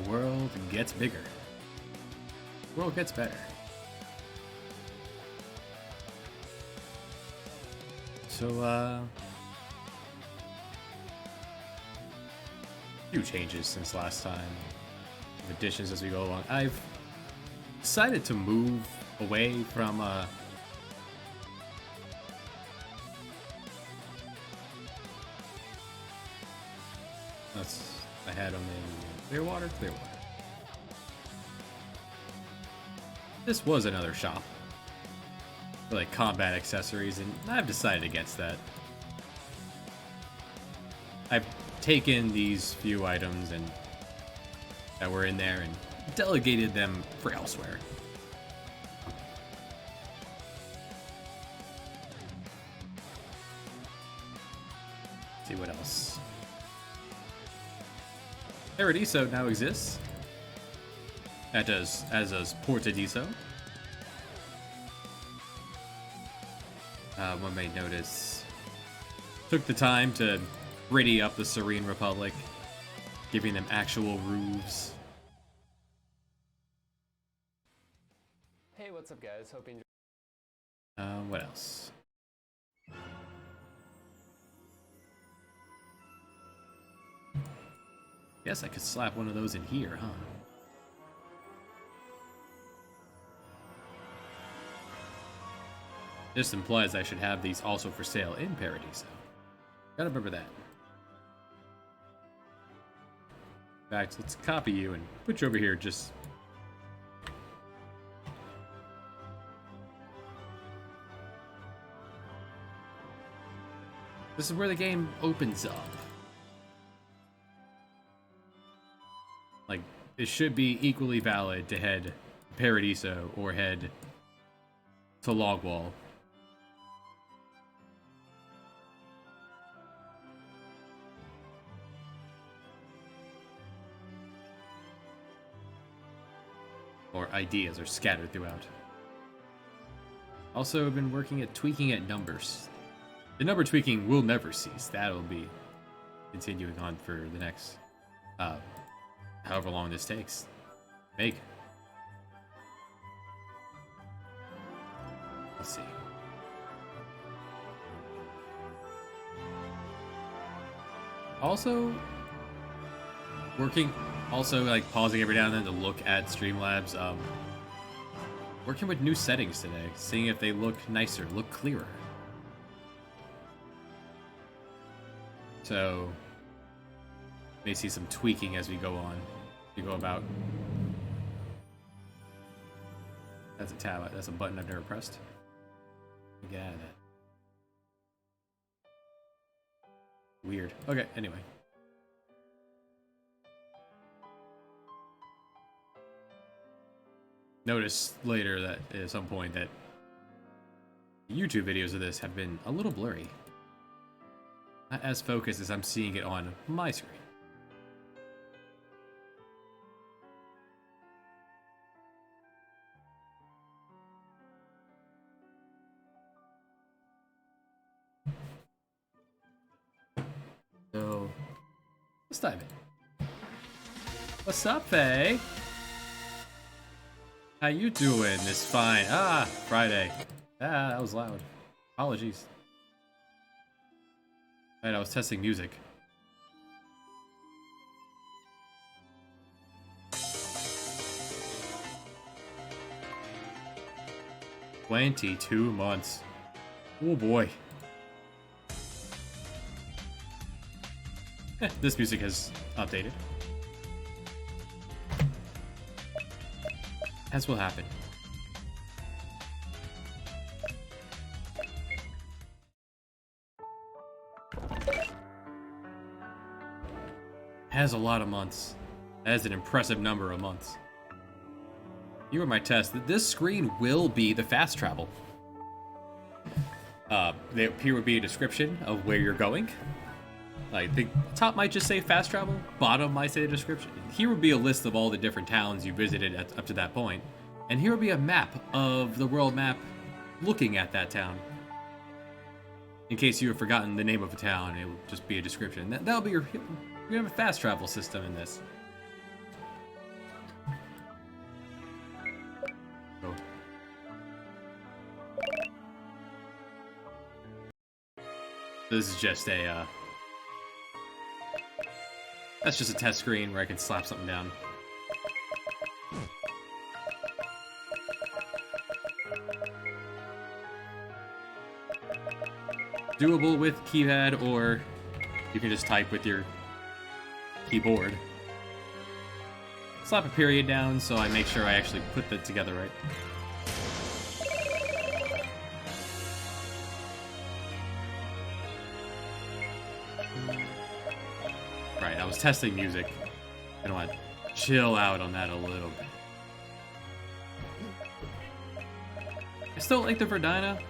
The world gets bigger. The world gets better. So, few changes since last time. Additions as we go along. I've decided to move away from, I had them in Clearwater. This was another shop for like combat accessories, and I've decided against that. I've taken these few items and that were in there and delegated them for elsewhere. Let's see what else. Paradiso now exists. As does Portadiso. One may notice took the time to gritty up the Serene Republic, giving them actual roofs. Hey, what's up, guys? Hope you enjoy. What else? Guess I could slap one of those in here, huh? This implies I should have these also for sale in Paradiso. Gotta remember that. In fact, let's copy you and put you over here just... This is where the game opens up. Like, it should be equally valid to head to Paradiso or head to Logwall. Or ideas are scattered throughout. Also, I've been working at tweaking at numbers. The number tweaking will never cease. That'll be continuing on for the next, however long this takes. Make. Let's see. Also, like pausing every now and then to look at Streamlabs. Working with new settings today, seeing if they look nicer, look clearer. So, may see some tweaking as we go on. We go about. That's a tab. That's a button I've never pressed. Get out of that. Weird. Okay. Anyway. Notice later that at some point that YouTube videos of this have been a little blurry. Not as focused as I'm seeing it on my screen. So, let's dive in. What's up, Faye? How you doing this fine? Friday. That was loud. Apologies. Right, I was testing music. $22 Oh boy. This music has updated. As will happen. Has a lot of months. Has an impressive number of months. You were my test. This screen will be the fast travel. Here would be a description of where you're going. Like, the top might just say fast travel, bottom might say the description. Here would be a list of all the different towns you visited up to that point. And here would be a map of the world map looking at that town. In case you have forgotten the name of a town, it would just be a description. That'll be you have a fast travel system in this. This is just a, that's just a test screen where I can slap something down. Doable with keypad, or you can just type with your keyboard. Slap a period down so I make sure I actually put that together right. Right, I was testing music. I want to chill out on that a little bit. I still like the Verdina.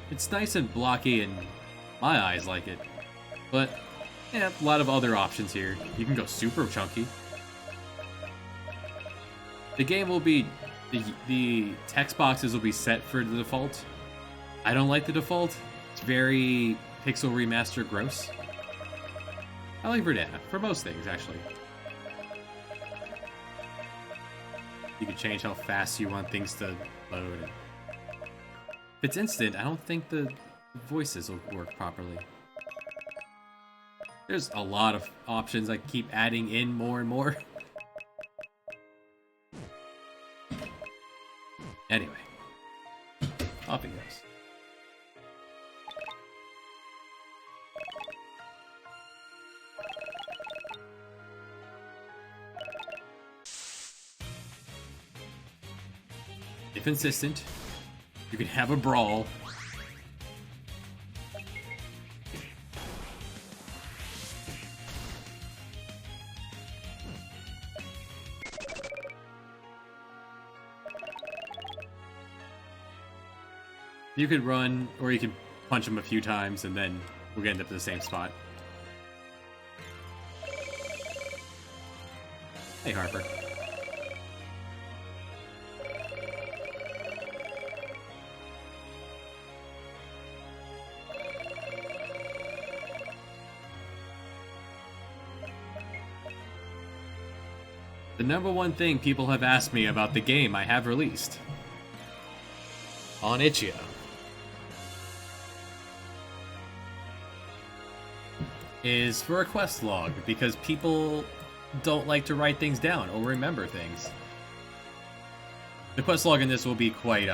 It's nice and blocky, and my eyes like it. But, yeah, a lot of other options here. You can go super chunky. The game will be... The text boxes will be set for the default. I don't like the default. It's very pixel remaster gross. I like Verdana, for most things, actually. You can change how fast you want things to load. If it's instant, I don't think the voices will work properly. There's a lot of options I keep adding in more and more. Anyway, off he goes. If insistent, you can have a brawl. You could run, or you could punch him a few times, and then we'll end up in the same spot. Hey, Harper. The number one thing people have asked me about the game I have released on Itch.io is for a quest log, because people don't like to write things down or remember things. The quest log in this will be quite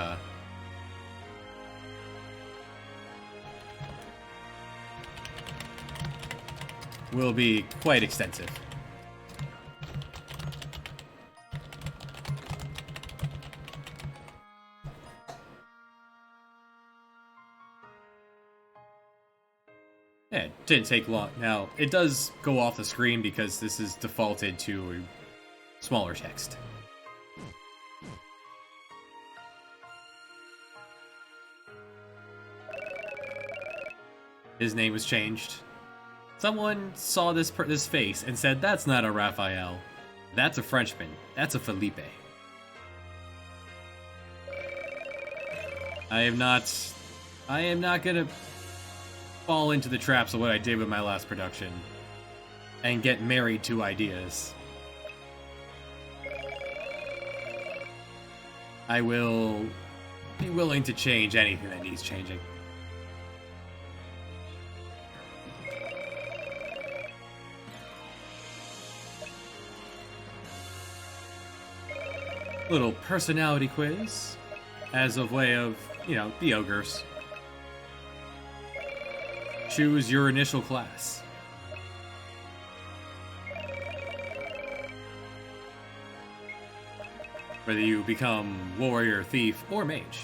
extensive. Yeah, it didn't take long. Now, it does go off the screen because this is defaulted to smaller text. His name was changed. Someone saw this face and said, "That's not a Raphael. That's a Frenchman. That's a Felipe." I am not gonna fall into the traps of what I did with my last production and get married to ideas. I will be willing to change anything that needs changing. Little personality quiz as a way of, the ogres. Choose your initial class. Whether you become warrior, thief, or mage.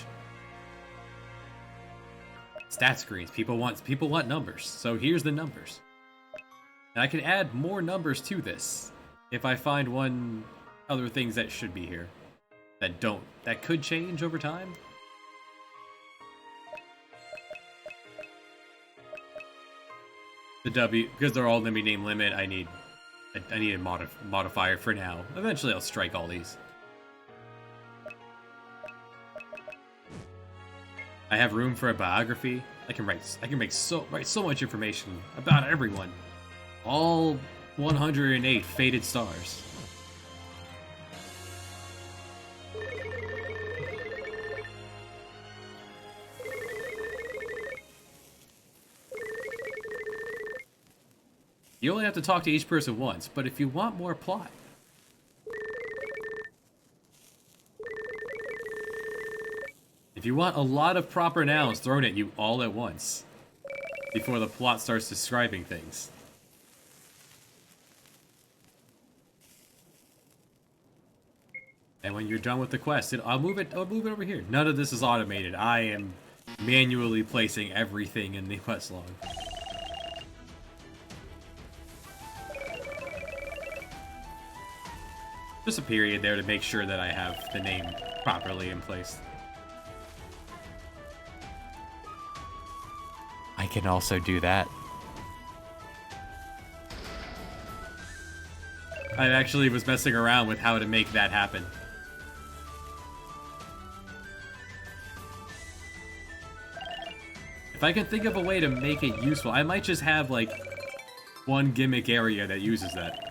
Stat screens. People want numbers, so here's the numbers. And I can add more numbers to this if I find other things that should be here that could change over time. The W, because they're all going to be name limit, I need a modifier for now. Eventually I'll strike all these. I have room for a biography. I can write so much information about everyone. All 108 fated stars. You only have to talk to each person once, but if you want more plot, if you want a lot of proper nouns thrown at you all at once, before the plot starts describing things. And when you're done with the quest, I'll move it over here. None of this is automated. I am manually placing everything in the quest log. Just a period there to make sure that I have the name properly in place. I can also do that. I actually was messing around with how to make that happen. If I can think of a way to make it useful, I might just have like one gimmick area that uses that.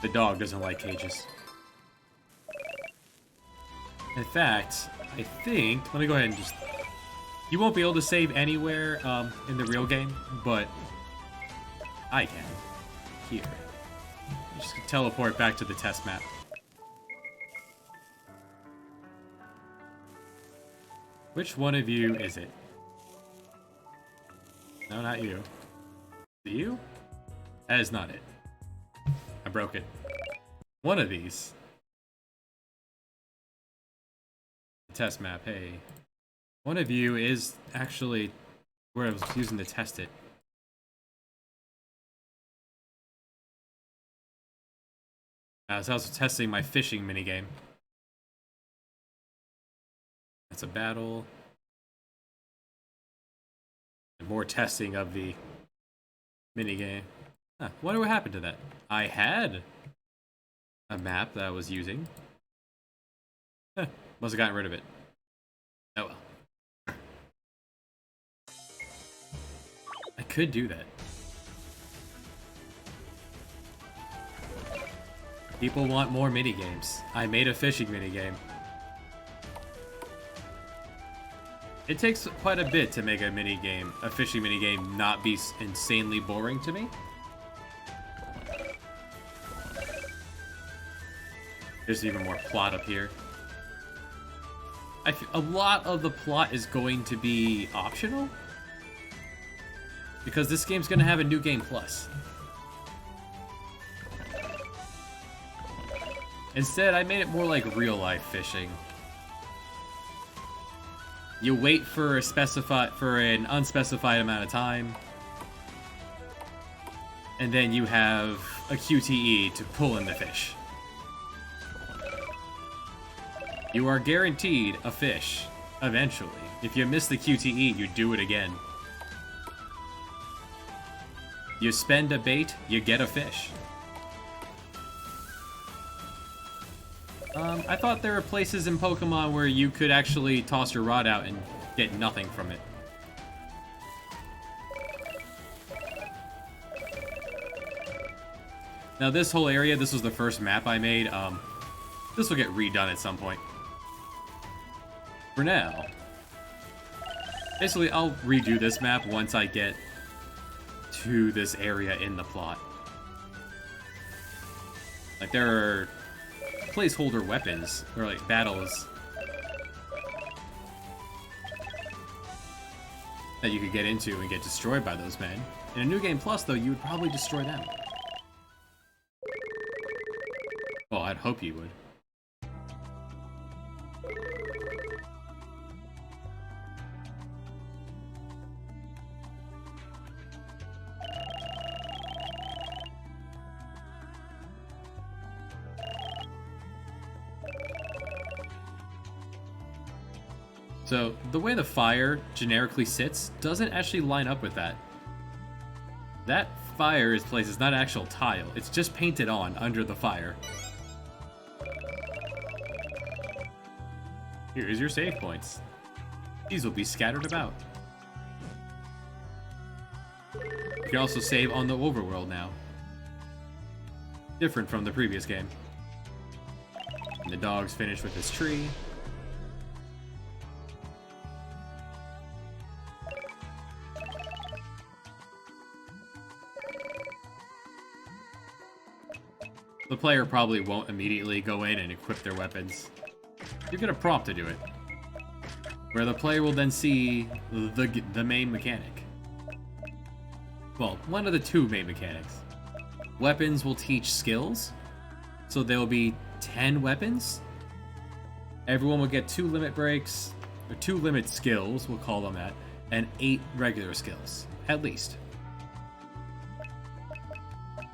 The dog doesn't like cages. In fact, I think... Let me go ahead and just... You won't be able to save anywhere in the real game, but I can. Here. Just teleport back to the test map. Which one of you is it? No, not you. Is it you? That is not it. I broke it. One of these. Test map, hey. One of you is actually where I was using to test it. I was also testing my fishing minigame. That's a battle. And more testing of the minigame. Huh, wonder what happened to that. I had a map that I was using. Huh, must have gotten rid of it. Oh well. I could do that. People want more minigames. I made a fishing minigame. It takes quite a bit to make a minigame, a fishing minigame, not be insanely boring to me. There's even more plot up here. A lot of the plot is going to be optional. Because this game's going to have a New Game Plus. Instead, I made it more like real-life fishing. You wait for an unspecified amount of time, and then you have a QTE to pull in the fish. You are guaranteed a fish, eventually. If you miss the QTE, you do it again. You spend a bait, you get a fish. I thought there were places in Pokemon where you could actually toss your rod out and get nothing from it. Now this whole area, this was the first map I made. This will get redone at some point. For now, basically I'll redo this map once I get to this area in the plot. Like there are placeholder weapons, or like battles, that you could get into and get destroyed by those men. In a New Game Plus, though, you would probably destroy them. Well, I'd hope you would. So, the way the fire generically sits doesn't actually line up with that. That fire is placed as not actual tile, it's just painted on under the fire. Here's your save points. These will be scattered about. You can also save on the overworld now. Different from the previous game. And the dog's finished with his tree. The player probably won't immediately go in and equip their weapons. You get a prompt to do it, where the player will then see the main mechanic. Well, one of the two main mechanics. Weapons will teach skills, so there will be 10 weapons. Everyone will get 2 limit breaks, or 2 limit skills, we'll call them that, and 8 regular skills, at least.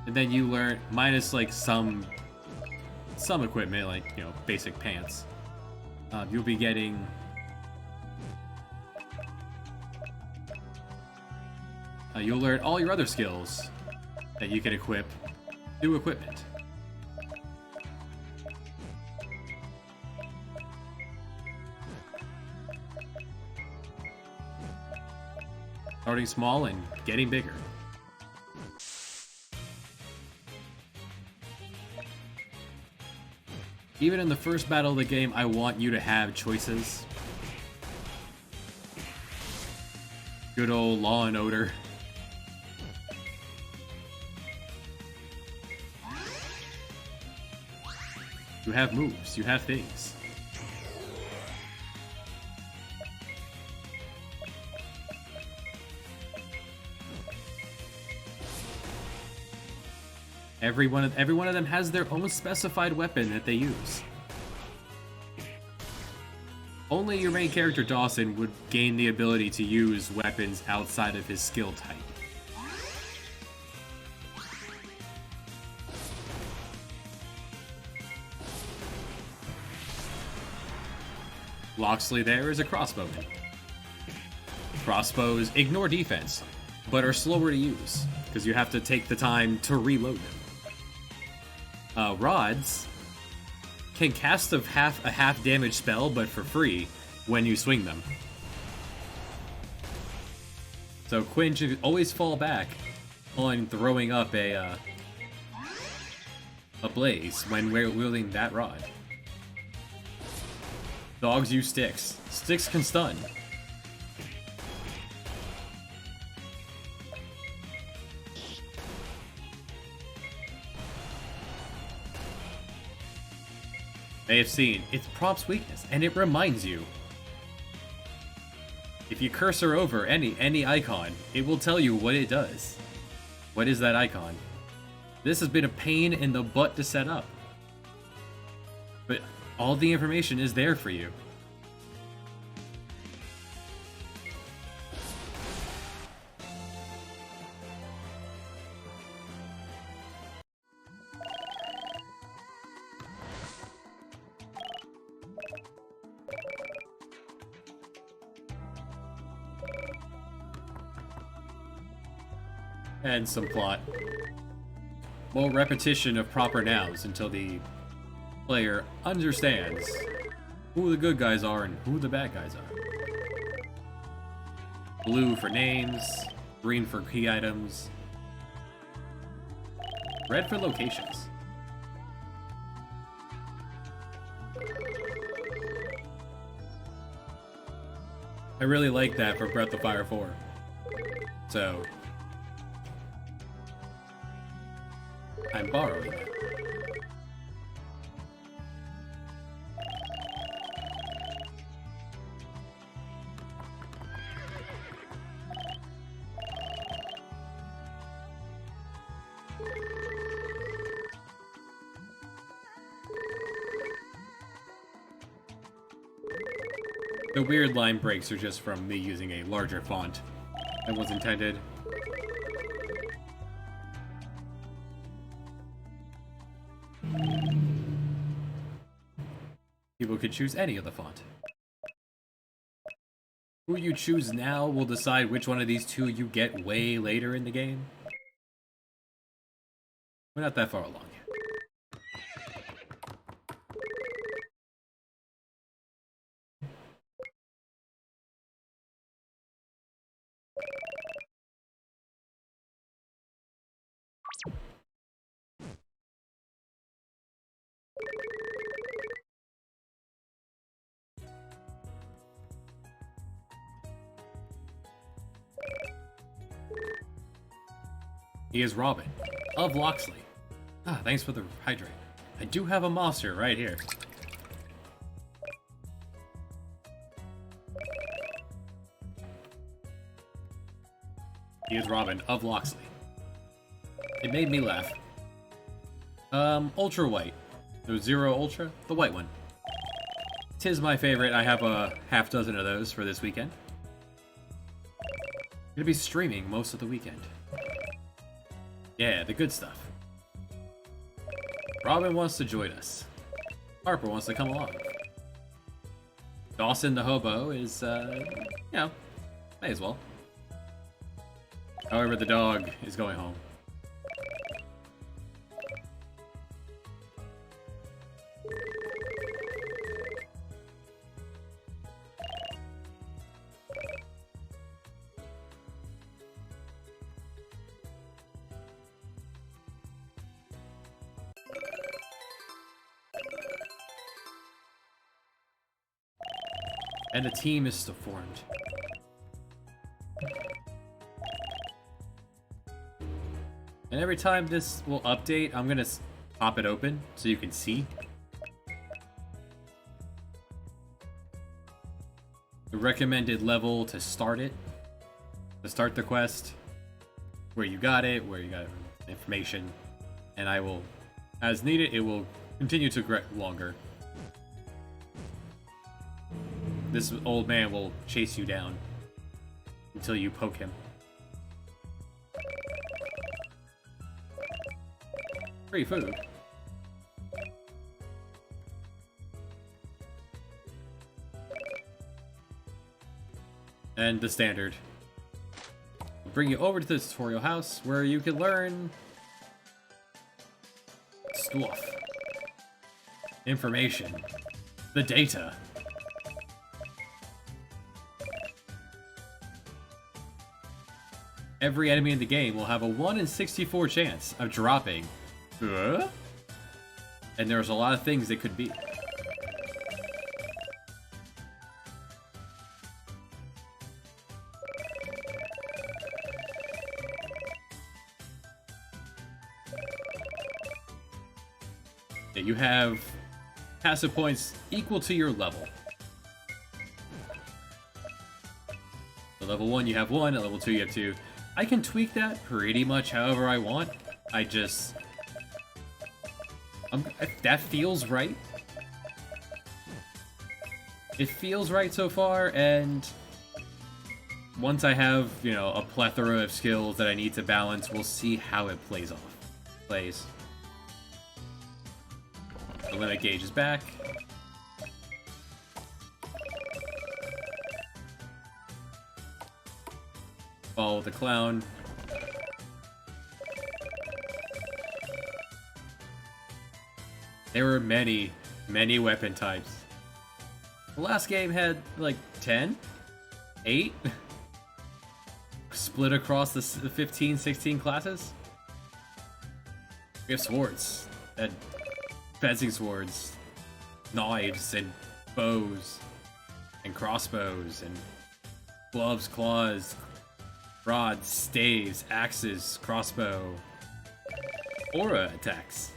And then you learn, minus like some equipment, like, you know, basic pants. You'll be getting you'll learn all your other skills that you can equip through equipment. Starting small and getting bigger. Even in the first battle of the game, I want you to have choices. Good old Law and Order. You have moves, you have things. Every one of them has their own specified weapon that they use. Only your main character Dawson would gain the ability to use weapons outside of his skill type. Loxley there is a crossbowman. Crossbows ignore defense, but are slower to use, because you have to take the time to reload them. Rods can cast a half damage spell, but for free when you swing them. So Quinn should always fall back on throwing up a blaze when wielding that rod. Dogs use sticks. Sticks can stun. They have seen its prompt's weakness, and it reminds you. If you cursor over any icon, it will tell you what it does. What is that icon? This has been a pain in the butt to set up, but all the information is there for you. And some plot. More repetition of proper nouns until the player understands who the good guys are and who the bad guys are. Blue for names, green for key items, red for locations. I really like that for Breath of Fire 4. So I'm borrowing it. The weird line breaks are just from me using a larger font than was intended. People could choose any of the font. Who you choose now will decide which one of these two you get way later in the game. We're not that far along yet. He is Robin of Locksley. Ah, thanks for the hydrate. I do have a monster right here. He is Robin of Locksley. It made me laugh. Ultra White. So Zero Ultra, the white one. Tis my favorite. I have a half dozen of those for this weekend. I'm gonna be streaming most of the weekend. Yeah, the good stuff. Robin wants to join us. Harper wants to come along. Dawson the hobo is, may as well. However, the dog is going home. And the team is still formed. And every time this will update, I'm gonna pop it open so you can see. The recommended level to start it. To start the quest. Where you got it, where you got information. And I will, as needed, it will continue to grow longer. This old man will chase you down until you poke him. Free food. And the standard. I'll bring you over to the tutorial house where you can learn stuff, information, the data. Every enemy in the game will have a 1 in 64 chance of dropping. And there's a lot of things they could be. Yeah, you have passive points equal to your level. So level 1 you have 1, at level 2 you have 2. I can tweak that pretty much however I want. That feels right. It feels right so far, and once I have, a plethora of skills that I need to balance, we'll see how it plays. The limit gauge is back. Follow the clown. There were many, many weapon types. The last game had, 10? 8? Split across the 15, 16 classes? We have swords. And fencing swords. Knives and bows. And crossbows. And gloves, claws, rods, staves, axes, crossbow. Aura attacks.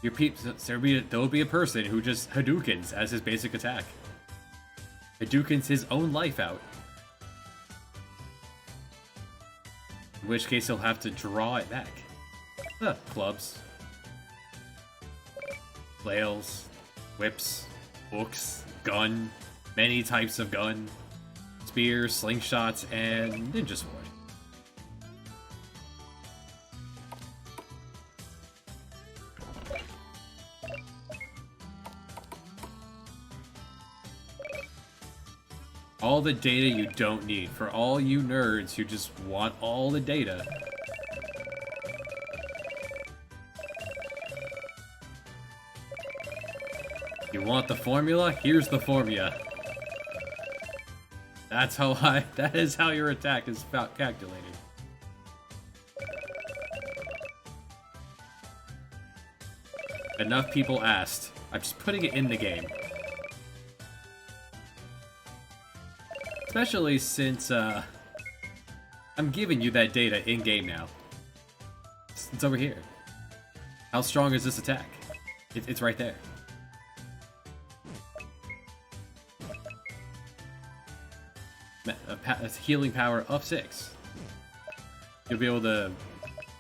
There'll be a person who just Hadoukens as his basic attack. Hadoukens his own life out. In which case he'll have to draw it back. Clubs. Flails. Whips. Hooks. Gun. Many types of gun. Spears, slingshots, and ninja sword. All the data you don't need. For all you nerds who just want all the data. You want the formula? Here's the formula. That is how your attack is calculated. Enough people asked. I'm just putting it in the game. Especially since, I'm giving you that data in-game now. It's over here. How strong is this attack? It's right there. A healing power of 6. You'll be able to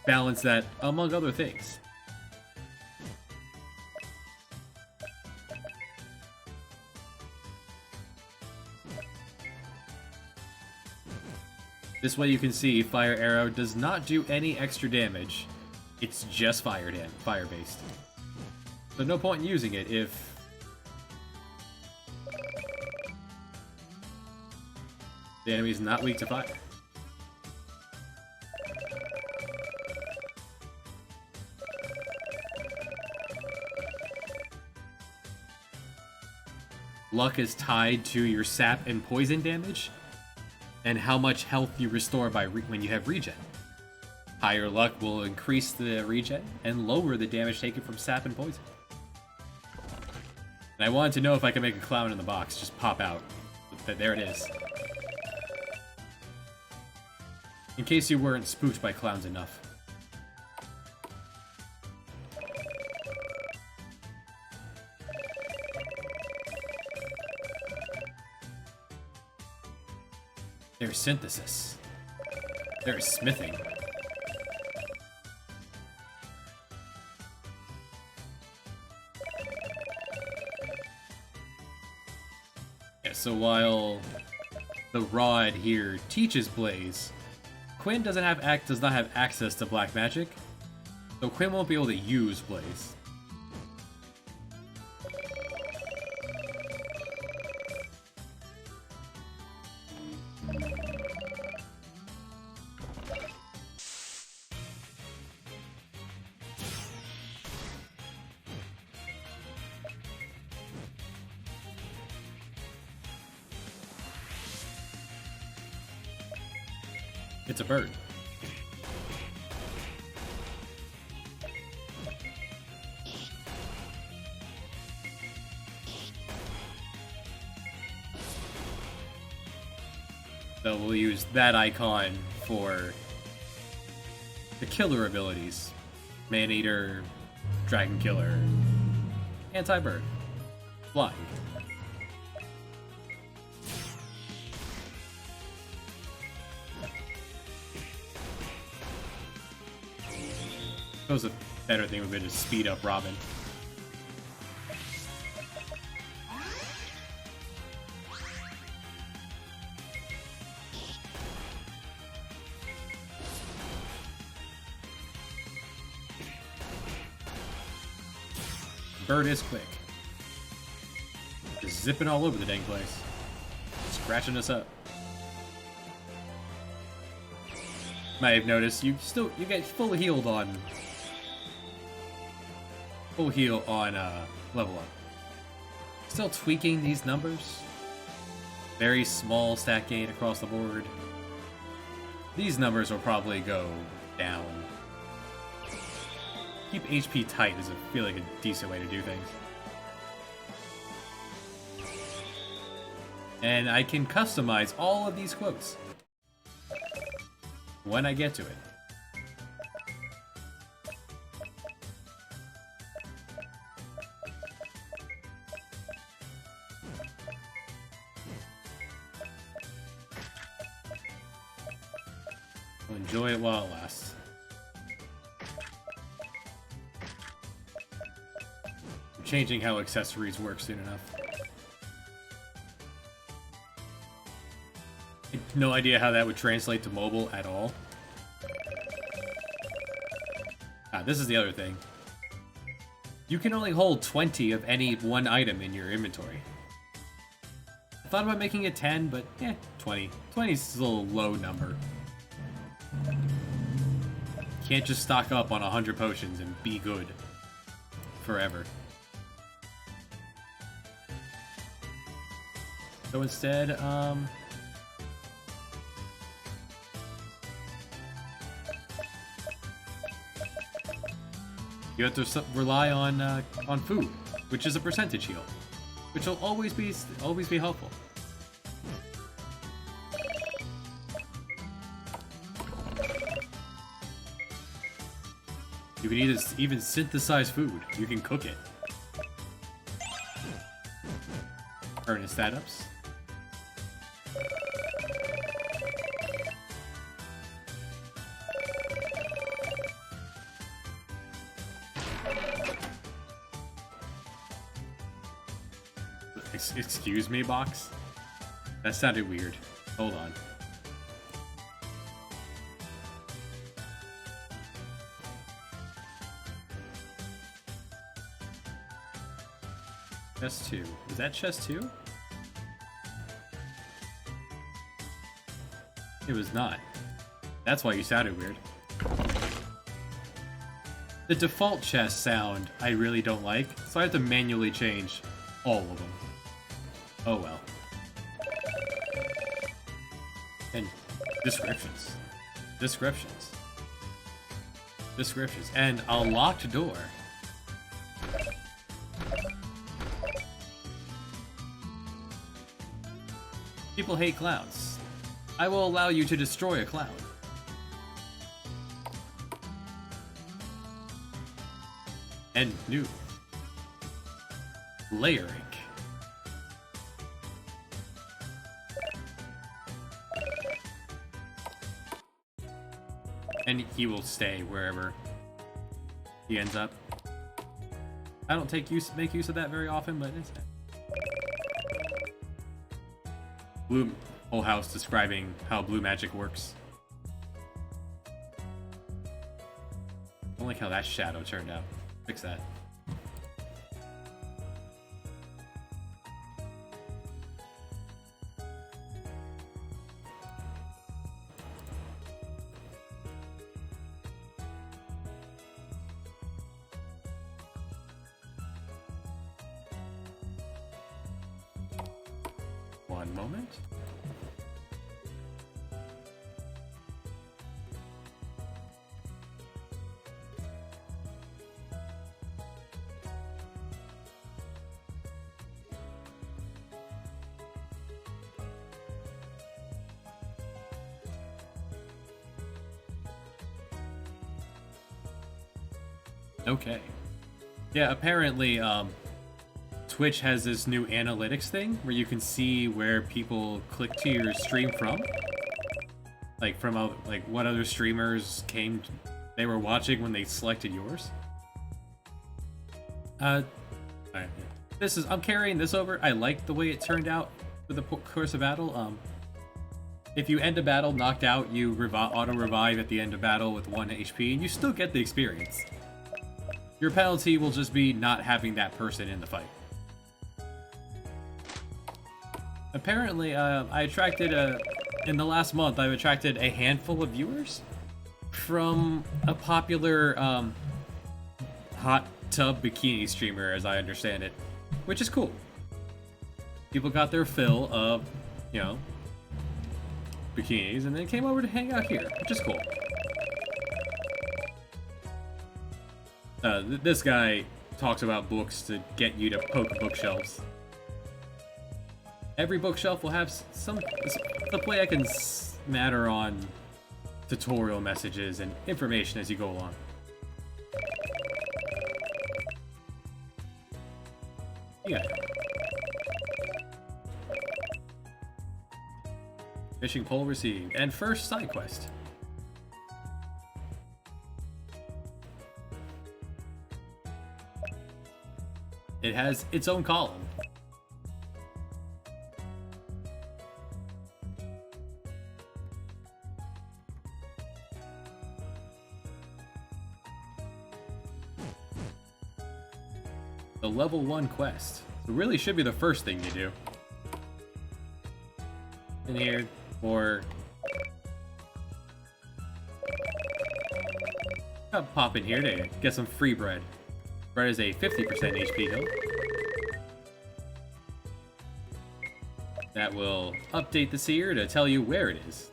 balance that among other things. This way you can see Fire Arrow does not do any extra damage. It's just fire-based. So no point in using it if the enemy's not weak to fire. Luck is tied to your sap and poison damage, and how much health you restore by when you have regen. Higher luck will increase the regen and lower the damage taken from sap and poison. And I wanted to know if I could make a clown in the box just pop out. But there it is. In case you weren't spooked by clowns enough. There's synthesis. There's smithing. Yeah, so while the rod here teaches Blaze, Quinn does not have access to black magic, so Quinn won't be able to use Blaze. It's a bird. So we'll use that icon for the killer abilities. Man-Eater, Dragon Killer, Anti-Bird, Flying. I suppose a better thing would be to speed up Robin. Bird is quick. Just zipping all over the dang place. Scratching us up. Might have noticed you get full heal on level up. Still tweaking these numbers. Very small stat gain across the board. These numbers will probably go down. Keep HP tight is I feel like a decent way to do things. And I can customize all of these quotes when I get to it. I'll enjoy it while it lasts. I'm changing how accessories work soon enough. No idea how that would translate to mobile at all. This is the other thing. You can only hold 20 of any one item in your inventory. I thought about making it 10, but 20. 20 is a little low number. Can't just stock up on 100 potions and be good forever. So instead, you have to rely on food, which is a percentage heal, which will always be helpful. You can even synthesize food. You can cook it. Earn his stat ups. Excuse me, box? That sounded weird. Hold on. Chest 2. Is that chest 2? It was not. That's why you sounded weird. The default chest sound I really don't like, so I have to manually change all of them. Oh well. And descriptions. Descriptions. Descriptions. And a locked door. People hate clowns. I will allow you to destroy a clown. And new. Layering. And he will stay wherever he ends up. I don't make use of that very often, but it's Blue whole house describing how blue magic works. I don't like how that shadow turned out. Fix that. One moment. Okay. Yeah, apparently, Twitch has this new analytics thing where you can see where people click to your stream from. Like from like what other streamers they were watching when they selected yours. Alright. I'm carrying this over. I like the way it turned out for the course of battle. If you end a battle knocked out, you auto revive at the end of battle with 1 HP, and you still get the experience. Your penalty will just be not having that person in the fight. Apparently, I attracted in the last month, I've attracted a handful of viewers from a popular hot tub bikini streamer, as I understand it, which is cool. People got their fill of, you know, bikinis, and then came over to hang out here, which is cool. This guy talks about books to get you to poke bookshelves. Every bookshelf will have the play I can matter on tutorial messages and information as you go along. Yeah. Fishing pole received. And first side quest. It has its own column. The level 1 quest. It really should be the first thing you do. In here, or I'll pop in here to get some free bread. Bread is a 50% HP heal. That will update the seer to tell you where it is.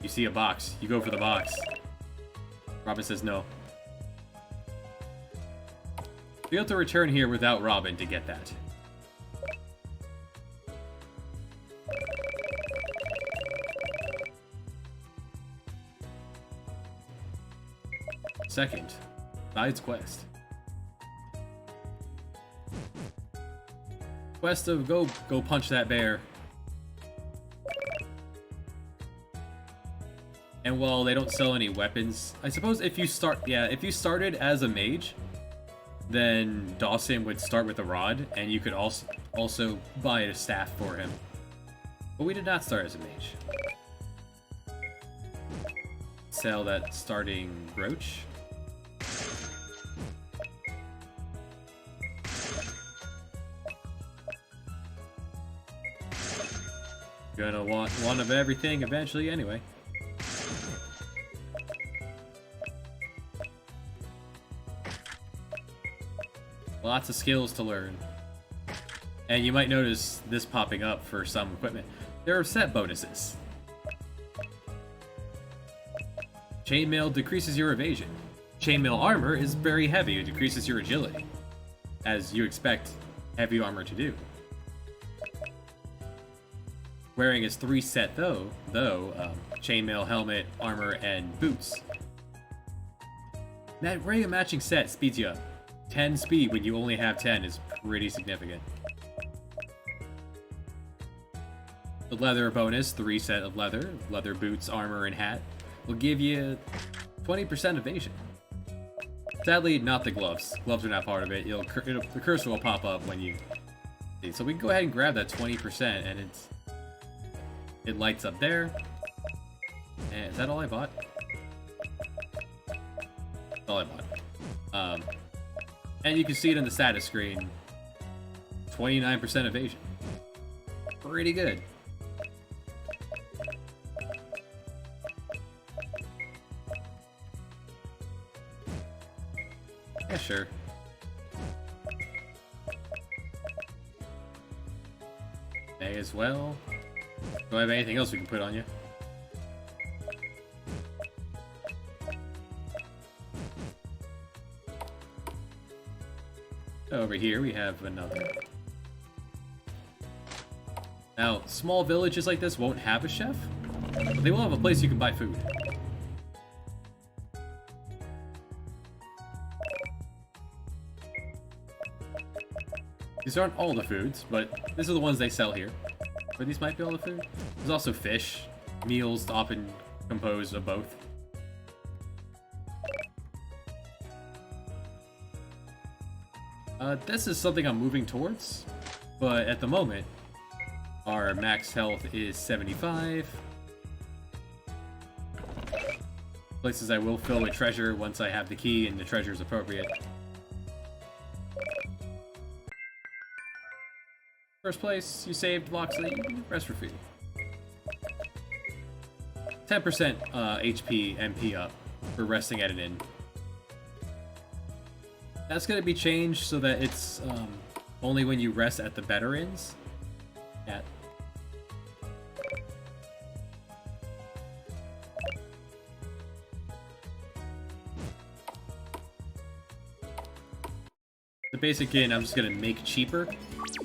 You see a box, you go for the box. Robin says no. You have to return here without Robin to get that. Second, sides quest. Quest of go punch that bear. And while they don't sell any weapons, I suppose if you started as a mage, then Dawson would start with a rod, and you could also buy a staff for him. But we did not start as a mage. Sell that starting brooch. Gonna want one of everything eventually anyway. Lots of skills to learn. And you might notice this popping up for some equipment. There are set bonuses. Chainmail decreases your evasion. Chainmail armor is very heavy, it decreases your agility, as you expect heavy armor to do. Wearing is 3 set though, chainmail, helmet, armor, and boots. That ray of matching set speeds you up. 10 speed when you only have 10 is pretty significant. The leather bonus, 3 set of leather boots, armor, and hat, will give you 20% evasion. Sadly, not the gloves. Gloves are not part of it. The cursor will pop up when you see. So we can go ahead and grab that 20%, and it lights up there. And is that all I bought? That's all I bought. And you can see it in the status screen. 29% evasion. Pretty good. Yeah, sure. May as well. Do I have anything else we can put on you? Over here we have another. Now, small villages like this won't have a chef, but they will have a place you can buy food. These aren't all the foods, but these are the ones they sell here. But these might be all the food. There's also fish. Meals often composed of both. This is something I'm moving towards, but at the moment, our max health is 75. Places I will fill with treasure once I have the key and the treasure is appropriate. First place, you saved Loxley, rest for food. 10% HP MP up for resting at an inn. That's going to be changed so that it's only when you rest at the better inns. The basic inn I'm just going to make cheaper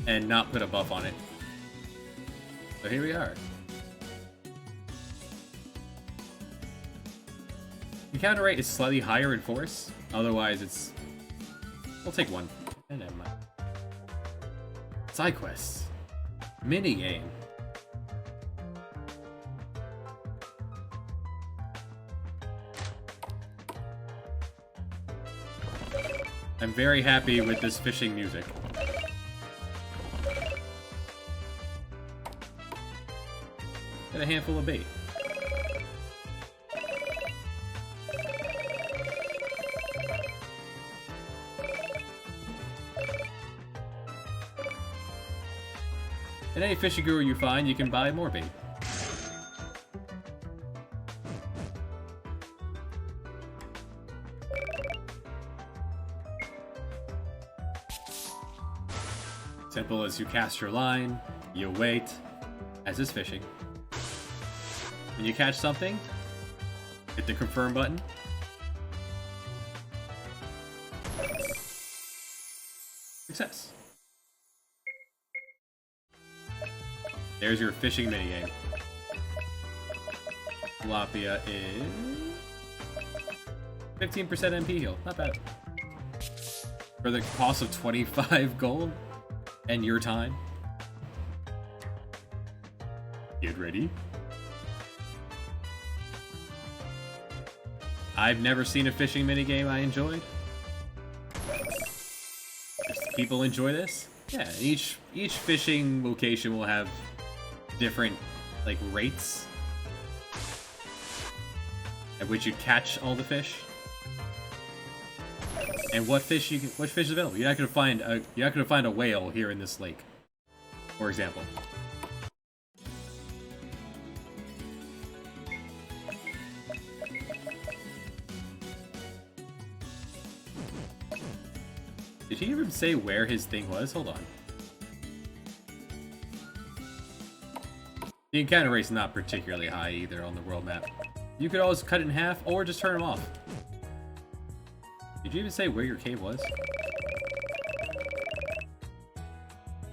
and not put a buff on it. So here we are. Encounter rate is slightly higher in force, otherwise it's... We'll take one. And never mind. Side quests. Mini game. I'm very happy with this fishing music. Got a handful of bait. In any fishing guru you find, you can buy more bait. Simple as you cast your line, you wait, as is fishing. When you catch something, hit the confirm button. Success. There's your fishing minigame. Tilapia is... 15% MP heal, not bad. For the cost of 25 gold and your time. Get ready. I've never seen a fishing minigame I enjoyed. People enjoy this? Yeah, each fishing location will have different like rates at which you catch all the fish. And what fish is available? You're not gonna find a whale here in this lake, for example. Did he even say where his thing was? Hold on. The encounter rate's not particularly high either on the world map. You could always cut it in half or just turn them off. Did you even say where your cave was?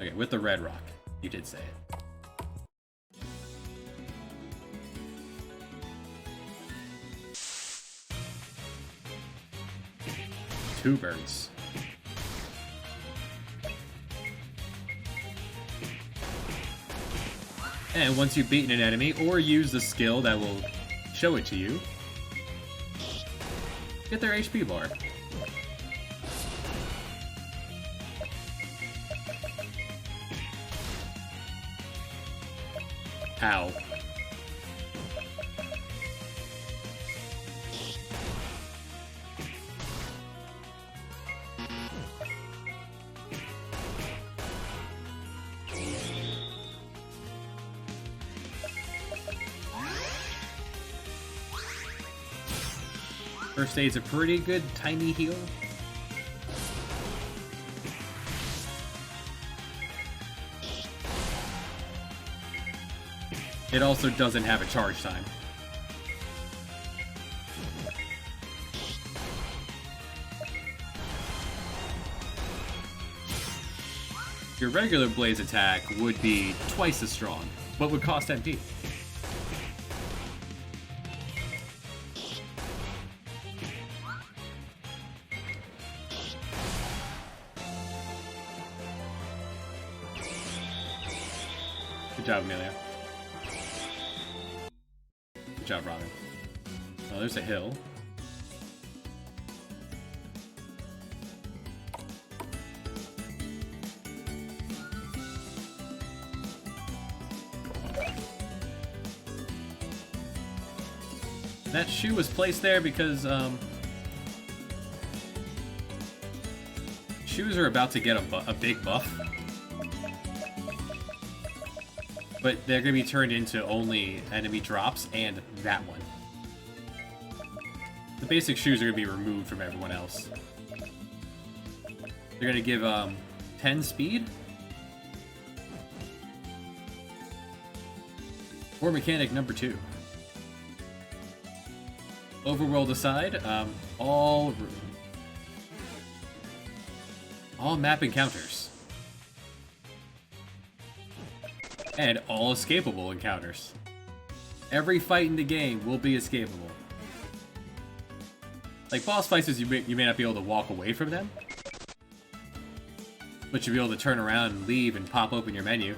Okay, with the red rock. You did say it. Two birds. And once you've beaten an enemy, or use the skill that will show it to you, get their HP bar. Ow. First aid's a pretty good tiny heal. It also doesn't have a charge time. Your regular blaze attack would be twice as strong, but would cost MP. Good job, Amelia. Good job, Robin. Oh, there's a hill. That shoe was placed there because, shoes are about to get a big buff. But they're going to be turned into only enemy drops and that one. The basic shoes are going to be removed from everyone else. They're going to give 10 speed. Or mechanic number 2. Overworld aside, all map encounters. And all escapable encounters. Every fight in the game will be escapable. Like boss fights, you may not be able to walk away from them, but you'll be able to turn around and leave and pop open your menu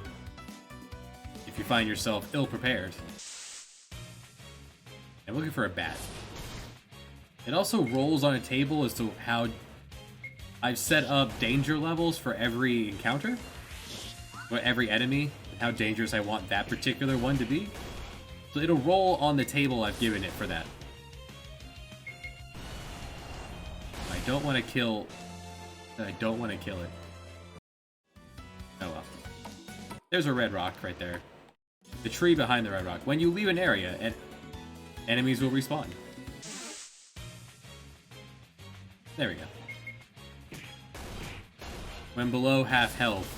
if you find yourself ill-prepared. I'm looking for a bat. It also rolls on a table as to how I've set up danger levels for every encounter, or every enemy, how dangerous I want that particular one to be. So it'll roll on the table I've given it for that. I don't want to kill it. Oh well. There's a red rock right there. The tree behind the red rock. When you leave an area, enemies will respawn. There we go. When below half health,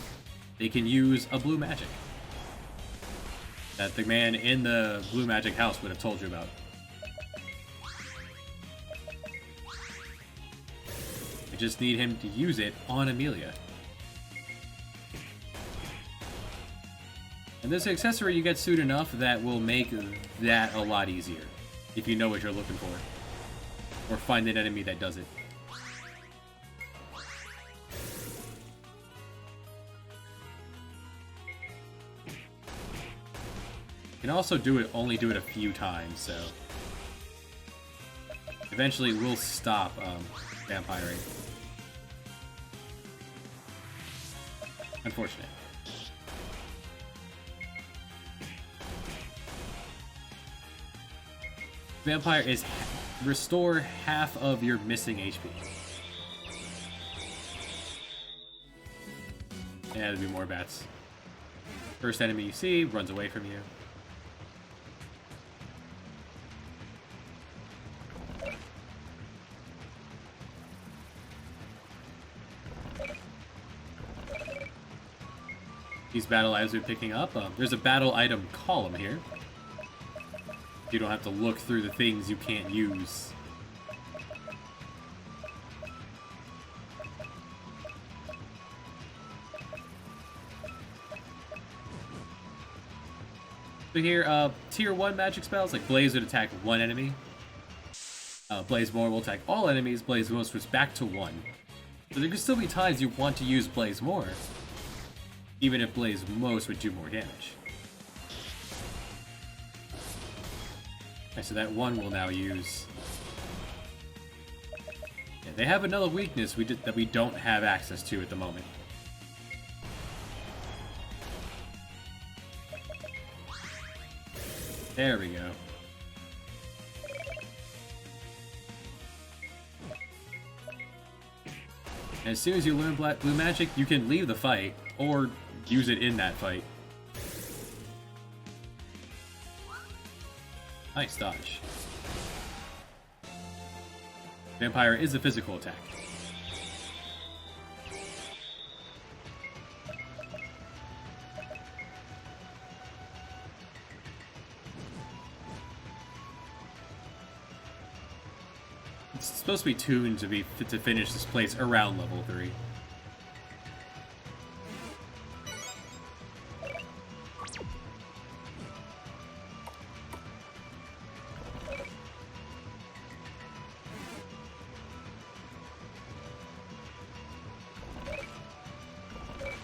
they can use a blue magic that the man in the blue magic house would have told you about. I just need him to use it on Amelia. And this accessory you get soon enough that will make that a lot easier, if you know what you're looking for. or find an enemy that does it. You can also only do it a few times, so eventually we'll stop vampiring. Unfortunate. Vampire is restore half of your missing HP. Yeah, there'll be more bats. First enemy you see runs away from you. These battle items we're picking up. There's a battle item column here. You don't have to look through the things you can't use. So here, tier 1 magic spells, like Blaze would attack one enemy. Blaze More will attack all enemies. Blaze Most was back to 1. So there could still be times you want to use Blaze More, even if Blaze Most would do more damage. Okay, so that one will now use... Yeah, they have another weakness that we don't have access to at the moment. There we go. And as soon as you learn Blue Magic, you can leave the fight, or use it in that fight. Nice dodge. Vampire is a physical attack. It's supposed to be tuned to finish this place around level 3.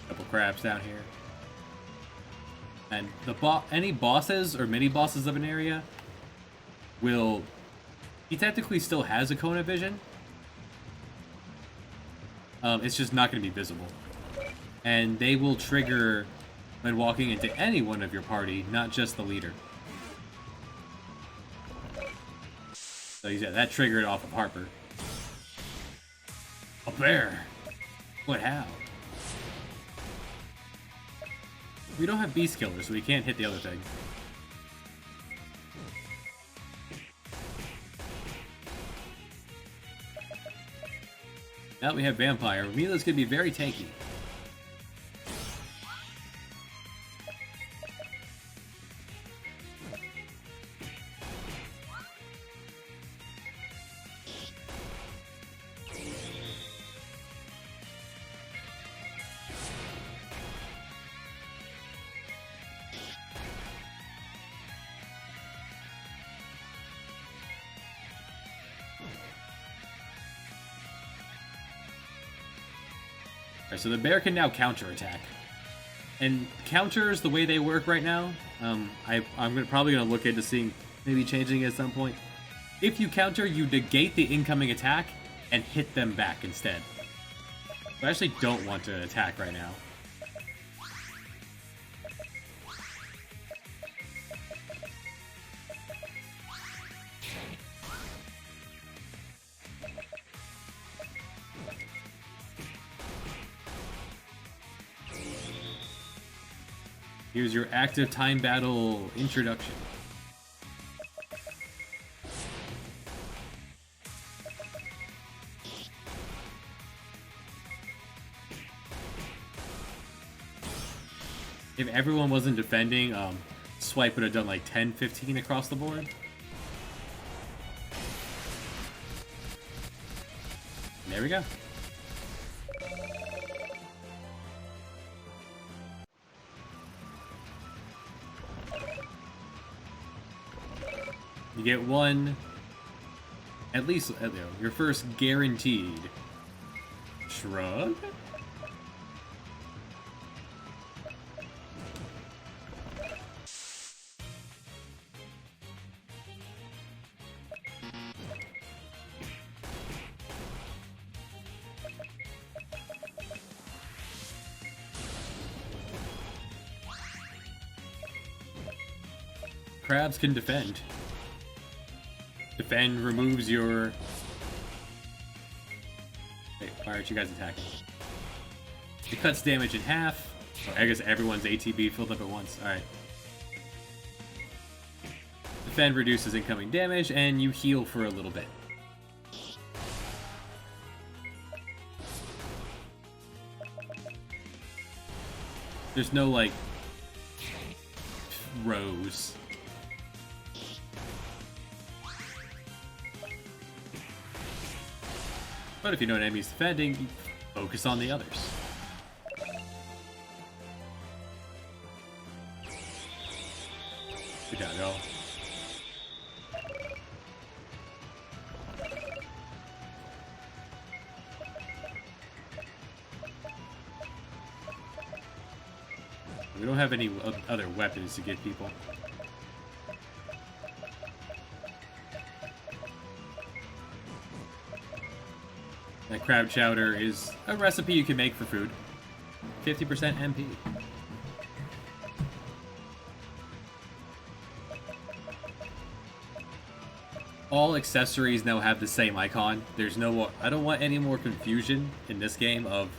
Couple crabs down here. And any bosses or mini bosses of an area will... He technically still has a cone of vision. It's just not going to be visible. And they will trigger when walking into any one of your party, not just the leader. So yeah, that triggered off of Harper. A bear! What, how? We don't have Beast Killer, so we can't hit the other thing. Now that we have Vampire, Mila's gonna be very tanky. So the bear can now counterattack. And counters, the way they work right now, I'm probably going to look into seeing maybe changing it at some point. If you counter, you negate the incoming attack and hit them back instead. I actually don't want to attack right now. Here's your active time battle introduction. If everyone wasn't defending, Swipe would have done like 10, 15 across the board. There we go. You get one At least, your first guaranteed shrug? Crabs can defend. Defend removes your... Wait, why aren't you guys attacking? It cuts damage in half. Oh, I guess everyone's ATB filled up at once. Alright. Defend reduces incoming damage, and you heal for a little bit. There's no, like, rows. But if you know an enemy's defending, you focus on the others. Good job, y'all. We don't have any other weapons to give people. That crab chowder is a recipe you can make for food. 50% MP. All accessories now have the same icon. There's no more, I don't want any more confusion in this game of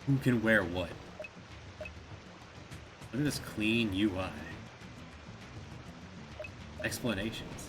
who can wear what. Look at this clean UI. Explanations.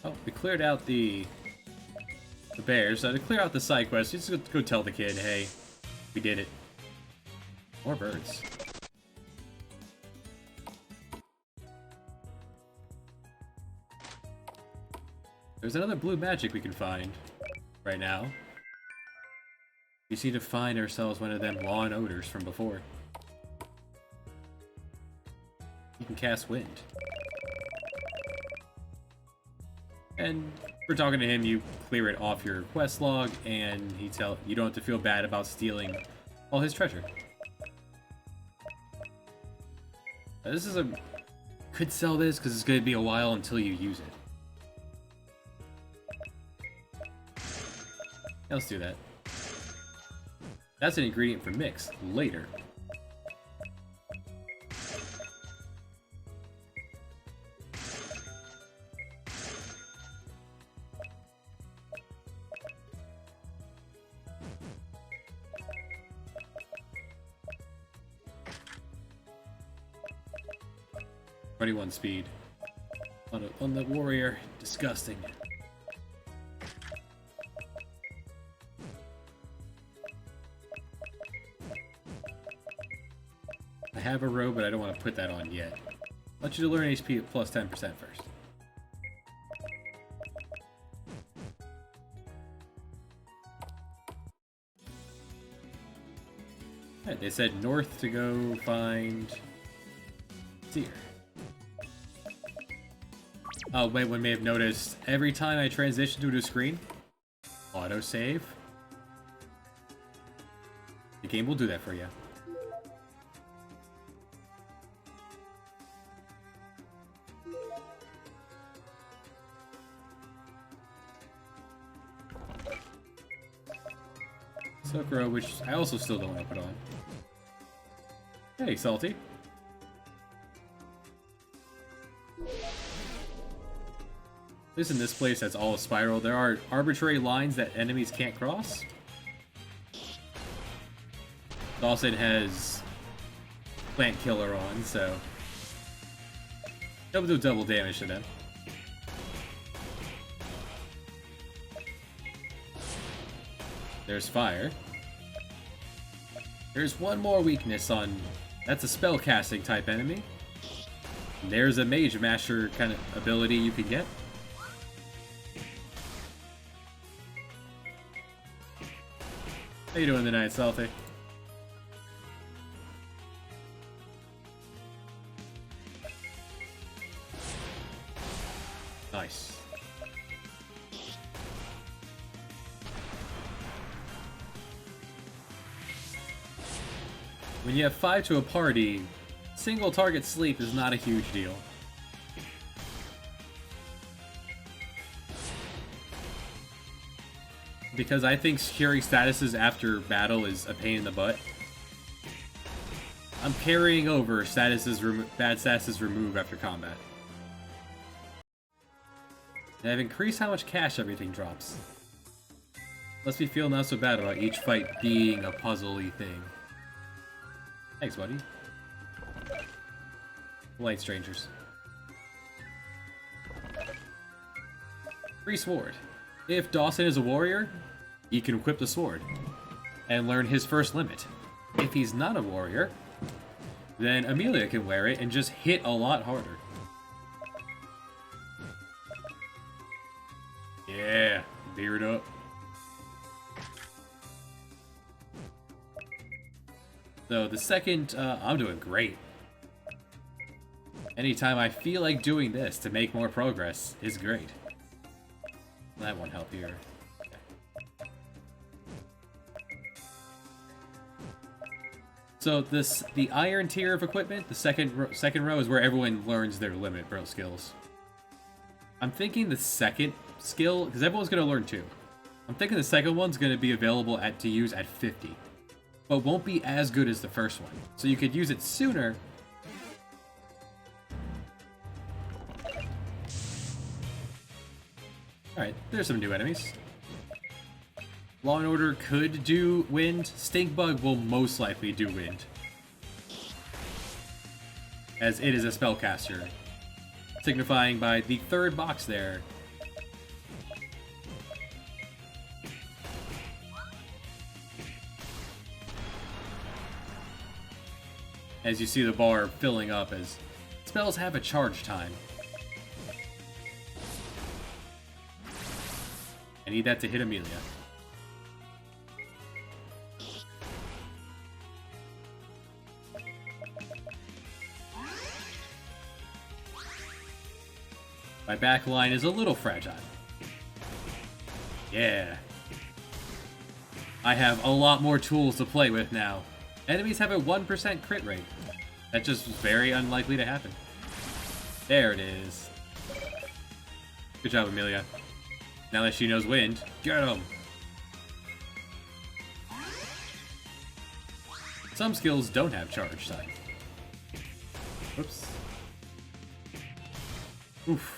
Oh, we cleared out the bears. So to clear out the side quest, just go tell the kid, hey, we did it. More birds. There's another blue magic we can find right now. We just need to find ourselves one of them lawn odors from before. You can cast wind. And for talking to him, you clear it off your quest log, and you don't have to feel bad about stealing all his treasure. This is could sell this because it's going to be a while until you use it. Yeah, let's do that. That's an ingredient for mix later. One speed on the warrior. Disgusting. I have a robe, but I don't want to put that on yet. I want you to learn HP at plus 10% first. Alright, they said north to go find deer. Oh, wait, one may have noticed, every time I transition to a new screen, autosave. The game will do that for you. Sokro, which I also still don't want to put on. Hey, Salty. At least in this place that's all a spiral, there are arbitrary lines that enemies can't cross. Dawson has Plant Killer on, so That will do double damage to them. There's fire. There's one more weakness on... That's a spellcasting type enemy. There's a Mage Master kind of ability you can get. How you doing tonight, Salty? Nice. When you have 5 to a party, single target sleep is not a huge deal. Because I think securing statuses after battle is a pain in the butt. I'm carrying over bad statuses removed after combat. And I've increased how much cash everything drops. Lets me feel not so bad about each fight being a puzzly thing. Thanks, buddy. Light strangers. Free sword. If Dawson is a warrior, he can equip the sword and learn his first limit. If he's not a warrior, then Amelia can wear it and just hit a lot harder. Yeah, beard up. So the second, I'm doing great. Anytime I feel like doing this to make more progress is great. That won't help here. Okay. So the iron tier of equipment, the second row is where everyone learns their limit bro skills. I'm thinking the second skill, because everyone's going to learn 2. I'm thinking the second one's going to be available to use at 50. But won't be as good as the first one. So you could use it sooner. Alright, there's some new enemies. Law & Order could do wind. Stinkbug will most likely do wind. As it is a spellcaster. Signifying by the third box there. As you see the bar filling up as spells have a charge time. I need that to hit Amelia. My back line is a little fragile. Yeah. I have a lot more tools to play with now. Enemies have a 1% crit rate. That's just very unlikely to happen. There it is. Good job, Amelia. Now that she knows wind, get him! Some skills don't have charge time. Oops. Oof.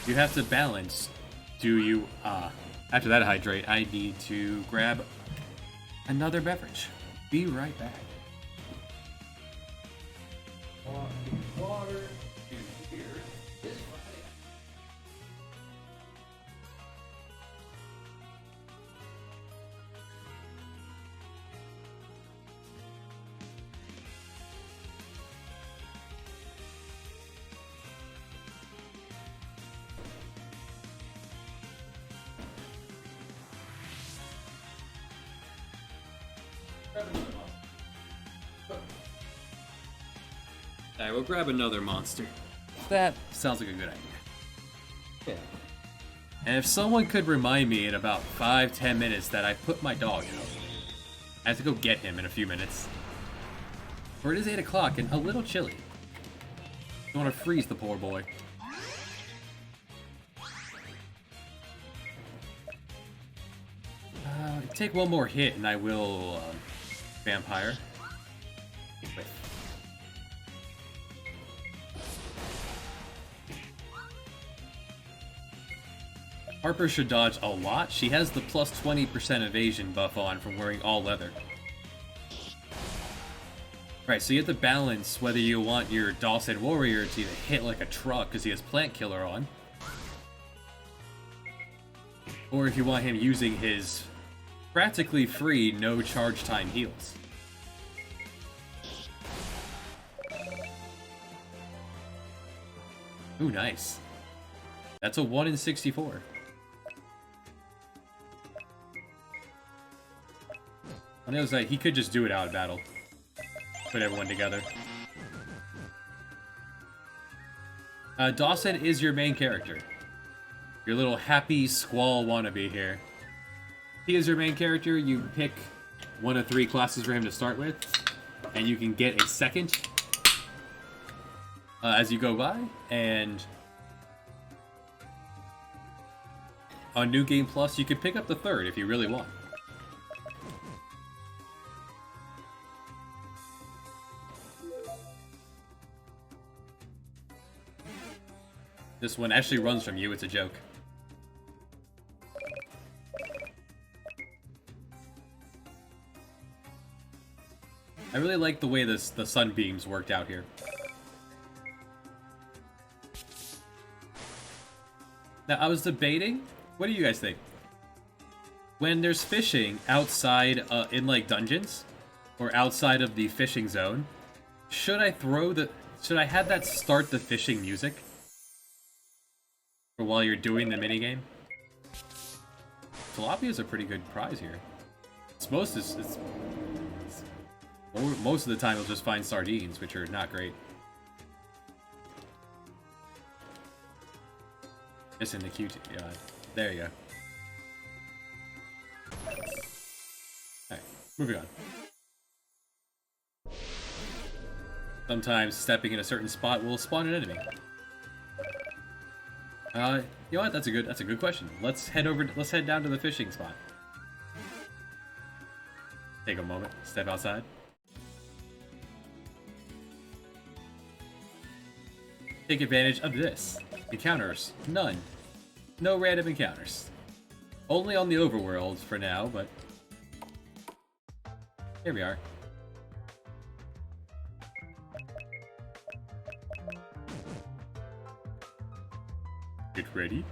You have to balance. Do you, after that hydrate, I need to grab another beverage. Be right back. Water and beer this Friday. Alright, we'll grab another monster. That sounds like a good idea. Yeah. And if someone could remind me in about 5-10 minutes that I put my dog out. I have to go get him in a few minutes. For it is 8 o'clock and a little chilly. Don't want to freeze the poor boy. Take one more hit and I will vampire. Wait. Harper should dodge a lot. She has the plus 20% evasion buff on from wearing all leather. Right, so you have to balance whether you want your Dawson Warrior to either hit like a truck because he has Plant Killer on, or if you want him using his practically free no charge time heals. Ooh, nice. That's a 1 in 64. On the other side, he could just do it out of battle. Put everyone together. Dawson is your main character. Your little happy squall wannabe here. He is your main character. You pick one of 3 classes for him to start with, and you can get a second as you go by. And on New Game Plus, you can pick up the 3rd if you really want. This one actually runs from you, it's a joke. I really like the way the sunbeams worked out here. Now, I was debating, what do you guys think? When there's fishing outside in like dungeons, or outside of the fishing zone, should I have that start the fishing music? For while you're doing the minigame? Tilapia is a pretty good prize here. Most of the time you'll just find sardines, which are not great. Missing the QT. Yeah, there you go. Alright, moving on. Sometimes stepping in a certain spot will spawn an enemy. You know what? That's a good question. Let's head down to the fishing spot. Take a moment, step outside. Take advantage of this. Encounters, none. No random encounters. Only on the overworld for now, but here we are. Get ready.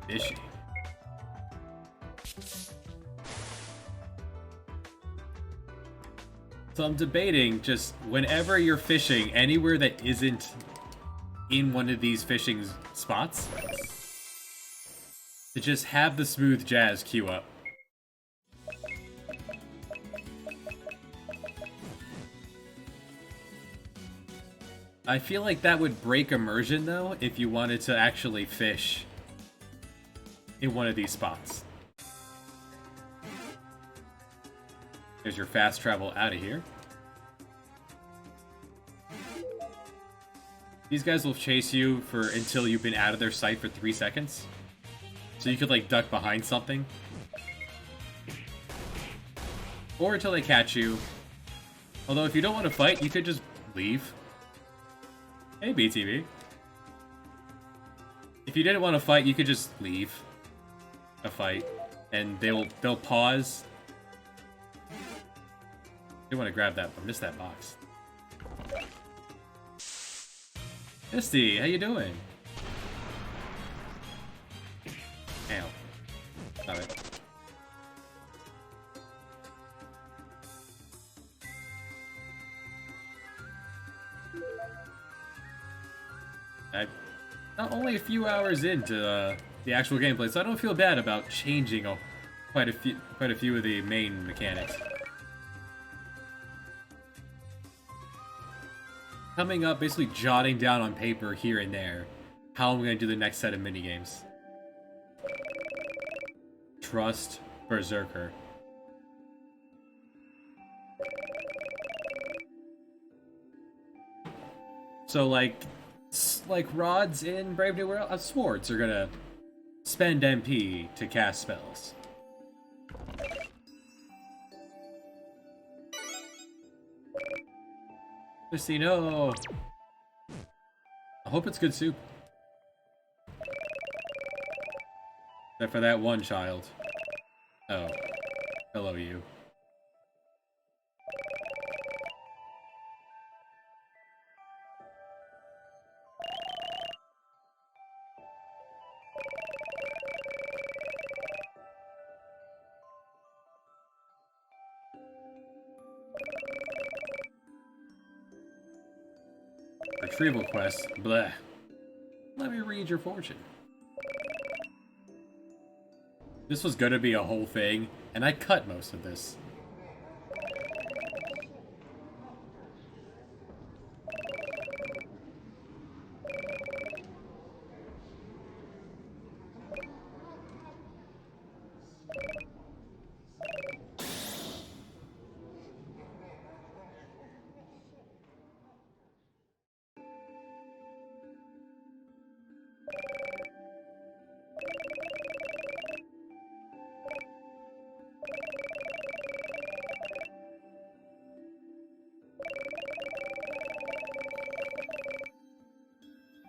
Fishy. So I'm debating just whenever you're fishing anywhere that isn't in one of these fishing spots, to just have the smooth jazz queue up. I feel like that would break immersion though if you wanted to actually fish in one of these spots. There's your fast travel out of here. These guys will chase you until you've been out of their sight for 3 seconds. So you could like duck behind something. Or until they catch you. Although if you don't want to fight, you could just leave. Hey BTV. If you didn't want to fight, you could just leave a fight. And they'll pause. I want to grab that, but missed that box. Misty, how you doing? Ow. Stop it. I'm not only a few hours into the actual gameplay, so I don't feel bad about changing quite a few of the main mechanics. Coming up, basically jotting down on paper here and there how I'm going to do the next set of minigames. Trust Berserker. So like rods in Brave New World, swords are gonna spend MP to cast spells. Misty, no. I hope it's good soup. Except for that one child. Oh. Hello, you. Retrieval quest. Bleh. Let me read your fortune. This was gonna be a whole thing, and I cut most of this.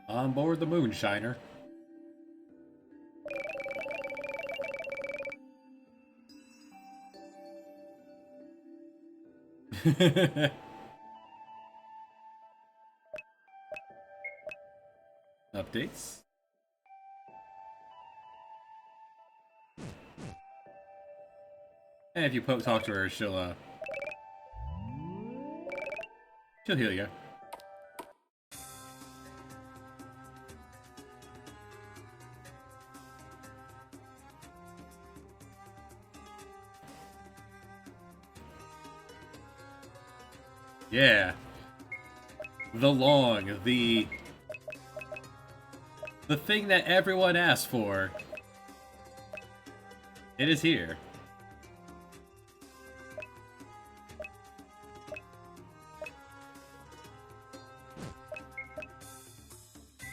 On board the Moonshiner. Updates. And if you talk to her, she'll heal you. Yeah. The thing that everyone asked for. It is here.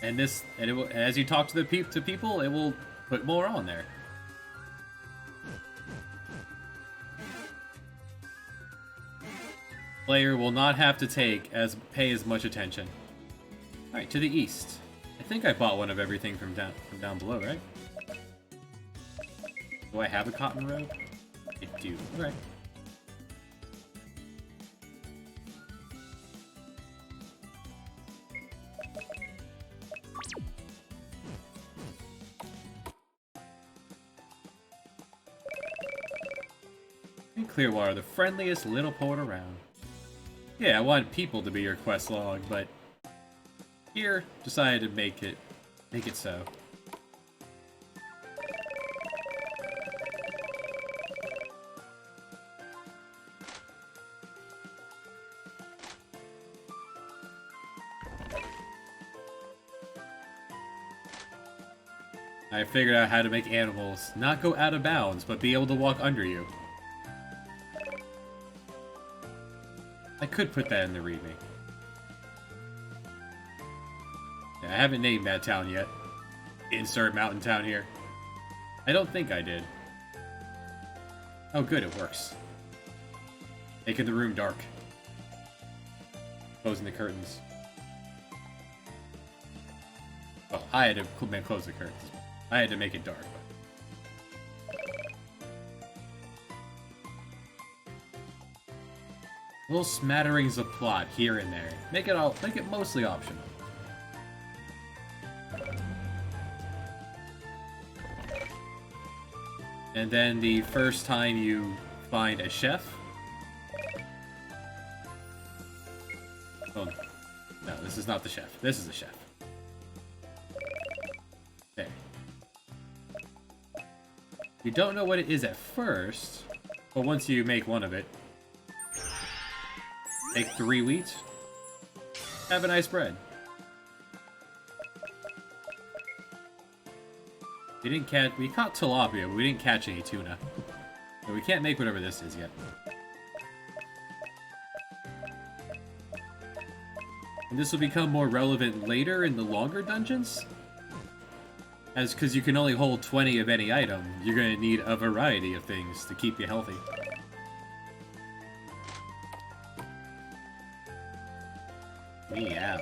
And it will, as you talk to the people, it will put more on there. Player will not have to pay as much attention. All right, to the east. I think I bought one of everything from down below, right? Do I have a cotton robe? I do. Okay. In Clearwater, the friendliest little port around. Yeah, I wanted people to be your quest log, but here decided to make it so. I figured out how to make animals not go out of bounds, but be able to walk under you. I could put that in the readme. Yeah, I haven't named that town yet. Insert mountain town here. I don't think I did. Oh good, it works. Making the room dark. Closing the curtains. Well, I had to close the curtains. I had to make it dark. Little smatterings of plot here and there. Make it mostly optional. And then the first time you find a chef. Oh, no, this is not the chef. This is the chef. There. You don't know what it is at first, but once you make one of it, make 3 wheat, have a nice bread. We caught tilapia, but we didn't catch any tuna. So we can't make whatever this is yet. And this will become more relevant later in the longer dungeons. As because you can only hold 20 of any item, you're going to need a variety of things to keep you healthy. Meow.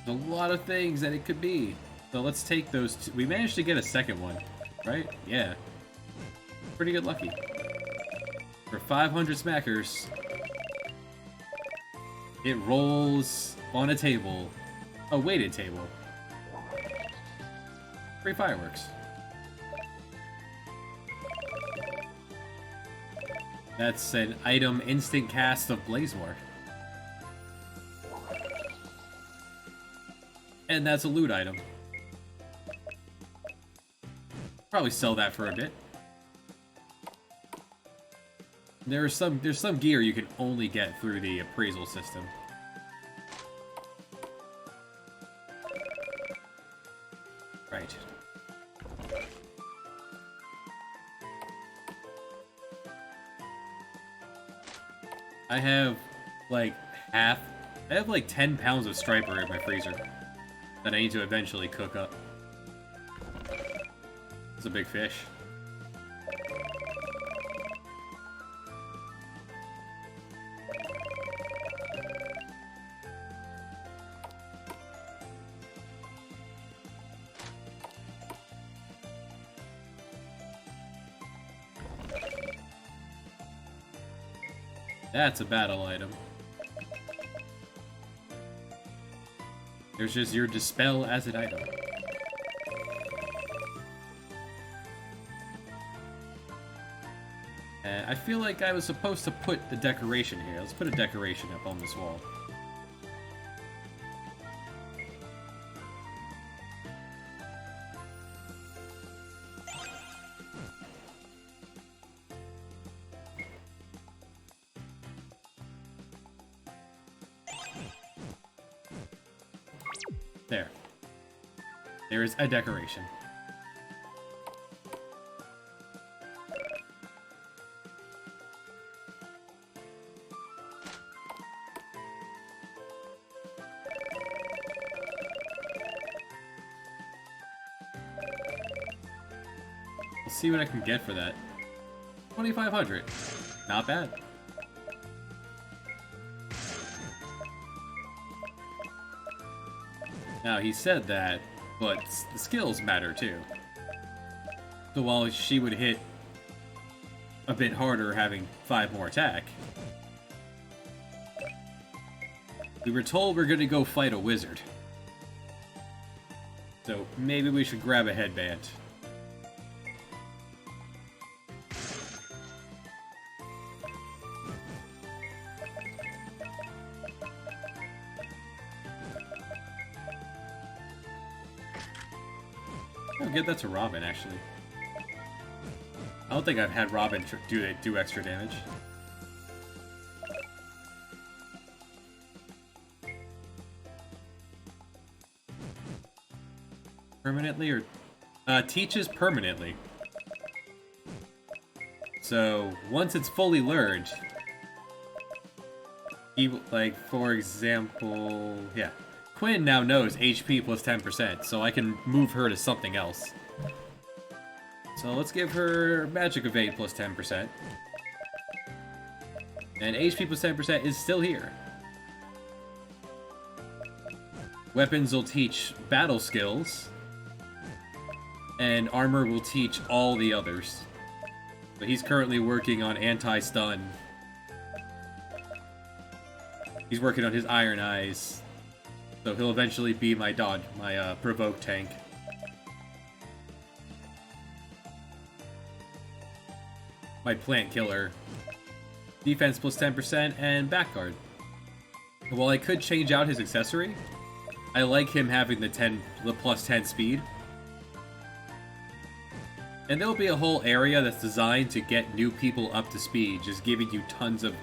There's a lot of things that it could be. So let's take those two. We managed to get a second one, right? Yeah. Pretty good lucky. For 500 smackers, it rolls on a table, a weighted table. Free fireworks. That's an item instant cast of Blazemore. And that's a loot item. Probably sell that for a bit. There's some gear you can only get through the appraisal system. Right. I have like 10 pounds of striper in my freezer that I need to eventually cook up. It's a big fish. That's a battle item. There's just your Dispel as an item. I feel like I was supposed to put the decoration here. Let's put a decoration up on this wall. There. There is a decoration. Let's see what I can get for that. 2,500. Not bad. Now, he said that, but the skills matter too. So while she would hit a bit harder having 5 more attack, we were told we're gonna go fight a wizard. So maybe we should grab a headband. I'll give that to Robin, actually. I don't think I've had Robin do extra damage. Permanently or... teaches permanently. So, once it's fully learned... like, for example... yeah. Quinn now knows HP plus 10%, so I can move her to something else. So let's give her Magic Evade plus 10%. And HP plus 10% is still here. Weapons will teach battle skills. And armor will teach all the others. But he's currently working on anti-stun. He's working on his Iron Eyes. So he'll eventually be my dodge, my provoke tank. My plant killer. Defense plus 10% and back guard. While I could change out his accessory, I like him having the plus 10 speed. And there'll be a whole area that's designed to get new people up to speed, just giving you tons of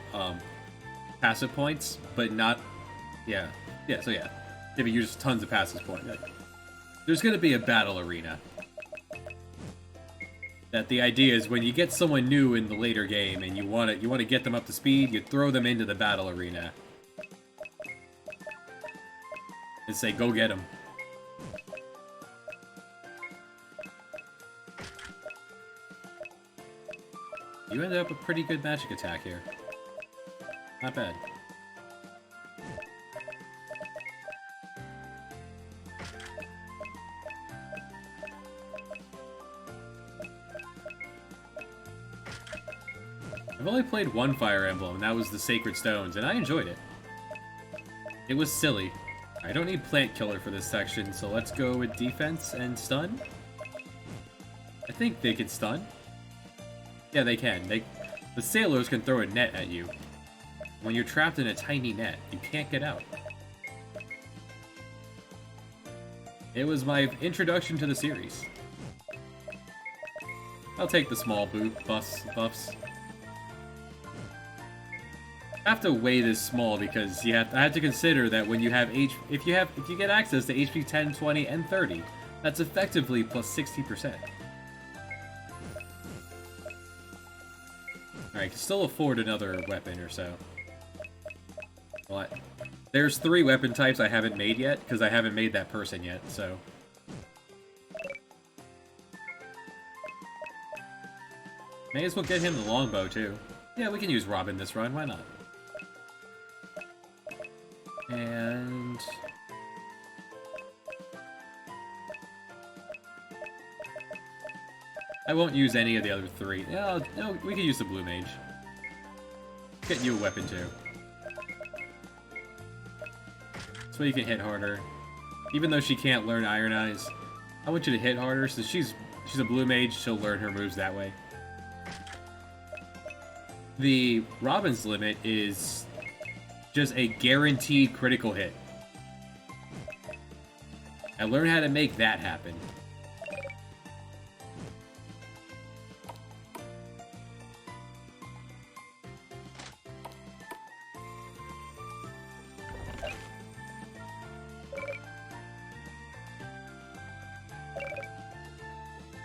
passive points, but not... yeah. Yeah, so yeah. Giving you just tons of passive points. There's gonna be a battle arena. That the idea is when you get someone new in the later game and you want to get them up to speed, you throw them into the battle arena and say, "Go get them." You ended up with pretty good magic attack here. Not bad. I've only played one Fire Emblem, and that was the Sacred Stones, and I enjoyed it. It was silly. I don't need Plant Killer for this section, so let's go with Defense and Stun. I think they can stun. Yeah, they can. The sailors can throw a net at you. When you're trapped in a tiny net, you can't get out. It was my introduction to the series. I'll take the small buffs. I have to weigh this small because I have to consider that when you have if you get access to HP 10, 20, and 30, that's effectively plus 60%. Alright, can still afford another weapon or so. What? There's 3 weapon types I haven't made yet, because I haven't made that person yet, so... May as well get him the longbow, too. Yeah, we can use Robin this run, why not? And... I won't use any of the other 3. No, we can use the Blue Mage. Get you a weapon, too. So you can hit harder. Even though she can't learn Iron Eyes, I want you to hit harder, so she's a Blue Mage, she'll learn her moves that way. The Robin's limit is just a guaranteed critical hit. I learned how to make that happen.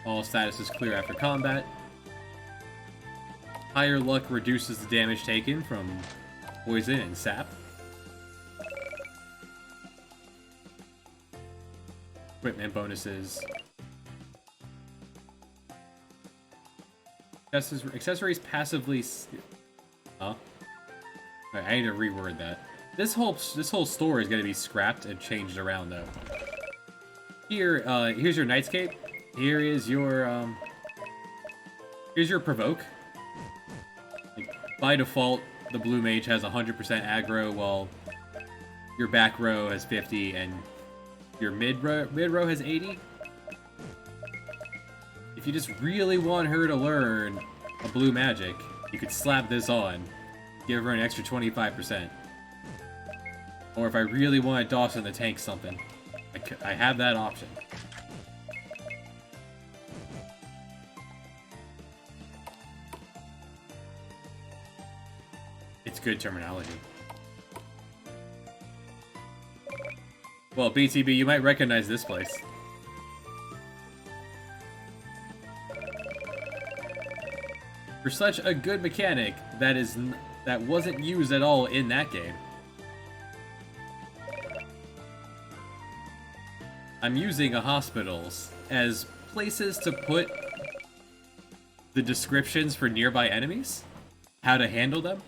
All status is clear after combat. Higher luck reduces the damage taken from poison and sap. Equipment bonuses. Accessories passively... Huh? Alright, I need to reword that. This whole story is going to be scrapped and changed around, though. Here's your Nightscape. Here's your Provoke. Like, by default, the Blue Mage has 100% aggro, while your back row has 50, and your mid row has 80. If you just really want her to learn a blue magic, you could slap this on, give her an extra 25%. Or if I really want Dawson to tank something, I have that option. It's good terminology. Well, BTB, you might recognize this place. For such a good mechanic that wasn't used at all in that game. I'm using a hospitals as places to put the descriptions for nearby enemies, how to handle them.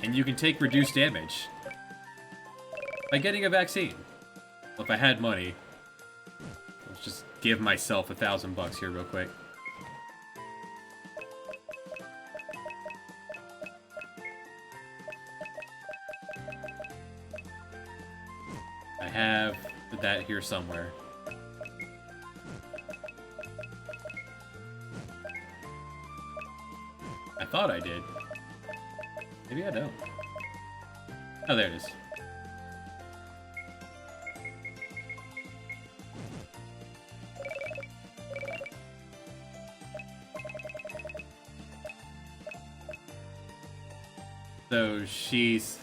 And you can take reduced damage by getting a vaccine. Well, if I had money, let's just give myself $1,000 here real quick. I have that here somewhere. I thought I did. Maybe I don't. Oh, there it is. So she's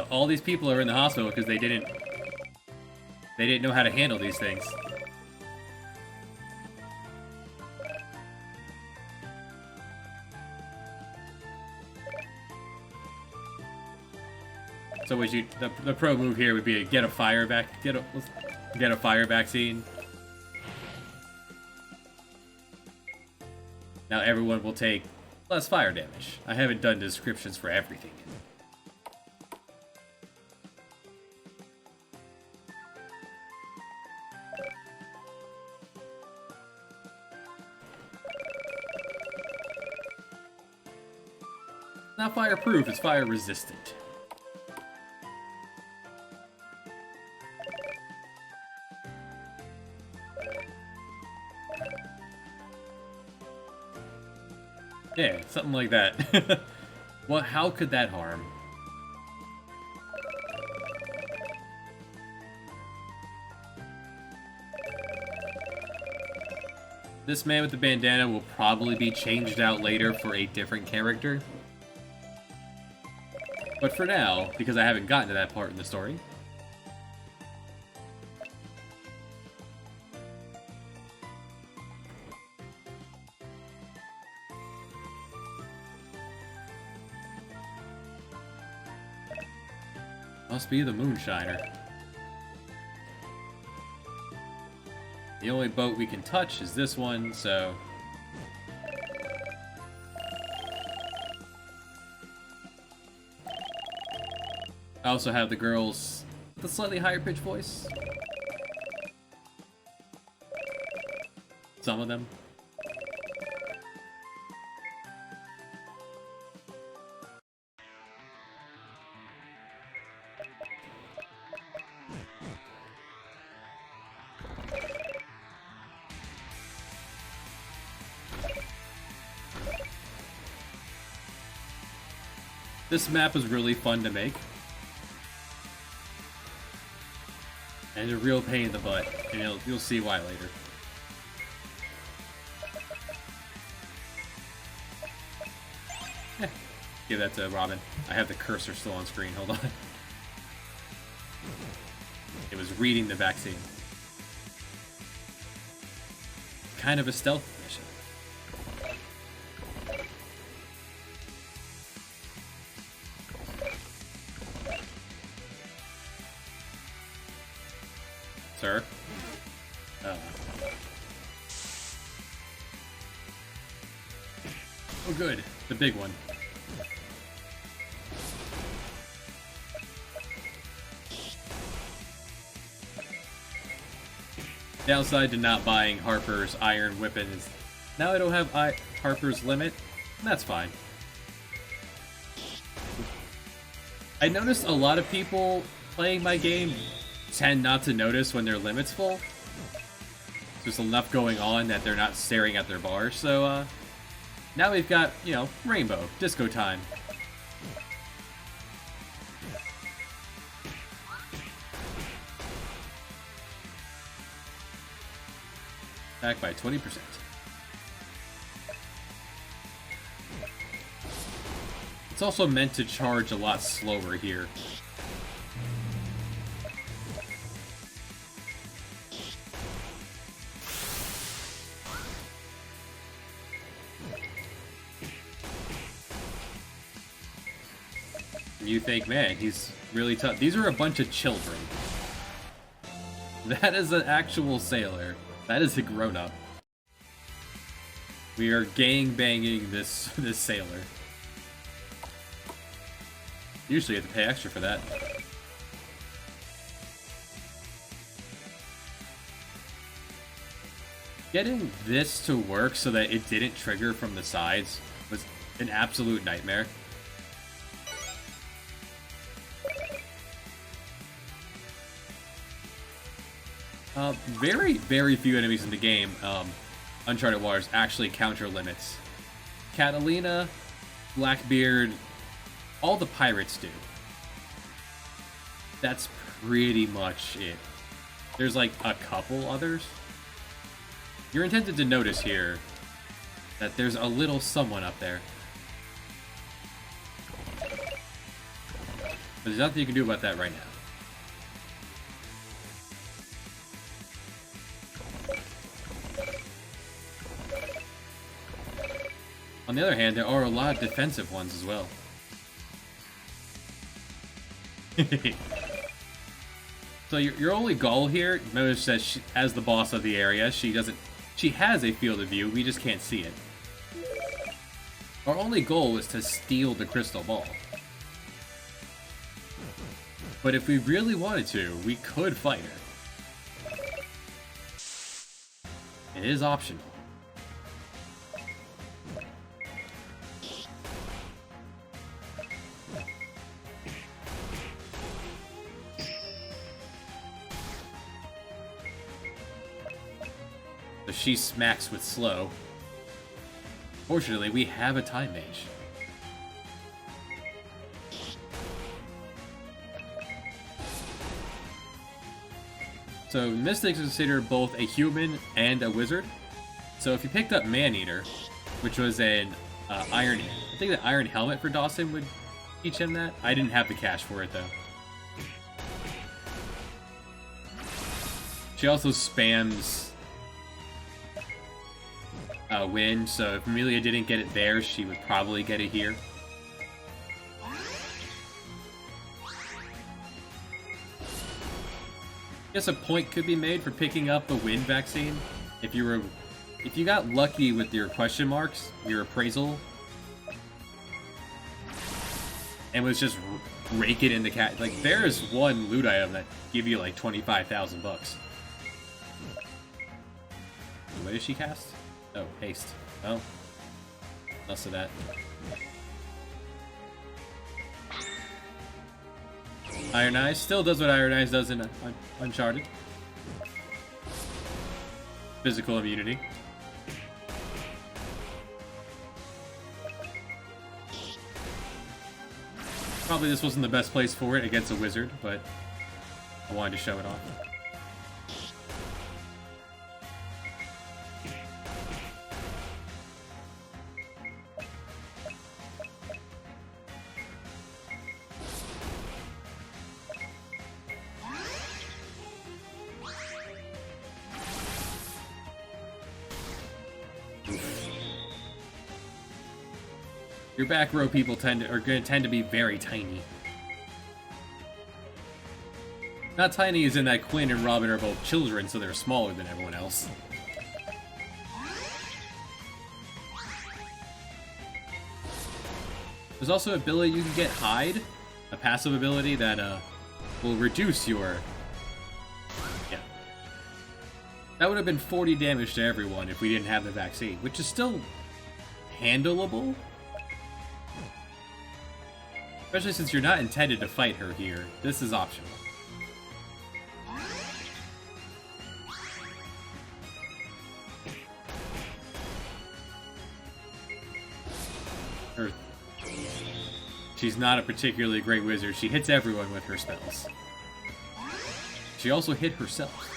So all these people are in the hospital because they didn't know how to handle these things. So what the pro move here would be to get a fire vaccine. Now everyone will take less fire damage. I haven't done descriptions for everything yet. Not fireproof, it's fire resistant. Yeah, something like that. Well, how could that harm? This man with the bandana will probably be changed out later for a different character. But for now, because I haven't gotten to that part in the story, must be the Moonshiner. The only boat we can touch is this one, so... I also have the girls with a slightly higher pitched voice. Some of them. This map is really fun to make. And a real pain in the butt, and you'll see why later. Give that to Robin. I have the cursor still on screen, hold on. It was reading the vaccine. Kind of a stealth mission. Sir? Oh, good. The big one. Downside to not buying Harper's Iron Weapon is now I don't have Harper's Limit. That's fine. I noticed a lot of people playing my game tend not to notice when their limit's full. There's enough going on that they're not staring at their bar, so now we've got, Rainbow, disco time. Back by 20%. It's also meant to charge a lot slower here. You think, man, he's really tough. These are a bunch of children. That is an actual sailor. That is a grown-up. We are gang-banging this sailor. Usually you have to pay extra for that. Getting this to work so that it didn't trigger from the sides was an absolute nightmare. Very, very few enemies in the game, Uncharted Waters, actually counter limits. Catalina, Blackbeard, all the pirates do. That's pretty much it. There's like a couple others. You're intended to notice here that there's a little someone up there. But there's nothing you can do about that right now. On the other hand, there are a lot of defensive ones as well. So your only goal here, notice that she, as the boss of the area, she has a field of view, we just can't see it. Our only goal is to steal the crystal ball. But if we really wanted to, we could fight her. It is optional. So she smacks with slow. Fortunately, we have a time mage. So Mystics is considered both a human and a wizard. So if you picked up Maneater, which was an iron, I think the iron helmet for Dawson would teach him that. I didn't have the cash for it though. She also spams wind, so if Amelia didn't get it there, she would probably get it here. I guess a point could be made for picking up the wind vaccine. If you got lucky with your question marks, your appraisal, and was just raking in the cat. Like there is one loot item that give you like 25,000 bucks. What does she cast? Oh, haste. Oh, less of that. Iron Eyes still does what Iron Eyes does in Uncharted. Physical immunity. Probably this wasn't the best place for it against a wizard, but I wanted to show it off. Your back row people are going to tend to be very tiny. Not tiny as in that Quinn and Robin are both children, so they're smaller than everyone else. There's also an ability you can get Hide, a passive ability that will reduce your... Yeah. That would have been 40 damage to everyone if we didn't have the vaccine, which is still handleable. Especially since you're not intended to fight her here. This is optional. She's not a particularly great wizard. She hits everyone with her spells. She also hit herself.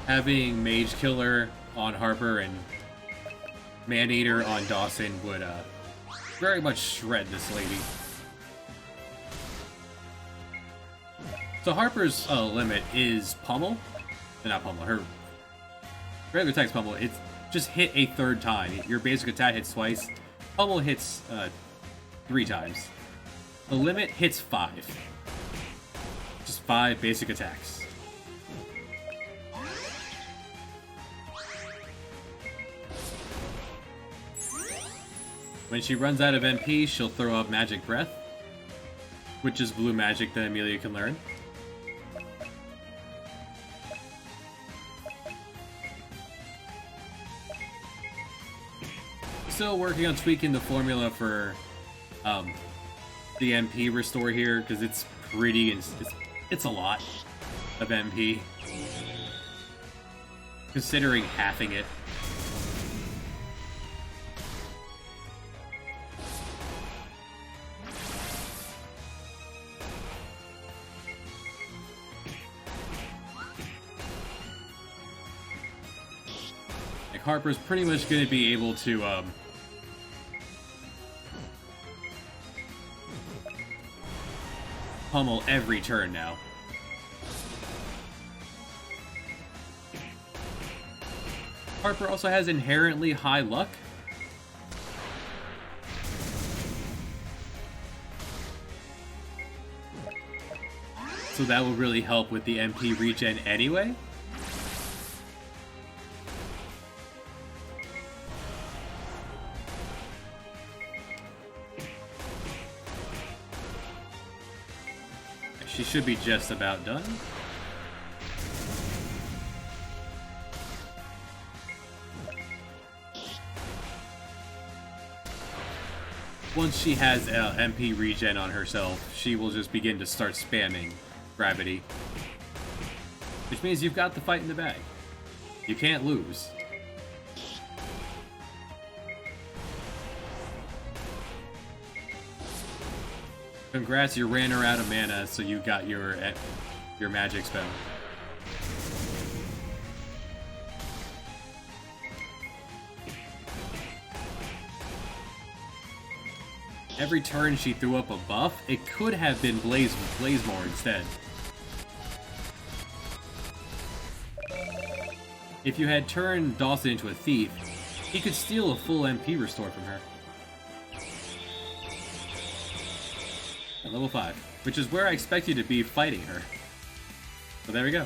Having Mage Killer on Harper and Maneater on Dawson would very much shred this lady. So Harper's limit is Pummel. Not Pummel, her regular attack's Pummel. It's just hit a third time. Your basic attack hits twice. Pummel hits 3 times. The limit hits 5. Just 5 basic attacks. When she runs out of MP, she'll throw up Magic Breath, which is blue magic that Amelia can learn. Still working on tweaking the formula for the MP restore here, because it's pretty, it's a lot of MP, considering halving it. Harper's pretty much going to be able to pummel every turn now. Harper also has inherently high luck. So that will really help with the MP regen anyway. She should be just about done. Once she has MP regen on herself, she will just begin to start spamming gravity. Which means you've got the fight in the bag. You can't lose. Congrats, you ran her out of mana, so you got your magic spell. Every turn she threw up a buff, it could have been Blazemore instead. If you had turned Dawson into a thief, he could steal a full MP restore from her. At level 5, which is where I expect you to be fighting her. So there we go.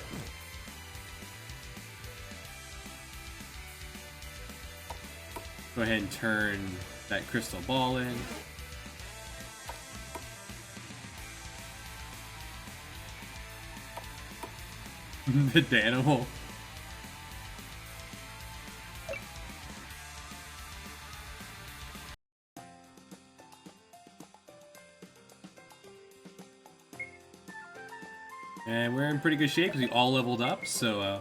Go ahead and turn that crystal ball in. The Danimal. And we're in pretty good shape because we all leveled up, so I'm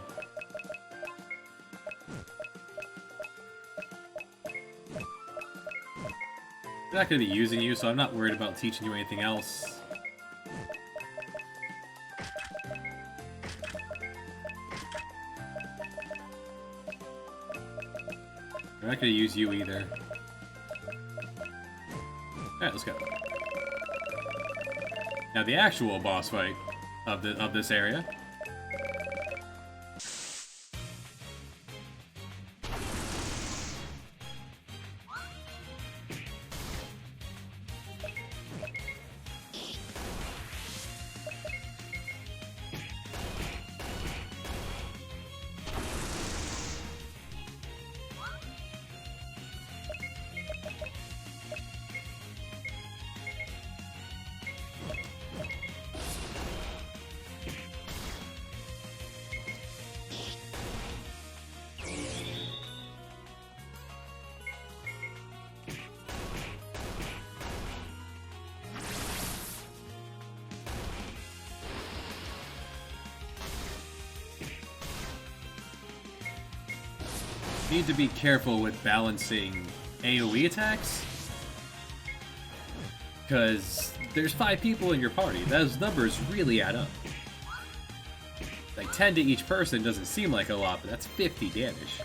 not going to be using you, so I'm not worried about teaching you anything else. I'm not going to use you either. Alright, let's go. Now the actual boss fight of this area. Need to be careful with balancing AoE attacks, because there's 5 people in your party. Those numbers really add up. Like 10 to each person doesn't seem like a lot, but that's 50 damage.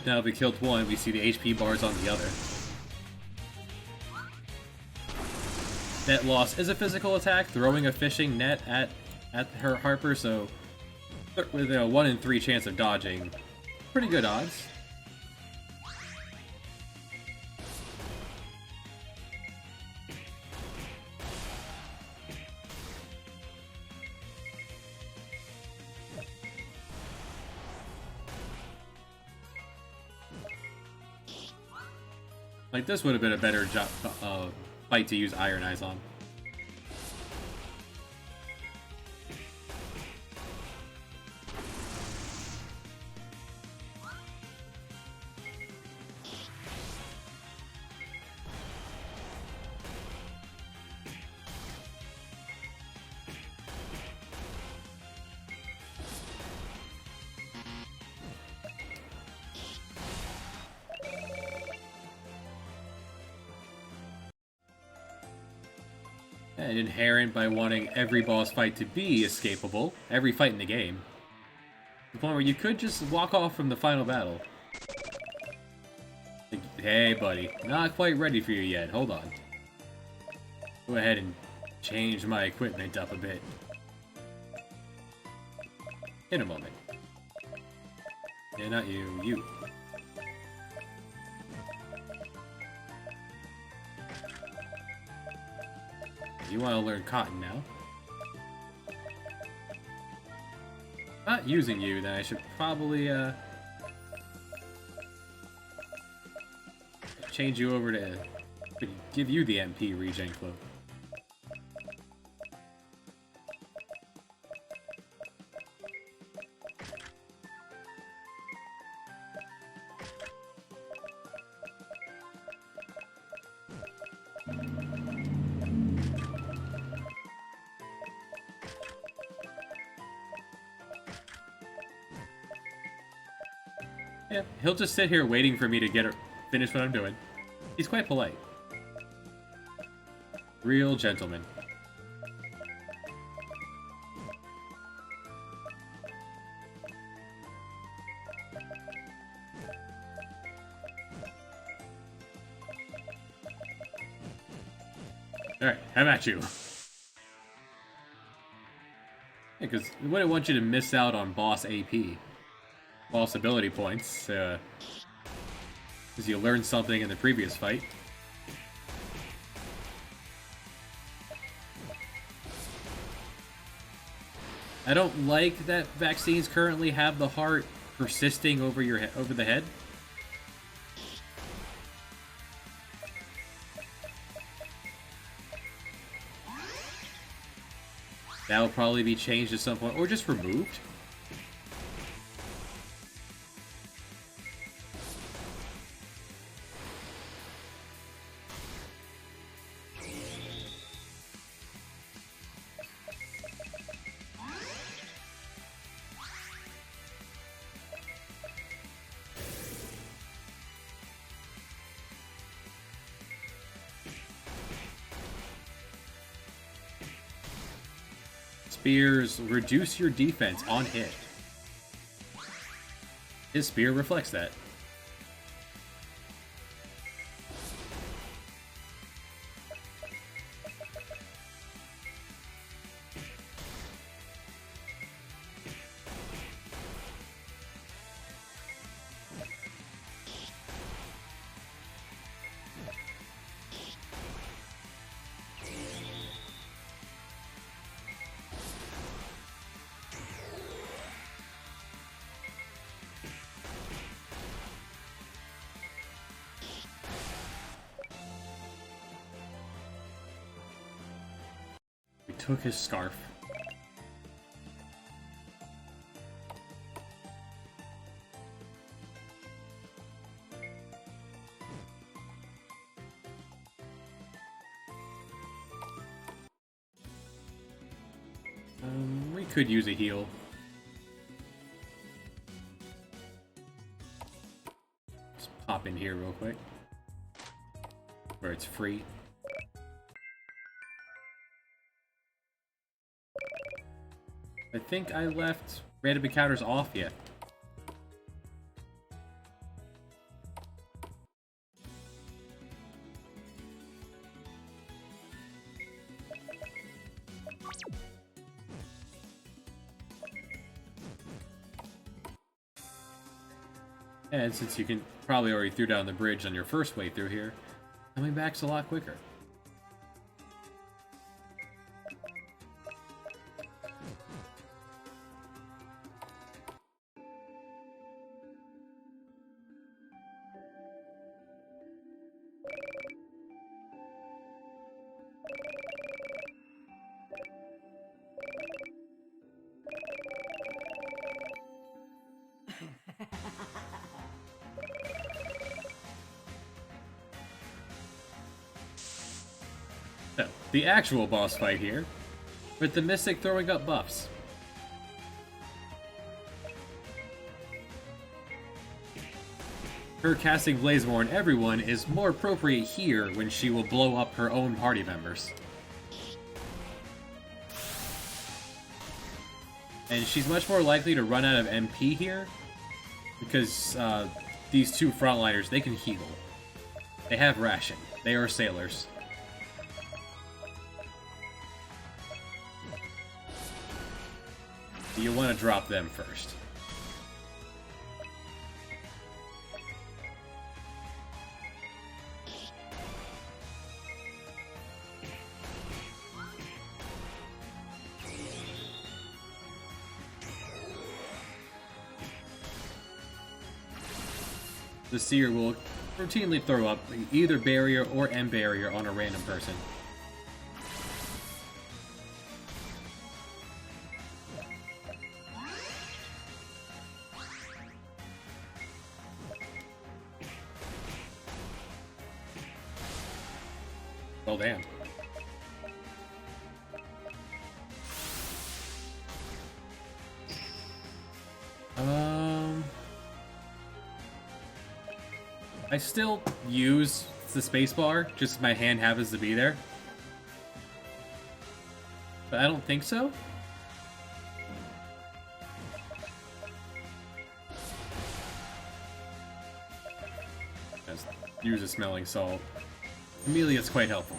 Now if we killed one, we see the HP bars on the other. Net loss is a physical attack, throwing a fishing net at her Harper, so with a 1 in 3 chance of dodging, pretty good odds. Like, this would have been a better fight to use Iron Eyes on. And inherent by wanting every boss fight to be escapable, every fight in the game. To the point where you could just walk off from the final battle. Like, hey buddy, not quite ready for you yet, hold on. Go ahead and change my equipment up a bit. In a moment. Yeah, not you, you. You want to learn cotton now? Not using you, then I should probably, change you over to give you the MP regen cloak. Yeah, he'll just sit here waiting for me to finish what I'm doing. He's quite polite. Real gentleman. Alright, how about you? Yeah, because we wouldn't want you to miss out on boss AP. Boss ability points, because you learned something in the previous fight. I don't like that vaccines currently have the heart persisting over the head. That'll probably be changed at some point, or just removed. Spears reduce your defense on hit. His spear reflects that. Took his scarf. We could use a heal. Just pop in here real quick. Where it's free. I think I left random encounters off yet. And since you can probably already threw down the bridge on your first way through here, coming back's a lot quicker. So, the actual boss fight here, with the Mystic throwing up buffs. Her casting Blazemore on everyone is more appropriate here when she will blow up her own party members. And she's much more likely to run out of MP here, because these two frontliners, they can heal. They have ration. They are sailors. You want to drop them first. The Seer will routinely throw up either barrier or M barrier on a random person. Well, damn. I still use the spacebar, just my hand happens to be there. But I don't think so. Just use a smelling salt. Amelia's quite helpful.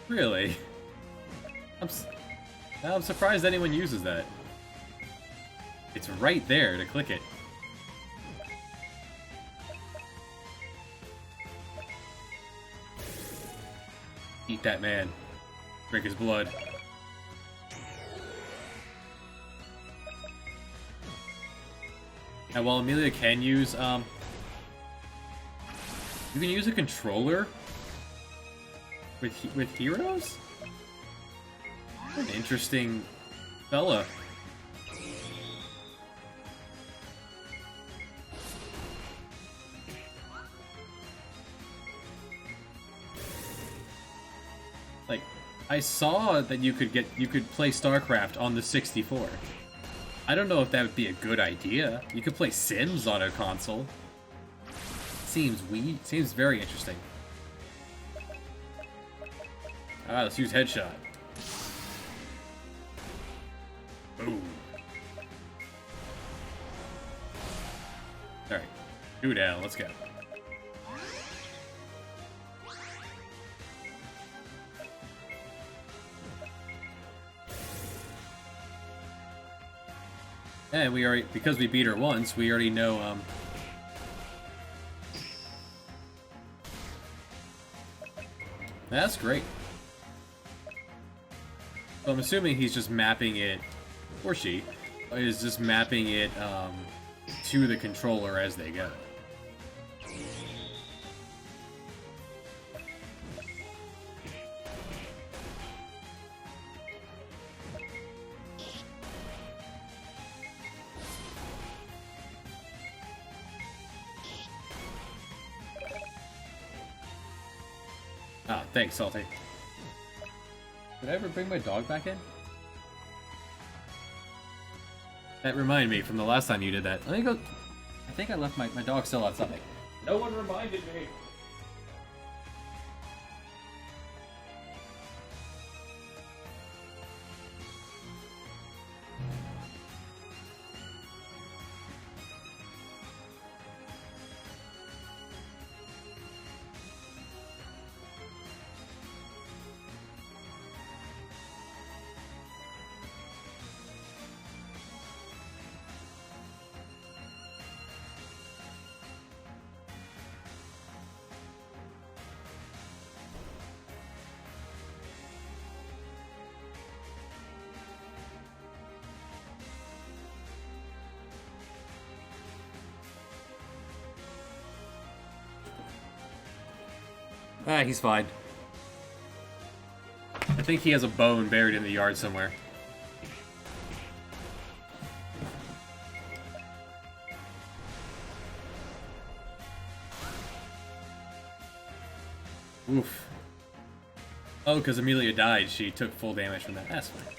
Really? I'm surprised anyone uses that. It's right there to click it. Eat that man. Drink his blood. Now, while Amelia can use, you can use a controller with heroes? What an interesting fella. Like, I saw that you could play StarCraft on the 64. I don't know if that would be a good idea. You could play Sims on a console. Seems very interesting. Ah, let's use headshot. Boom. Alright. 2 down, let's go. And we already, because we beat her once, we already know, that's great. So I'm assuming he's just mapping it, or she, is just mapping it, to the controller as they go. Ah, thanks, Salty. Did I ever bring my dog back in? That reminded me from the last time you did that. Let me go. I think I left my dog still outside. No one reminded me. Ah, he's fine. I think he has a bone buried in the yard somewhere. Oof. Oh, because Amelia died, she took full damage from that. That's fine.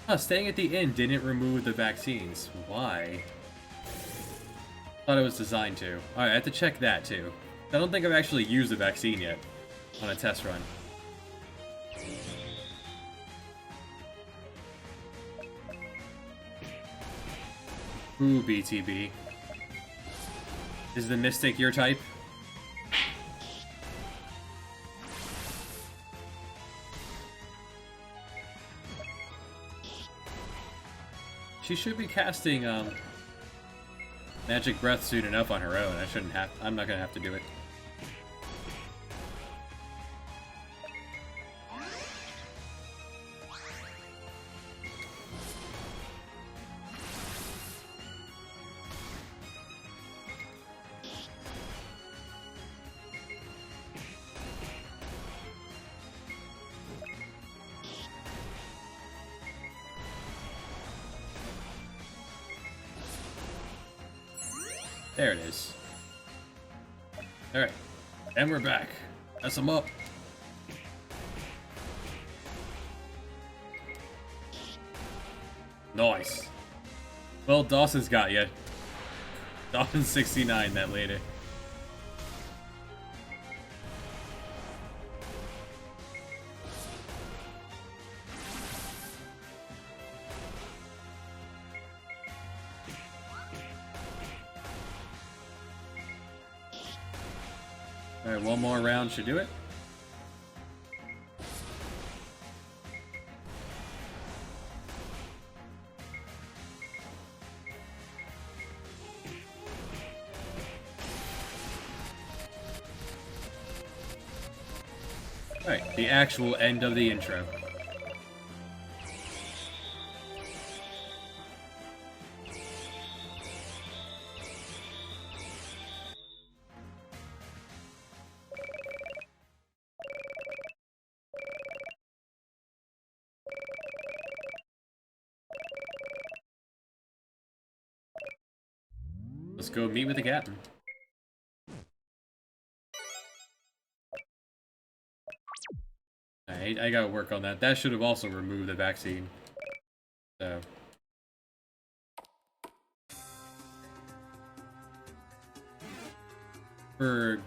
Oh, staying at the inn didn't remove the vaccines. Why? Thought it was designed to. Alright, I have to check that too. I don't think I've actually used the vaccine yet on a test run. Ooh, BTB. Is the Mystic your type? She should be casting Magic Breath soon enough on her own. I'm not gonna have to do it. There it is. Alright. And we're back. Mess them up. Nice. Well, Dawson's got you. Dawson's 69 that later. Alright, one more round should do it. Alright, the actual end of the intro. Let's go meet with the captain. I gotta work on that. That should have also removed the vaccine. So. For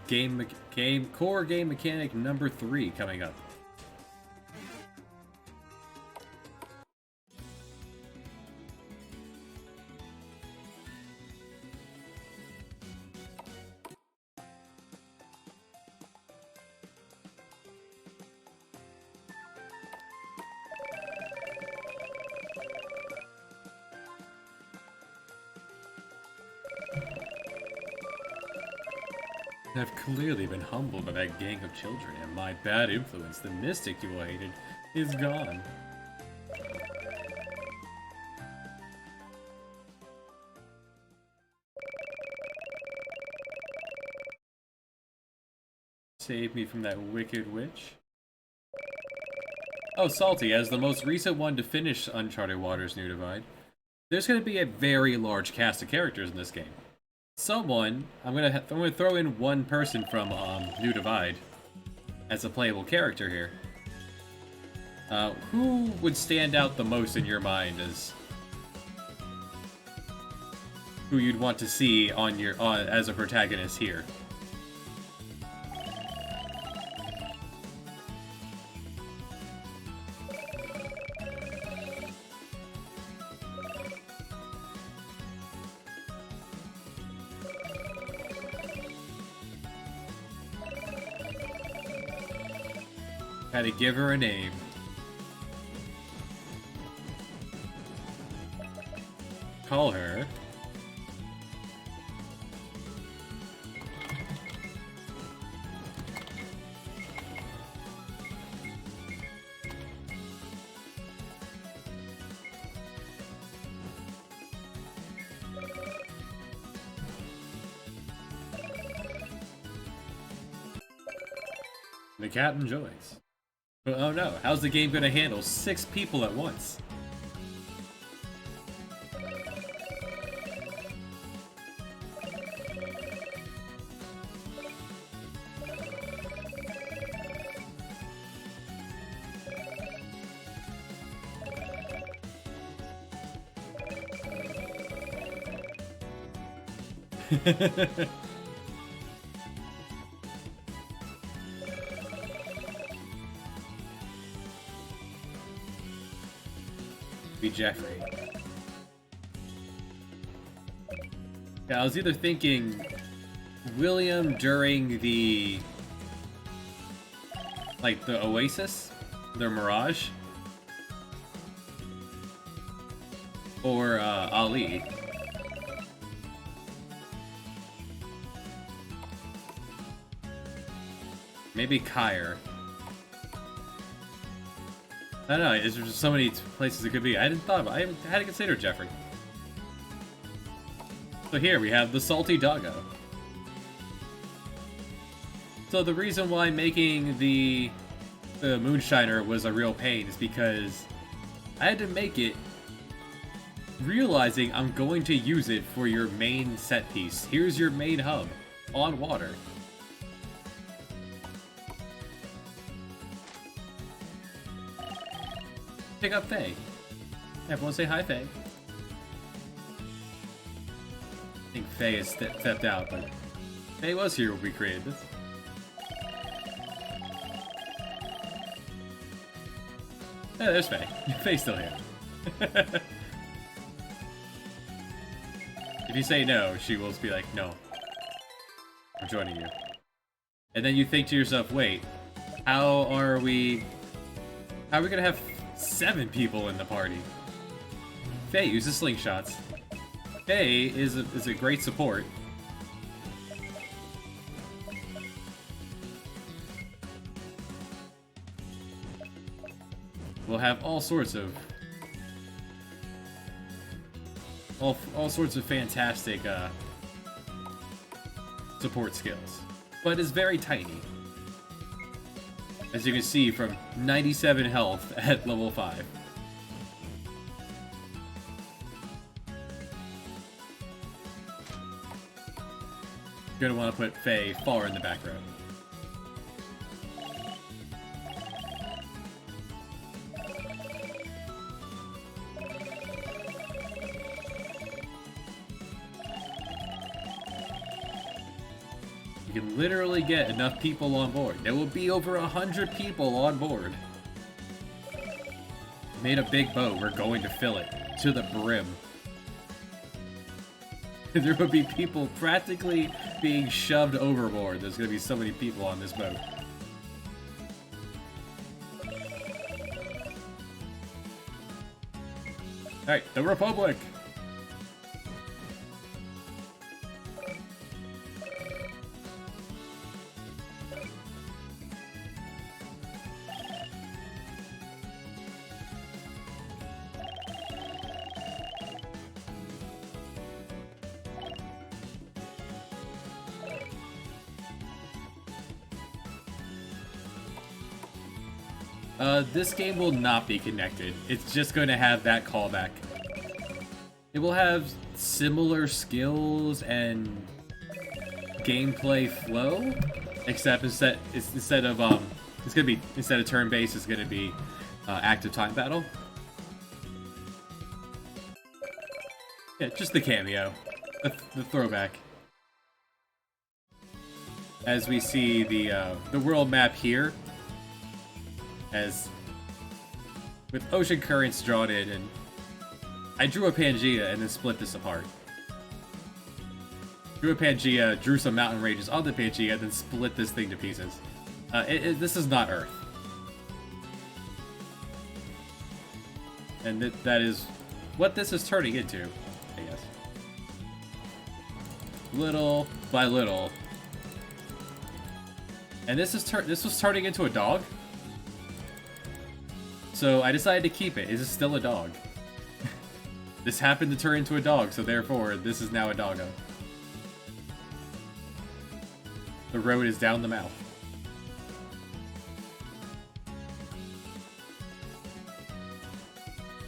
core game mechanic number 3 coming up. I've clearly been humbled by that gang of children, and my bad influence, the mystic you all hated, is gone. Save me from that wicked witch. Oh, Salty, as the most recent one to finish Uncharted Waters New Divide, there's going to be a very large cast of characters in this game. Someone, I'm gonna throw in one person from New Divide as a playable character here. Who would stand out the most in your mind as who you'd want to see on your as a protagonist here? Had to give her a name. Call her. The captain joins. But oh no, how's the game gonna handle 6 people at once? Be Jeffrey. Yeah, I was either thinking William during the Oasis, the Mirage, or Ali. Maybe Kyre. I don't know, there's just so many places it could be. I had to consider Jeffrey. So here we have the Salty Doggo. So the reason why making the Moonshiner was a real pain is because I had to make it realizing I'm going to use it for your main set piece. Here's your main hub on water. Pick up Faye. Everyone say hi, Faye. I think Faye has stepped out, but Faye was here when we created this. Oh, there's Faye. Faye's still here. If you say no, she will be like, no. I'm joining you. And then you think to yourself, wait, how are we gonna have 7 people in the party? Faye uses slingshots. Faye is a great support. We'll have all sorts of fantastic support skills, but it's very tiny, as you can see from 97 health at level 5. You're gonna want to put Faye far in the background. You can literally get enough people on board. There will be over 100 people on board. Made a big boat. We're going to fill it to the brim. There will be people practically being shoved overboard. There's going to be so many people on this boat. Alright, the Republic! This game will not be connected. It's just going to have that callback. It will have similar skills and gameplay flow, except instead of turn-based, it's gonna be active time battle. Yeah, just the cameo, the throwback. As we see the world map here, as with ocean currents drawn in, and I drew a Pangea and then split this apart. Drew a Pangea, drew some mountain ranges on the Pangea, then split this thing to pieces. This is not Earth. And that is what this is turning into, I guess. Little by little. And this was turning into a dog? So I decided to keep it. Is it still a dog? This happened to turn into a dog, so therefore, this is now a doggo. The road is down the mouth.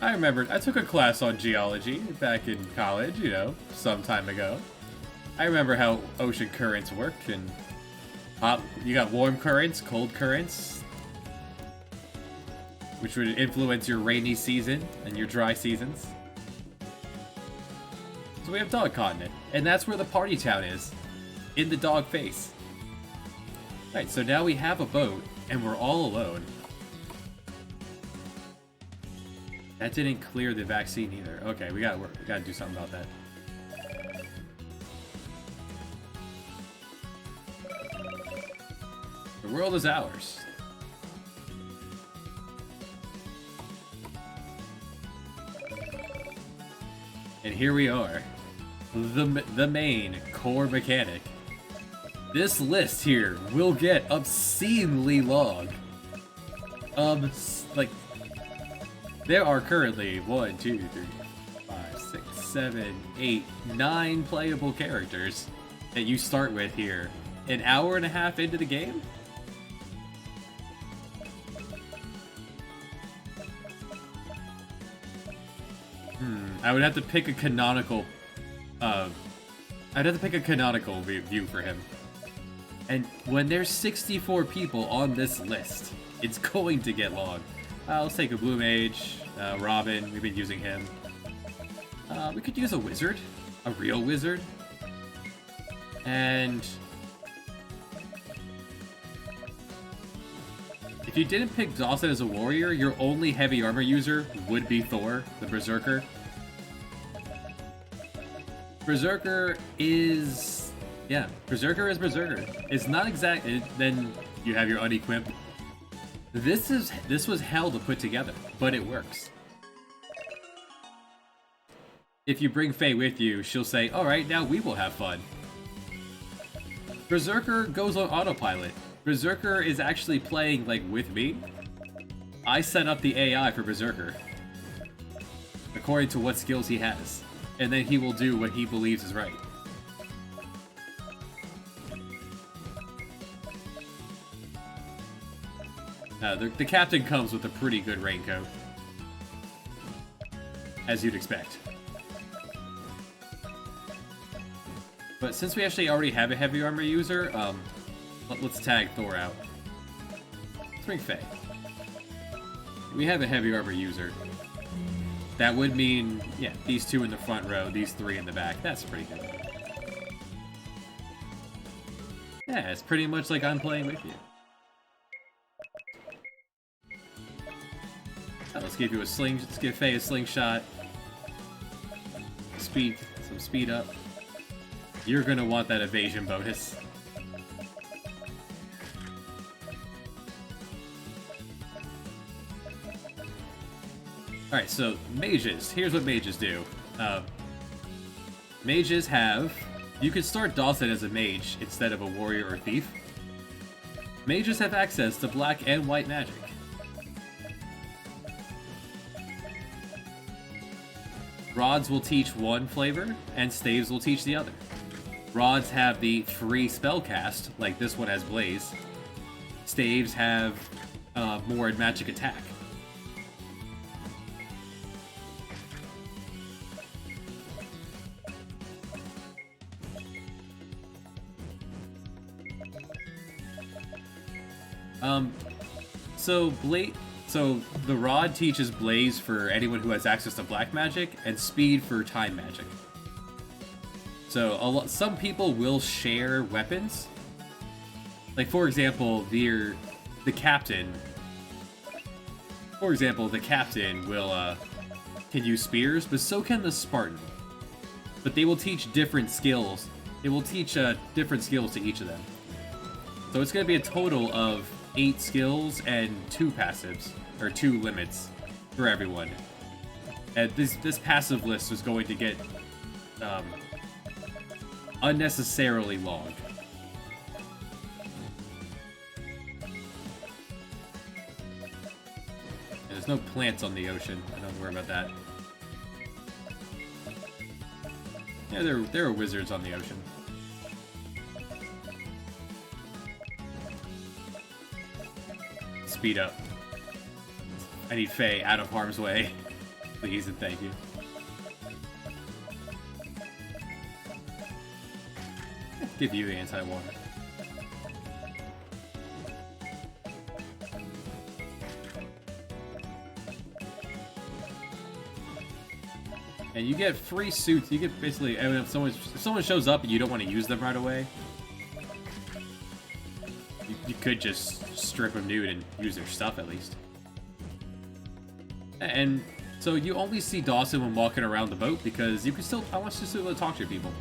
I remember, I took a class on geology back in college, you know, some time ago. I remember how ocean currents work, and you got warm currents, cold currents, which would influence your rainy season and your dry seasons. So we have Dog Continent, and that's where the party town is, in the dog face. Alright, so now we have a boat, and we're all alone. That didn't clear the vaccine either. Okay, we gotta do something about that. The world is ours. And here we are. The main core mechanic. This list here will get obscenely long. Like, there are currently 1, 2, 3, 5, 6, 7, 8, 9 playable characters that you start with here. An hour and a half into the game? I would have to pick a canonical, view for him. And when there's 64 people on this list, it's going to get long. Let's take a Blue Mage, Robin, we've been using him. We could use a wizard, a real wizard. And if you didn't pick Dawson as a warrior, your only heavy armor user would be Thor, the Berserker. Berserker is Berserker. It's not exact. Then you have your unequipped. This was hell to put together, but it works. If you bring Faye with you, she'll say, "All right, now we will have fun." Berserker goes on autopilot. Berserker is actually playing like with me. I set up the AI for Berserker according to what skills he has, and then he will do what he believes is right. The captain comes with a pretty good raincoat, as you'd expect. But since we actually already have a heavy armor user, let's tag Thor out. Let's bring Faye. We have a heavy armor user. That would mean, yeah, these 2 in the front row, these 3 in the back. That's pretty good. Yeah, it's pretty much like I'm playing with you. Let's give you a sling. Let's give Faye a slingshot. Some speed up. You're gonna want that evasion bonus. Alright, so mages. Here's what mages do. Mages have... You can start Dawson as a mage instead of a warrior or thief. Mages have access to black and white magic. Rods will teach one flavor, and staves will teach the other. Rods have the free spell cast, like this one has Blaze. Staves have more magic attack. So the rod teaches Blaze for anyone who has access to black magic, and speed for time magic. So some people will share weapons. Like for example, the captain. For example, the captain will can use spears, but so can the Spartan. But they will teach different skills. It will teach different skills to each of them. So it's going to be a total of 8 skills and 2 passives, or 2 limits for everyone. And this passive list is going to get unnecessarily long. And there's no plants on the ocean. I don't worry about that. Yeah, there are wizards on the ocean. Speed up. I need Faye out of harm's way. Please and thank you. Give you the anti-water. And you get free suits. You get basically, I mean, if someone shows up and you don't want to use them right away, you could just strip them nude and use their stuff at least. And so you only see Dawson when walking around the boat because you can still, I want you to still talk to people.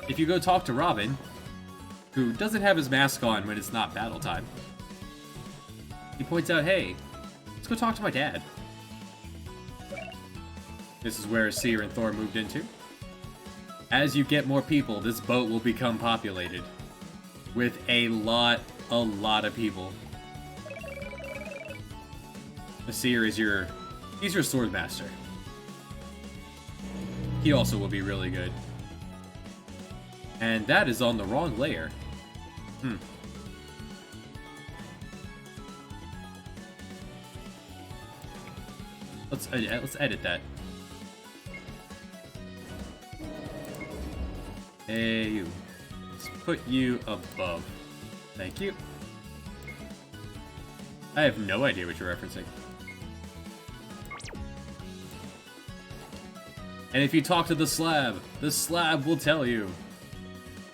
If you go talk to Robin, who doesn't have his mask on when it's not battle time, he points out, hey, let's go talk to my dad. This is where Seer and Thor moved into. As you get more people, this boat will become populated with a lot of people. The Seer is he's your sword master. He also will be really good. And that is on the wrong layer. Let's edit that. Hey, you. Let's put you above. Thank you. I have no idea what you're referencing. And if you talk to the slab will tell you.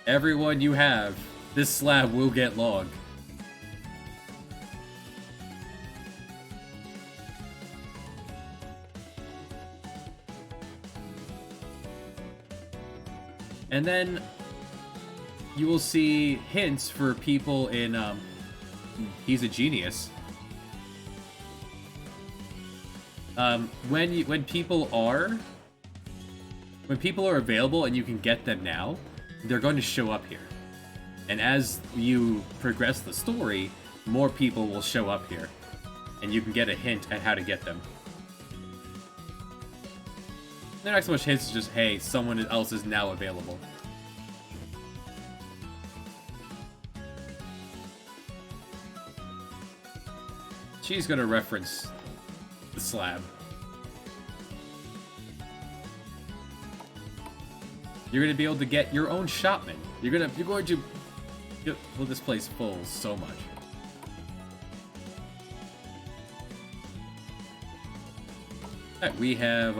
Everyone you have, this slab will get logged. And then you will see hints for people in He's a Genius. When people are available and you can get them now, they're going to show up here. And as you progress the story, more people will show up here. And you can get a hint at how to get them. They're not so much hints, just, hey, someone else is now available. She's gonna reference the slab. You're gonna be able to get your own shopman. You're going to well, this place full so much. Alright, we have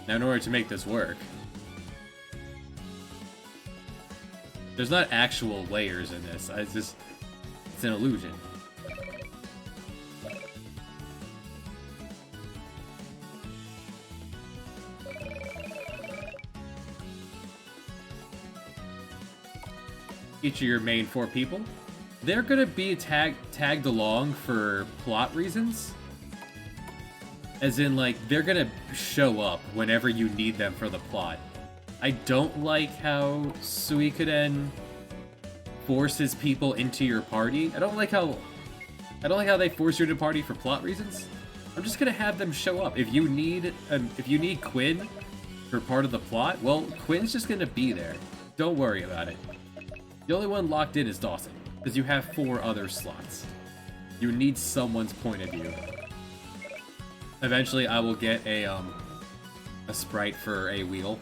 now in order to make this work, there's not actual layers in this. It's an illusion. Each of your main 4 people, they're gonna be tagged along for plot reasons. As in, like, they're gonna show up whenever you need them for the plot. I don't like how Suikoden forces people into your party. I don't like how they force you into party for plot reasons. I'm just gonna have them show up. If you need Quinn for part of the plot, well, Quinn's just gonna be there. Don't worry about it. The only one locked in is Dawson, because you have 4 other slots. You need someone's point of view. Eventually, I will get a sprite for a wheel.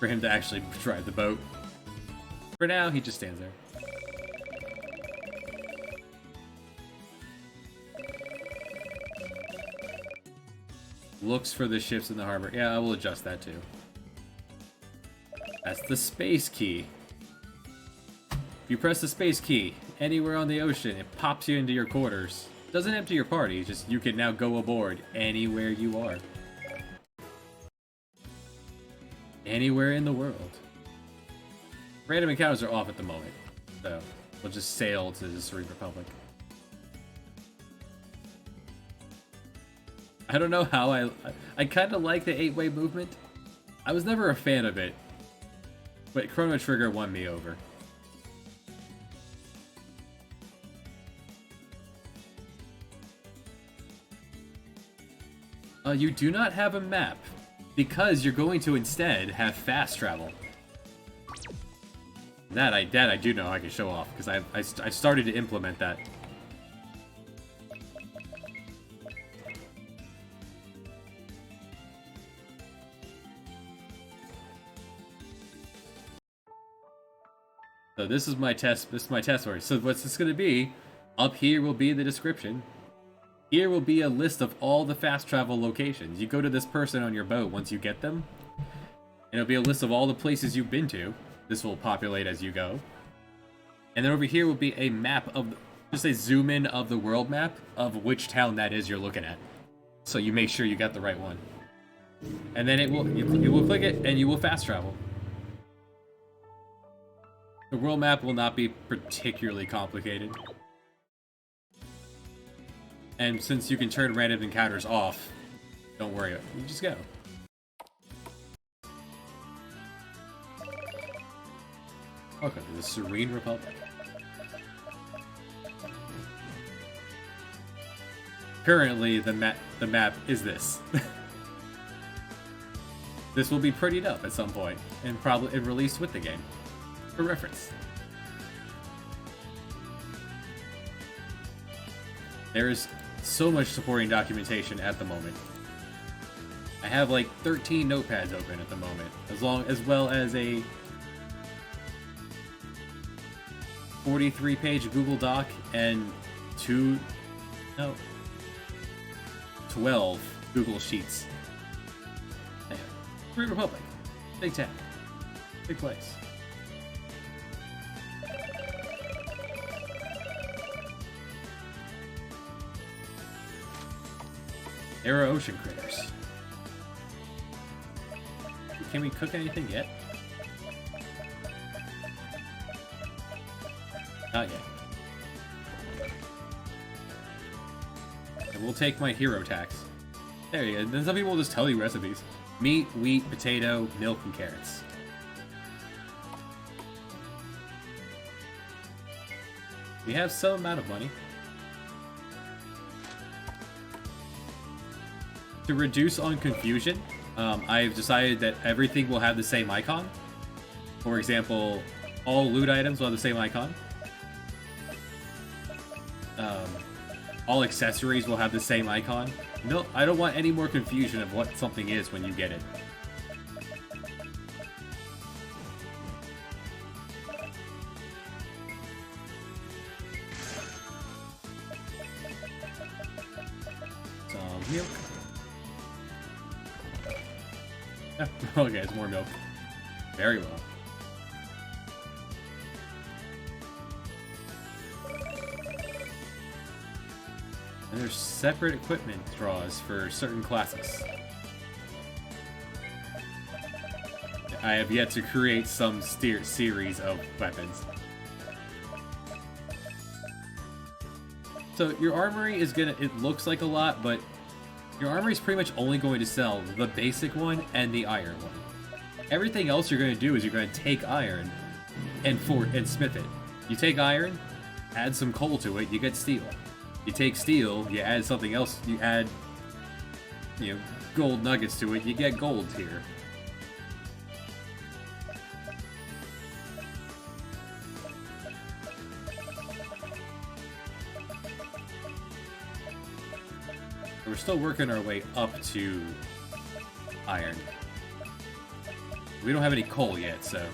For him to actually drive the boat. For now, he just stands there. Looks for the ships in the harbor. Yeah, I will adjust that too. That's the space key. If you press the space key anywhere on the ocean, it pops you into your quarters. Doesn't empty your party, just you can now go aboard anywhere you are. Anywhere in the world. Random encounters are off at the moment, so we'll just sail to the Serene Republic. I don't know how I kind of like the 8-way movement. I was never a fan of it, but Chrono Trigger won me over. You do not have a map, because you're going to instead have fast travel. That I do know I can show off, because I started to implement that. So this is my test. This is my test order. So what's this going to be? Up here will be the description. Here will be a list of all the fast travel locations. You go to this person on your boat once you get them, and it'll be a list of all the places you've been to. This will populate as you go. And then over here will be a map of, just a zoom in of the world map of which town that is you're looking at. So you make sure you got the right one. And then you will click it and you will fast travel. The world map will not be particularly complicated. And since you can turn random encounters off, don't worry, you just go. Welcome to the Serene Republic. Currently, the map is this. This will be prettied up at some point, and probably released with the game, for reference. There is so much supporting documentation at the moment. I have like 13 notepads open at the moment, as well as a 43-page Google Doc and 12 Google Sheets. Yeah. Free Republic. Big town. Big place. There are ocean critters. Can we cook anything yet? Not yet. And we'll take my hero tax. There you go. Then some people will just tell you recipes. Meat, wheat, potato, milk, and carrots. We have some amount of money. To reduce on confusion, I've decided that everything will have the same icon. For example, all loot items will have the same icon. All accessories will have the same icon. No, I don't want any more confusion of what something is when you get it. Some milk. Okay, it's more milk. Very well. And there's separate equipment draws for certain classes. I have yet to create some series of weapons. So your armory is gonna, it looks like a lot, but your armory is pretty much only going to sell the basic one and the iron one. Everything else you're going to do is you're going to take iron and smith it. You take iron, add some coal to it, you get steel. You take steel, you add something else, you add, gold nuggets to it, you get gold here. We're still working our way up to iron. We don't have any coal yet, so...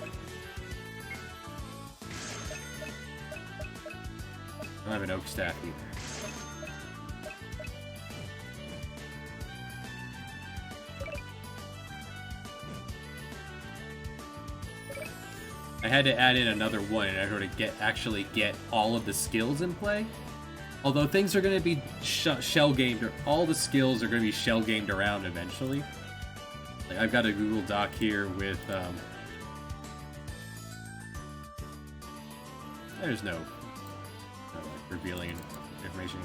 I don't have an oak staff either. I had to add in another one in order to actually get all of the skills in play. Although things are going to be shell-gamed, or all the skills are going to be shell-gamed around eventually. Like, I've got a Google Doc here with, there's no revealing information.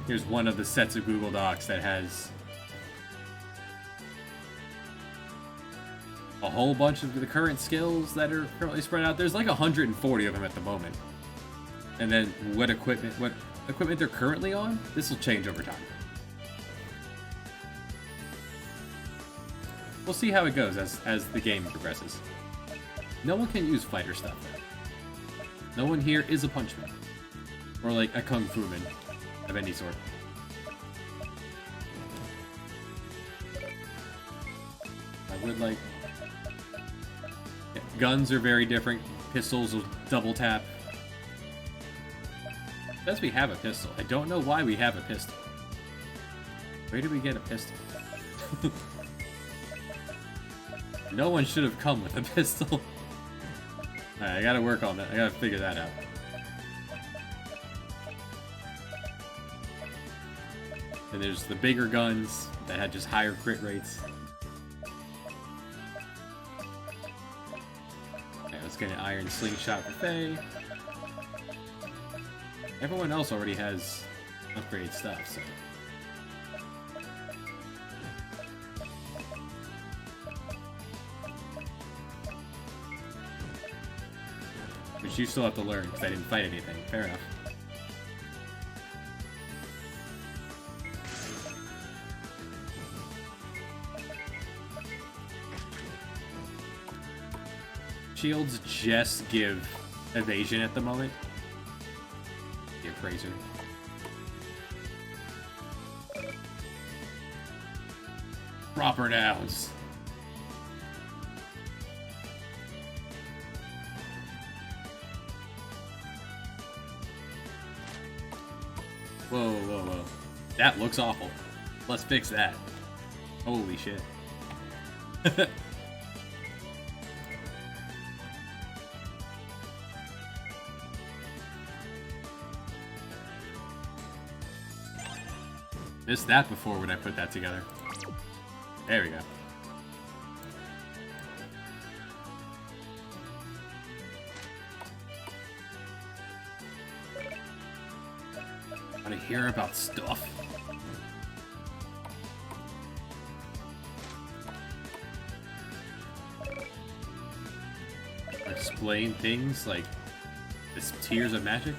Here's one of the sets of Google Docs that has a whole bunch of the current skills that are currently spread out. There's like 140 of them at the moment. And then what equipment they're currently on, this will change over time. We'll see how it goes as the game progresses. No one can use fighter stuff though. No one here is a punchman. Or like a kung fu man of any sort. I would like... Yeah, guns are very different. Pistols will double tap. Does we have a pistol? I don't know why we have a pistol. Where did we get a pistol? No one should have come with a pistol. Alright, I gotta work on that. I gotta figure that out. And there's the bigger guns that had just higher crit rates. Okay, let's get an iron slingshot for Faye. Everyone else already has upgrade stuff, so... Which you still have to learn, because I didn't fight anything. Fair enough. Shields just give evasion at the moment. You're crazy. Proper nouns. Whoa, whoa, whoa. That looks awful. Let's fix that. Holy shit. Missed that before when I put that together. There we go. Want to hear about stuff? Explain things like this Tears of Magic?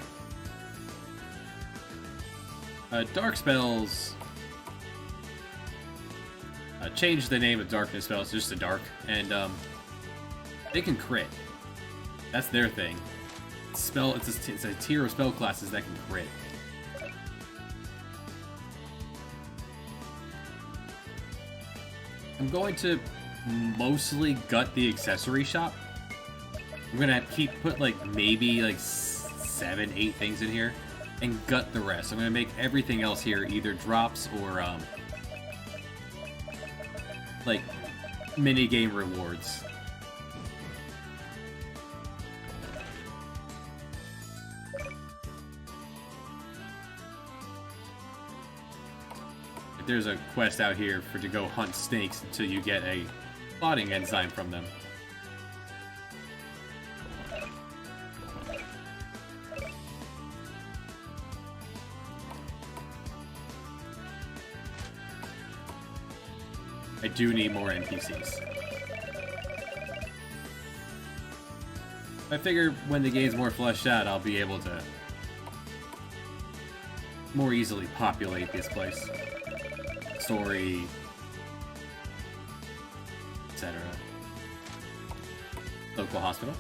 Dark spells change the name of darkness spells just to dark, and they can crit. That's their thing. It's a tier of spell classes that can crit. I'm going to mostly gut the accessory shop. I'm gonna put like maybe like 7, 8 things in here and gut the rest. I'm gonna make everything else here either drops or like minigame rewards. There's a quest out here to go hunt snakes until you get a plotting enzyme from them. I do need more NPCs. I figure when the game's more fleshed out, I'll be able to more easily populate this place. Story, etc. Local hospital.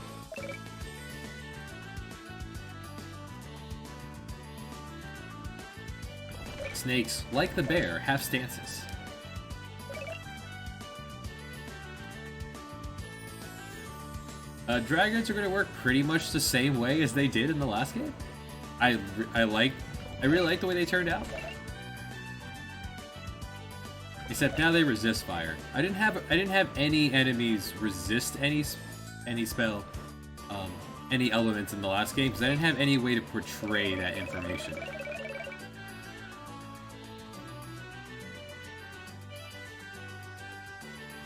Snakes, like the bear, have stances. Dragons are going to work pretty much the same way as they did in the last game. I really like the way they turned out. Except now they resist fire. I didn't have any enemies resist any spell, any elements in the last game because I didn't have any way to portray that information.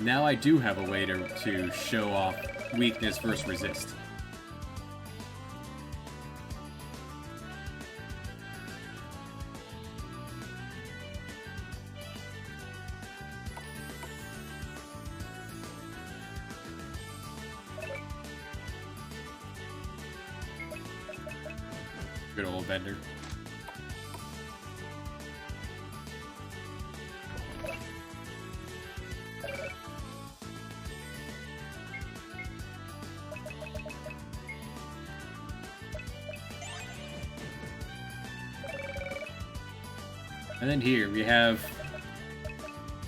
Now I do have a way to show off weakness versus resist. Good old vendor. And then here we have...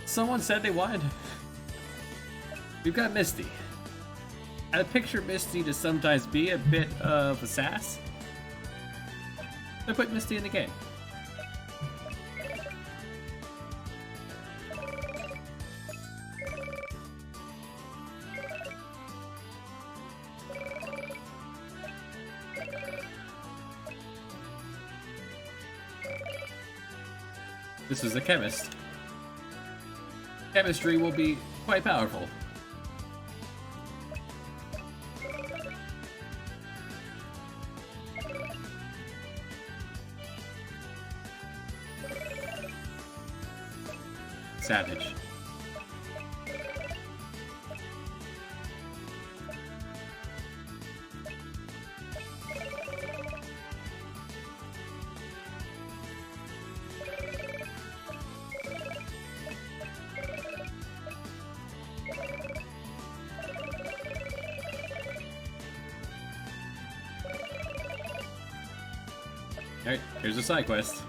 Someone said they wanted... We've got Misty. I picture Misty to sometimes be a bit of a sass. I put Misty in the game. This is a chemist. Chemistry will be quite powerful. Savage. Alright, here's a side quest.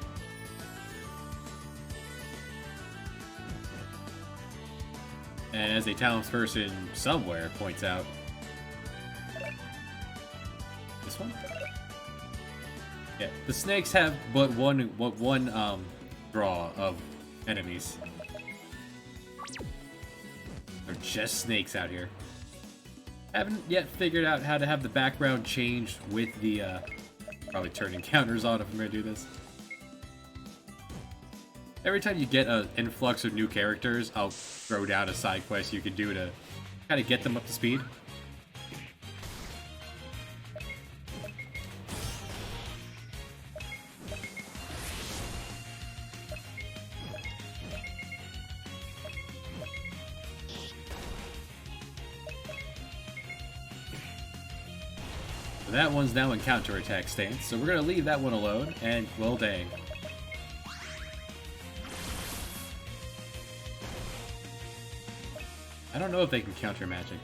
And as a townsperson somewhere points out, this one? Yeah, the snakes have but one draw of enemies. They're just snakes out here. Haven't yet figured out how to have the background change with the probably turn encounters on if I'm gonna do this. Every time you get an influx of new characters, I'll throw down a side quest you can do to kind of get them up to speed. So that one's now in counterattack stance, so we're gonna leave that one alone, and well dang. I don't know if they can counter magic.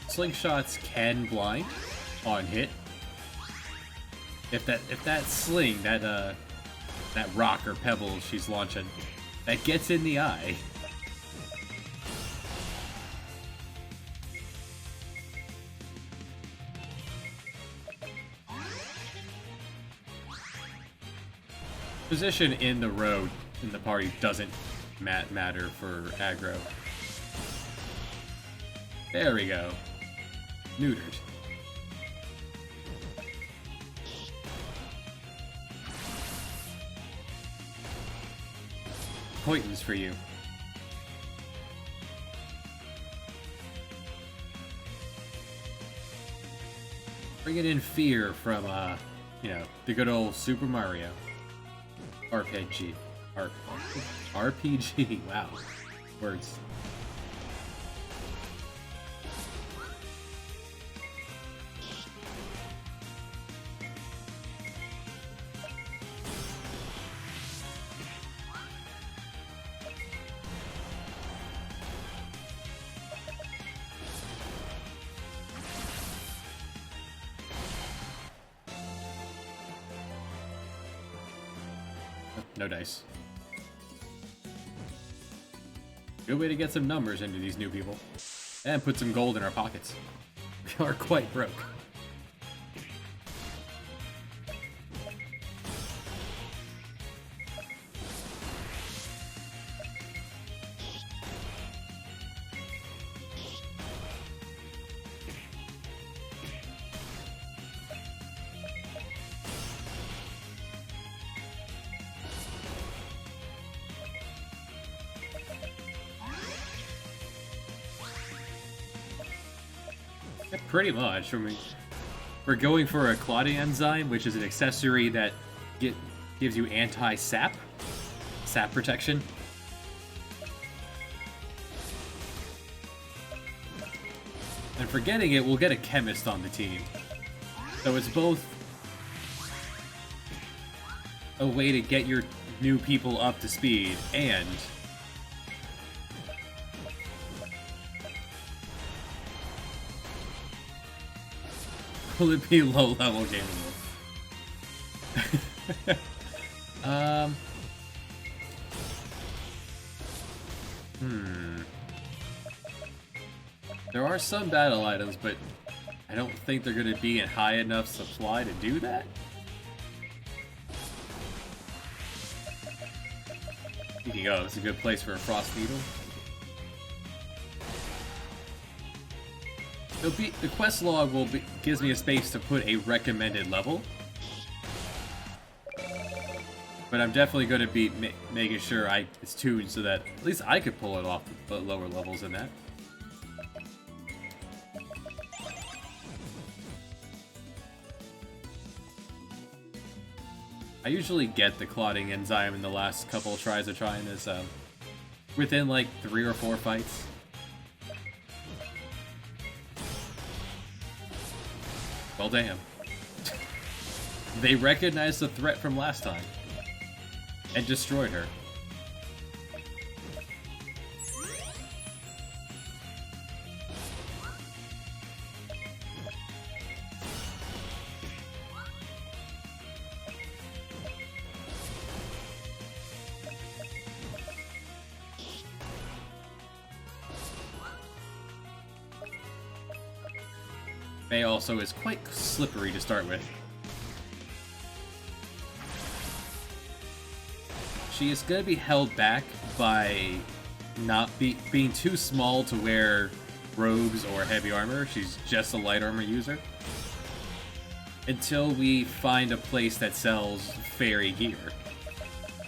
Slingshots can blind on hit. If that sling, that rock or pebble she's launching, that gets in the eye. Position in the road in the party doesn't matter for aggro. There we go. Neutered. Pointons for you. Bringing in fear from, you know, the good old Super Mario. RPG. RPG. Wow. Words. No dice. Good way to get some numbers into these new people. And put some gold in our pockets. We are quite broke. Pretty much. I mean, we're going for a clotting enzyme, which is an accessory that gives you anti-sap protection. And for getting it, we'll get a chemist on the team. So it's both a way to get your new people up to speed and Will it be low level game? There are some battle items, but I don't think they're going to be in high enough supply to do that. Speaking of, it's a good place for a Frost Needle. The quest log gives me a space to put a recommended level. But I'm definitely going to be making sure it's tuned so that at least I could pull it off the lower levels than that. I usually get the clotting enzyme in the last couple of tries of trying this within like 3 or 4 fights. Well, damn. They recognized the threat from last time and destroyed her. May also is quite slippery to start with. She is going to be held back by not being too small to wear robes or heavy armor. She's just a light armor user. Until we find a place that sells fairy gear.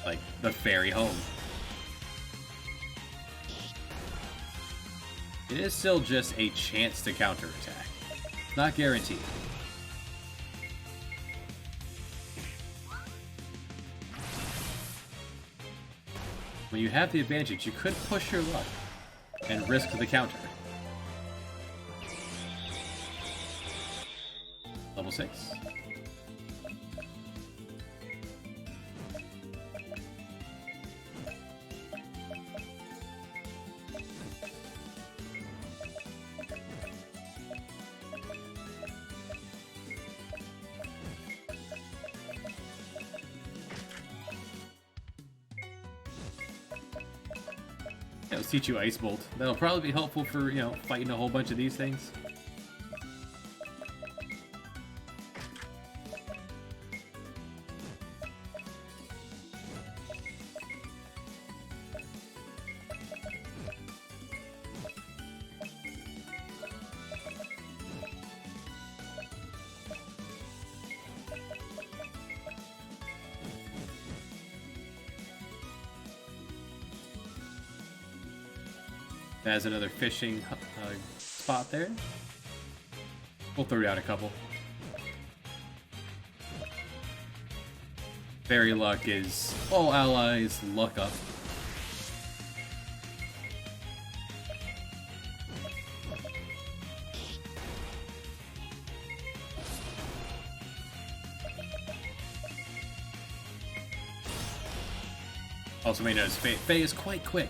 Like the fairy home. It is still just a chance to counterattack. Not guaranteed. When you have the advantage, you could push your luck and risk the counter. Level 6. Let's teach you Ice Bolt. That'll probably be helpful for, you know, fighting a whole bunch of these things. As another fishing spot there. We'll throw down a couple. Fairy luck is all allies luck up. Also may notice Faye is quite quick.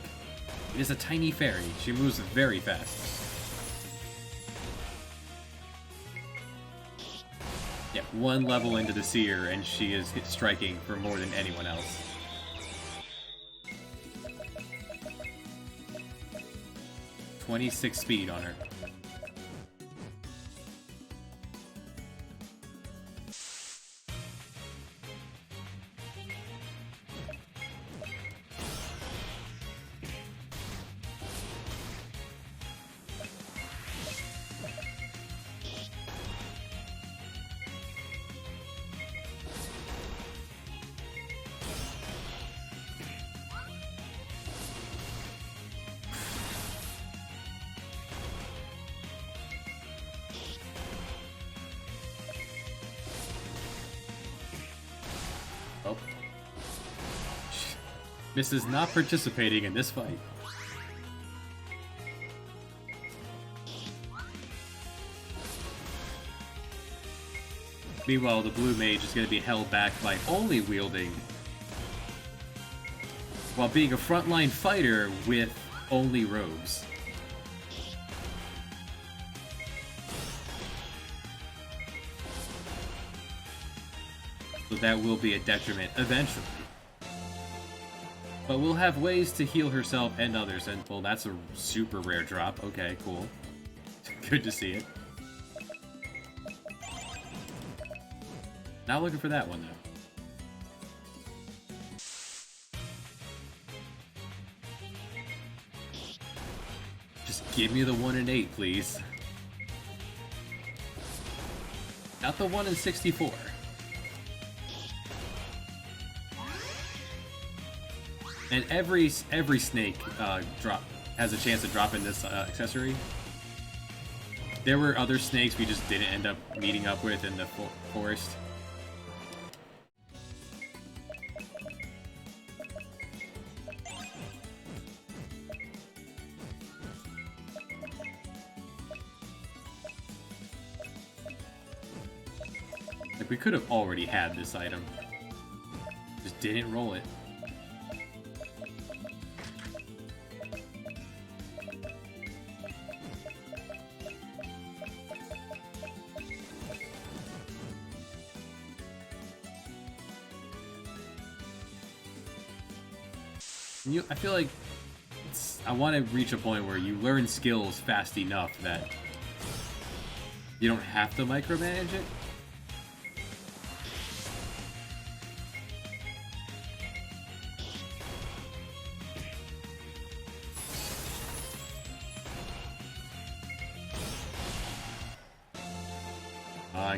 It is a tiny fairy. She moves very fast. Yeah, 1 level into the Seer, and she is striking for more than anyone else. .26 speed on her. Oh. Misses not participating in this fight. Meanwhile, the blue mage is going to be held back by only wielding, while being a frontline fighter with only robes. So that will be a detriment eventually. But we'll have ways to heal herself and others, and well, that's a super rare drop. Okay, cool. Good to see it. Not looking for that one, though. Just give me the 1 in 8, please. Not the 1 in 64. And every snake drop has a chance to drop in this accessory. There were other snakes we just didn't end up meeting up with in the forest. Like, we could have already had this item. Just didn't roll it. I feel like I want to reach a point where you learn skills fast enough that you don't have to micromanage it.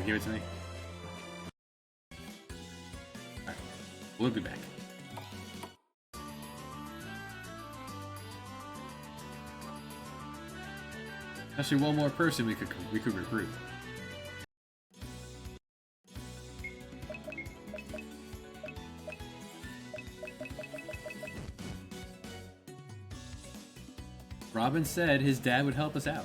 Give it to me. Alright, we'll be back. Actually, one more person we could recruit. Robin said his dad would help us out.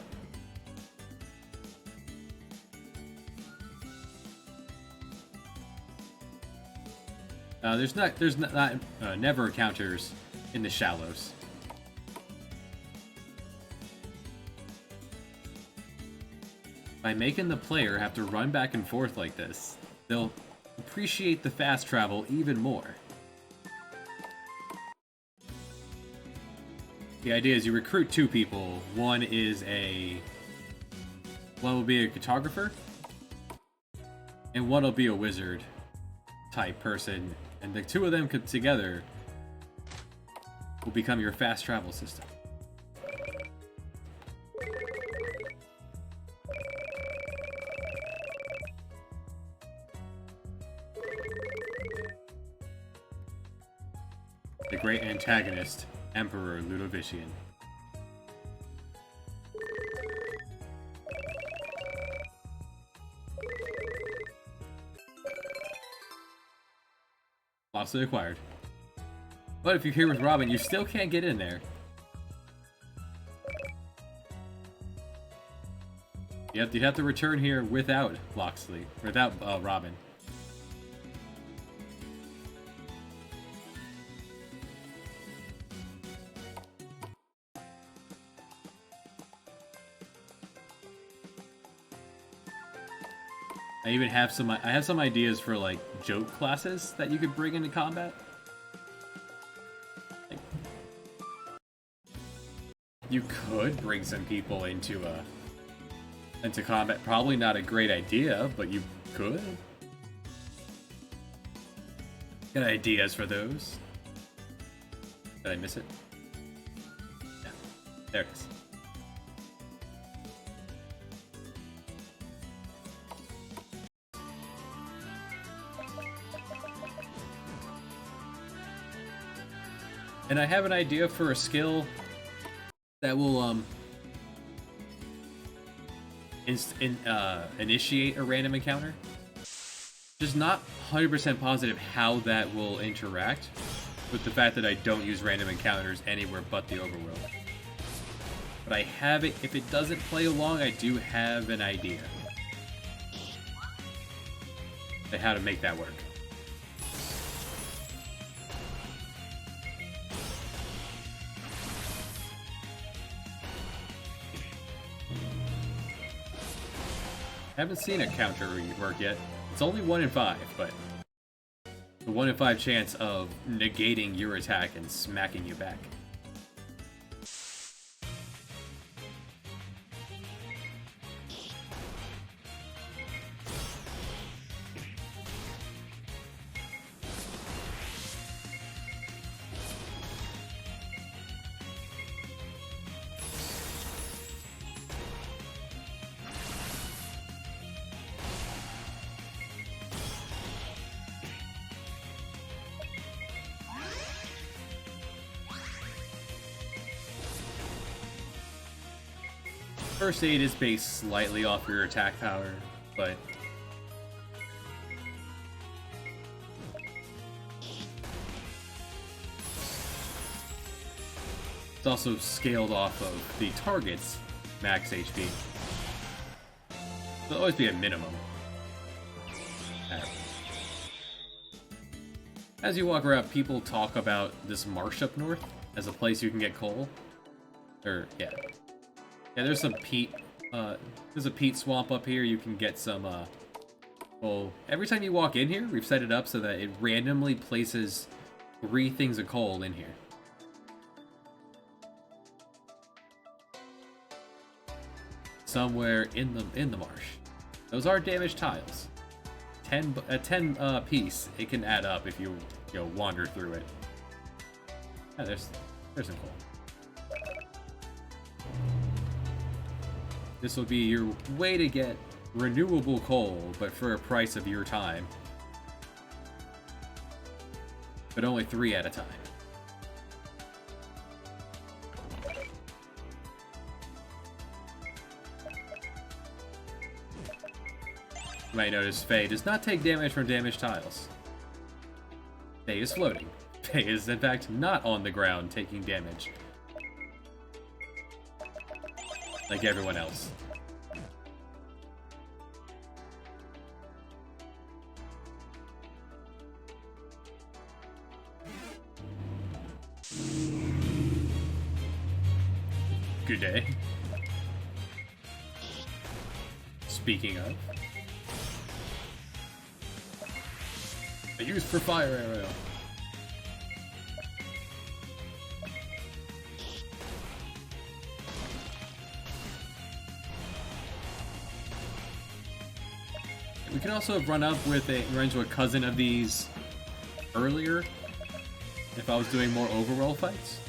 There's never encounters in the shallows. By making the player have to run back and forth like this, they'll appreciate the fast travel even more. The idea is you recruit 2 people. One will be a cartographer, and one will be a wizard type person, and the 2 of them together will become your fast travel system. The great antagonist, Emperor Ludovician. Lobster acquired. But if you're here with Robin, you still can't get in there. You'd have to return here without Loxley, without Robin. I even have some ideas for like joke classes that you could bring into combat. Like, you could bring some people into combat. Probably not a great idea, but you could. Got ideas for those? Did I miss it? Yeah, there it is. And I have an idea for a skill that will initiate a random encounter. Just not 100% positive how that will interact with the fact that I don't use random encounters anywhere but the overworld. But I have it. If it doesn't play along, I do have an idea of how to make that work. Haven't seen a counter work yet. It's only 1 in 5, but The 1 in 5 chance of negating your attack and smacking you back. First aid is based slightly off your attack power, but it's also scaled off of the target's max HP. There'll always be a minimum. As you walk around, people talk about this marsh up north as a place you can get coal. Yeah, there's some peat. There's a peat swamp up here. You can get some, coal. Every time you walk in here, we've set it up so that it randomly places 3 things of coal in here. Somewhere in the marsh. Those are damaged tiles. 10 piece. It can add up if you wander through it. Yeah, there's some coal. This will be your way to get renewable coal, but for a price of your time. But only 3 at a time. You might notice Faye does not take damage from damaged tiles. Faye is floating. Faye is in fact not on the ground taking damage. Like everyone else. Good day. Speaking of, a use for fire arrow. We could also have run into a cousin of these earlier if I was doing more overworld fights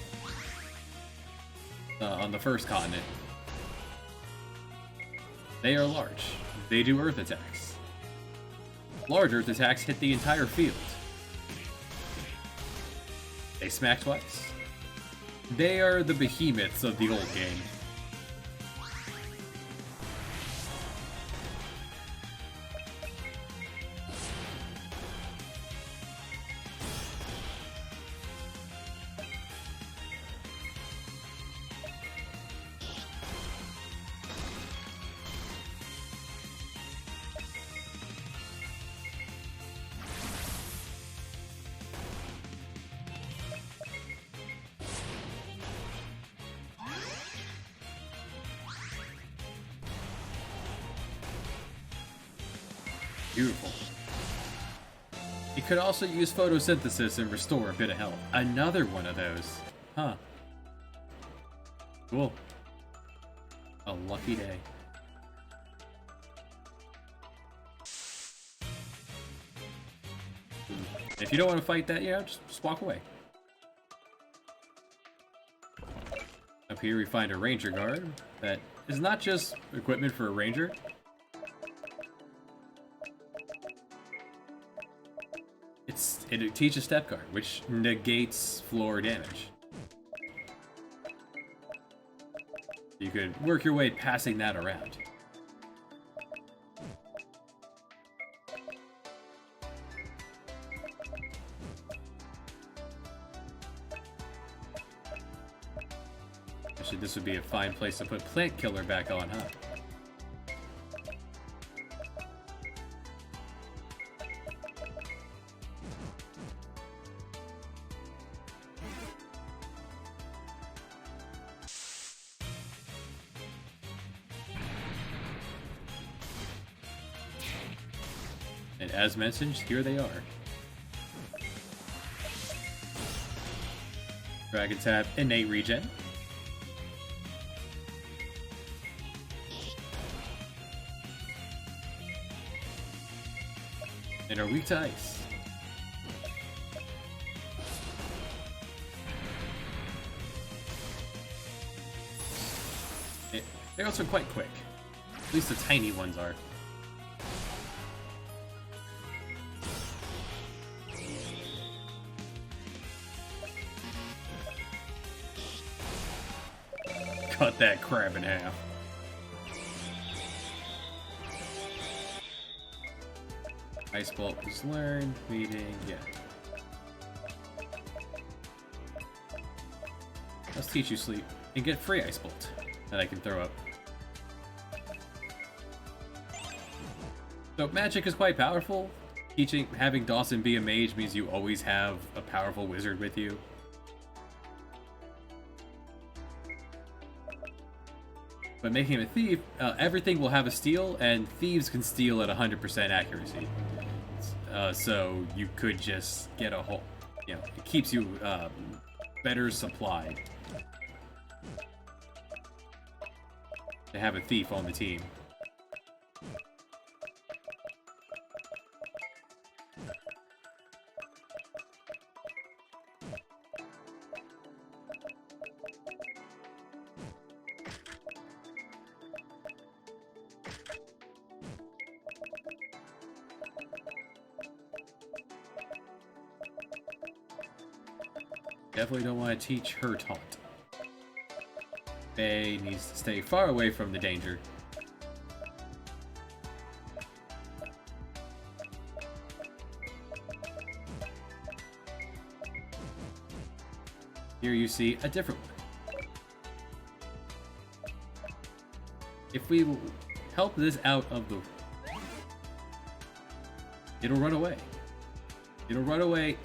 on the first continent. They are large. They do earth attacks. Large earth attacks hit the entire field. They smack twice. They are the behemoths of the old game. Beautiful. You could also use photosynthesis and restore a bit of health. Another one of those. Huh. Cool. A lucky day. If you don't want to fight that, just walk away. Up here we find a ranger guard that is not just equipment for a ranger. It teaches step guard, which negates floor damage. You could work your way passing that around. Actually, this would be a fine place to put Plant Killer back on, huh? And as mentioned, here they are. Dragon Tap, Innate Regen. And are weak to ice. They're also quite quick. At least the tiny ones are. Cut that crab in half. Ice Bolt was learned, meeting, yeah. Let's teach you sleep and get free Ice Bolt that I can throw up. So magic is quite powerful. Having Dawson be a mage means you always have a powerful wizard with you. But making him a thief, everything will have a steal, and thieves can steal at 100% accuracy. So you could just get a whole, it keeps you better supplied to have a thief on the team. Definitely don't want to teach her taunt. Faye needs to stay far away from the danger. Here you see a different one. If we help this out of the... It'll run away. It'll run away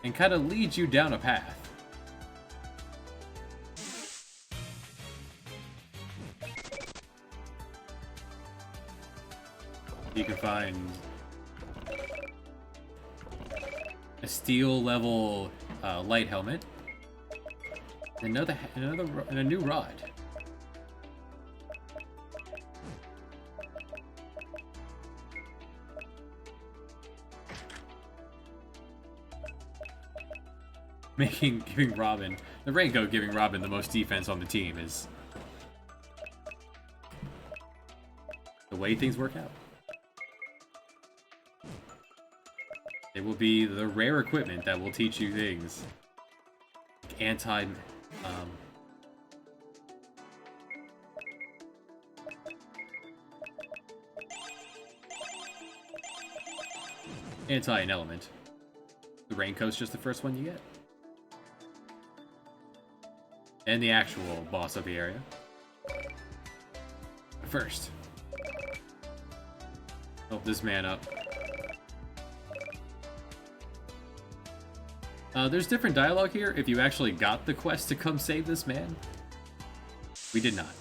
and kind of lead you down a path. You can find a steel level light helmet, and a new rod. Giving Robin, the Renko giving Robin the most defense on the team is the way things work out. It will be the rare equipment that will teach you things. Anti-magic an element. The Raincoat's just the first one you get. And the actual boss of the area. First, help this man up. There's different dialogue here if you actually got the quest to come save this man. We did not.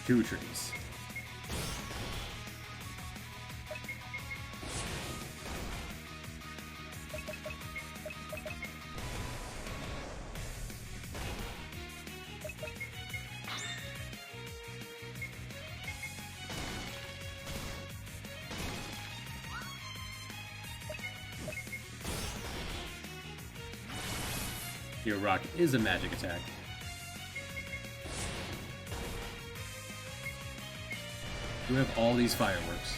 2 trees. Your rock is a magic attack. You have all these fireworks.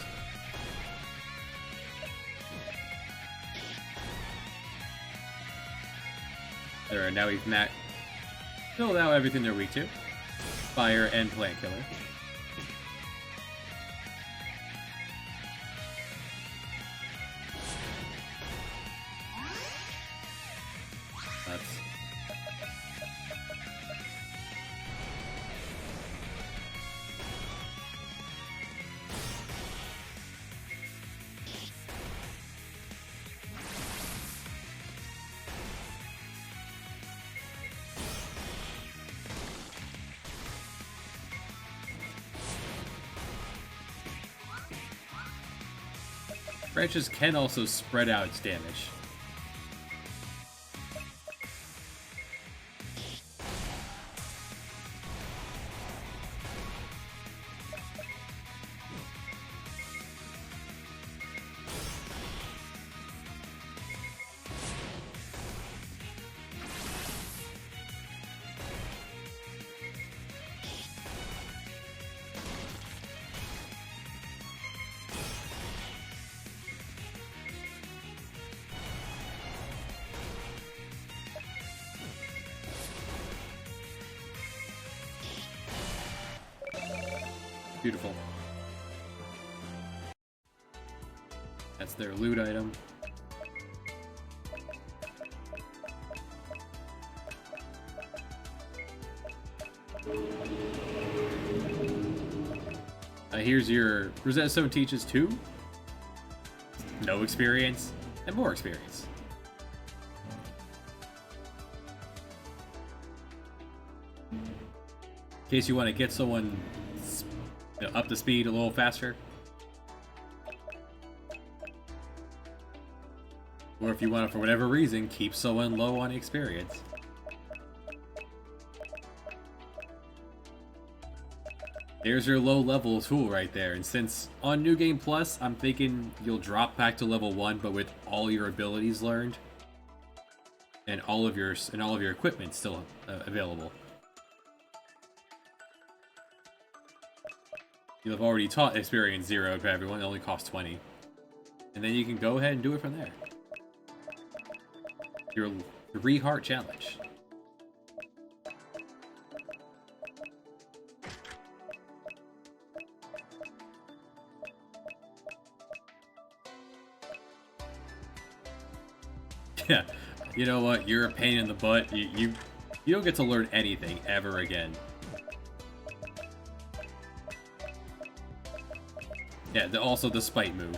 There are now we've filled out everything they're weak to. Fire and plant killer. Branches can also spread out its damage. Beautiful. That's their loot item. Here's your Rosetta Stone teaches 2. No experience and more experience. In case you want to get someone up to speed a little faster. Or if you want to, for whatever reason, keep someone low on experience. There's your low level tool right there. And since on New Game Plus, I'm thinking you'll drop back to level 1, but with all your abilities learned. And all of your equipment still available. You'll have already taught experience 0 to everyone, it only costs 20. And then you can go ahead and do it from there. Your 3-heart challenge. Yeah, you know what? You're a pain in the butt. You don't get to learn anything ever again. Yeah, also the spite move.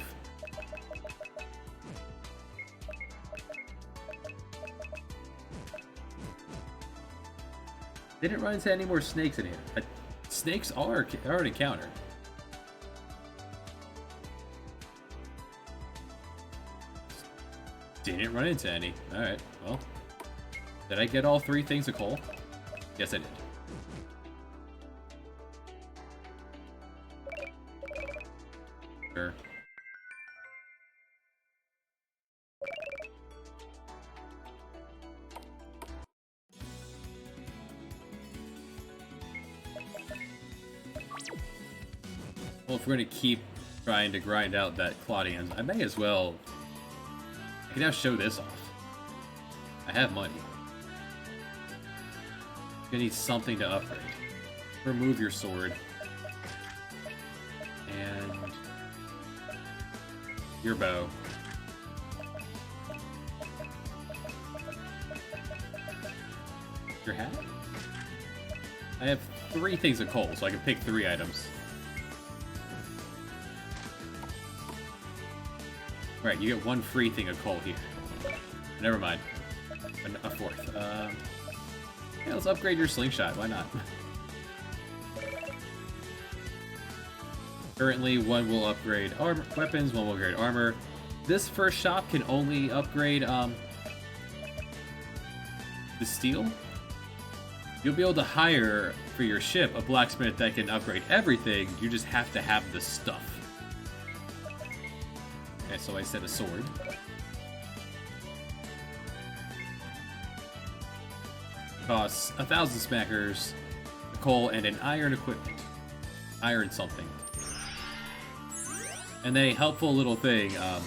Didn't run into any more snakes in here. Snakes are an encounter. Didn't run into any. Alright, well. Did I get all 3 things of coal? Yes, I did. Sure. Well, if we're going to keep trying to grind out that Claudian, I may as well... I can now show this off. I have money. I'm gonna need something to upgrade. Remove your sword. And... your bow. Your hat? I have 3 things of coal, so I can pick 3 items. Right, you get 1 free thing of coal here. Never mind. A 4th. Yeah, let's upgrade your slingshot. Why not? Currently, 1 will upgrade weapons, 1 will upgrade armor. This first shop can only upgrade the steel. You'll be able to hire for your ship a blacksmith that can upgrade everything. You just have to have the stuff. Okay, so I said a sword. Costs 1,000 smackers, a coal, and an iron equipment. Iron something. And then a helpful little thing, a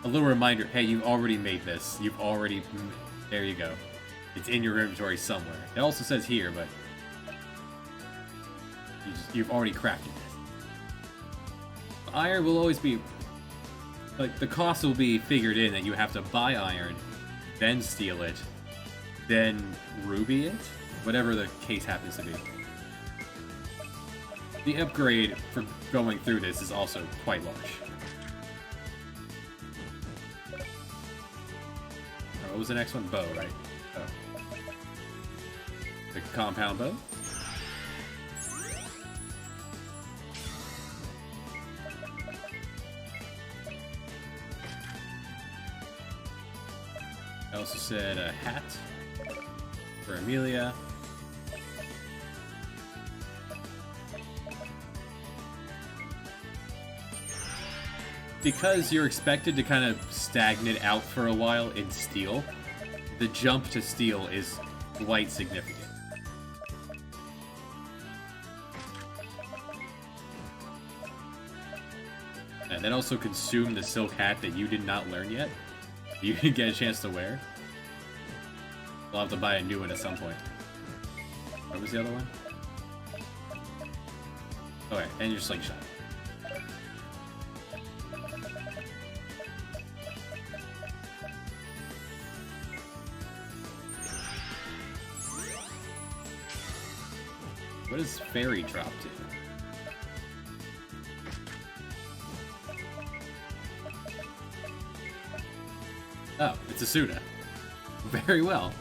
little reminder, hey, you've already made this. You've already... There you go. It's in your inventory somewhere. It also says here, but... you've already crafted it. Iron will always be... like, the cost will be figured in that you have to buy iron, then steal it, then ruby it, whatever the case happens to be. The upgrade for going through this is also quite large. What was the next one? Bow, right? Oh. The compound bow. also said a hat for Amelia. Because you're expected to kind of stagnate out for a while in steel, the jump to steel is quite significant. And that also consumed the silk hat that you did not learn yet. You didn't get a chance to wear. We'll have to buy a new one at some point. What was the other one? Okay, and your slingshot. What is fairy drop to? Oh, it's a Suna. Very well.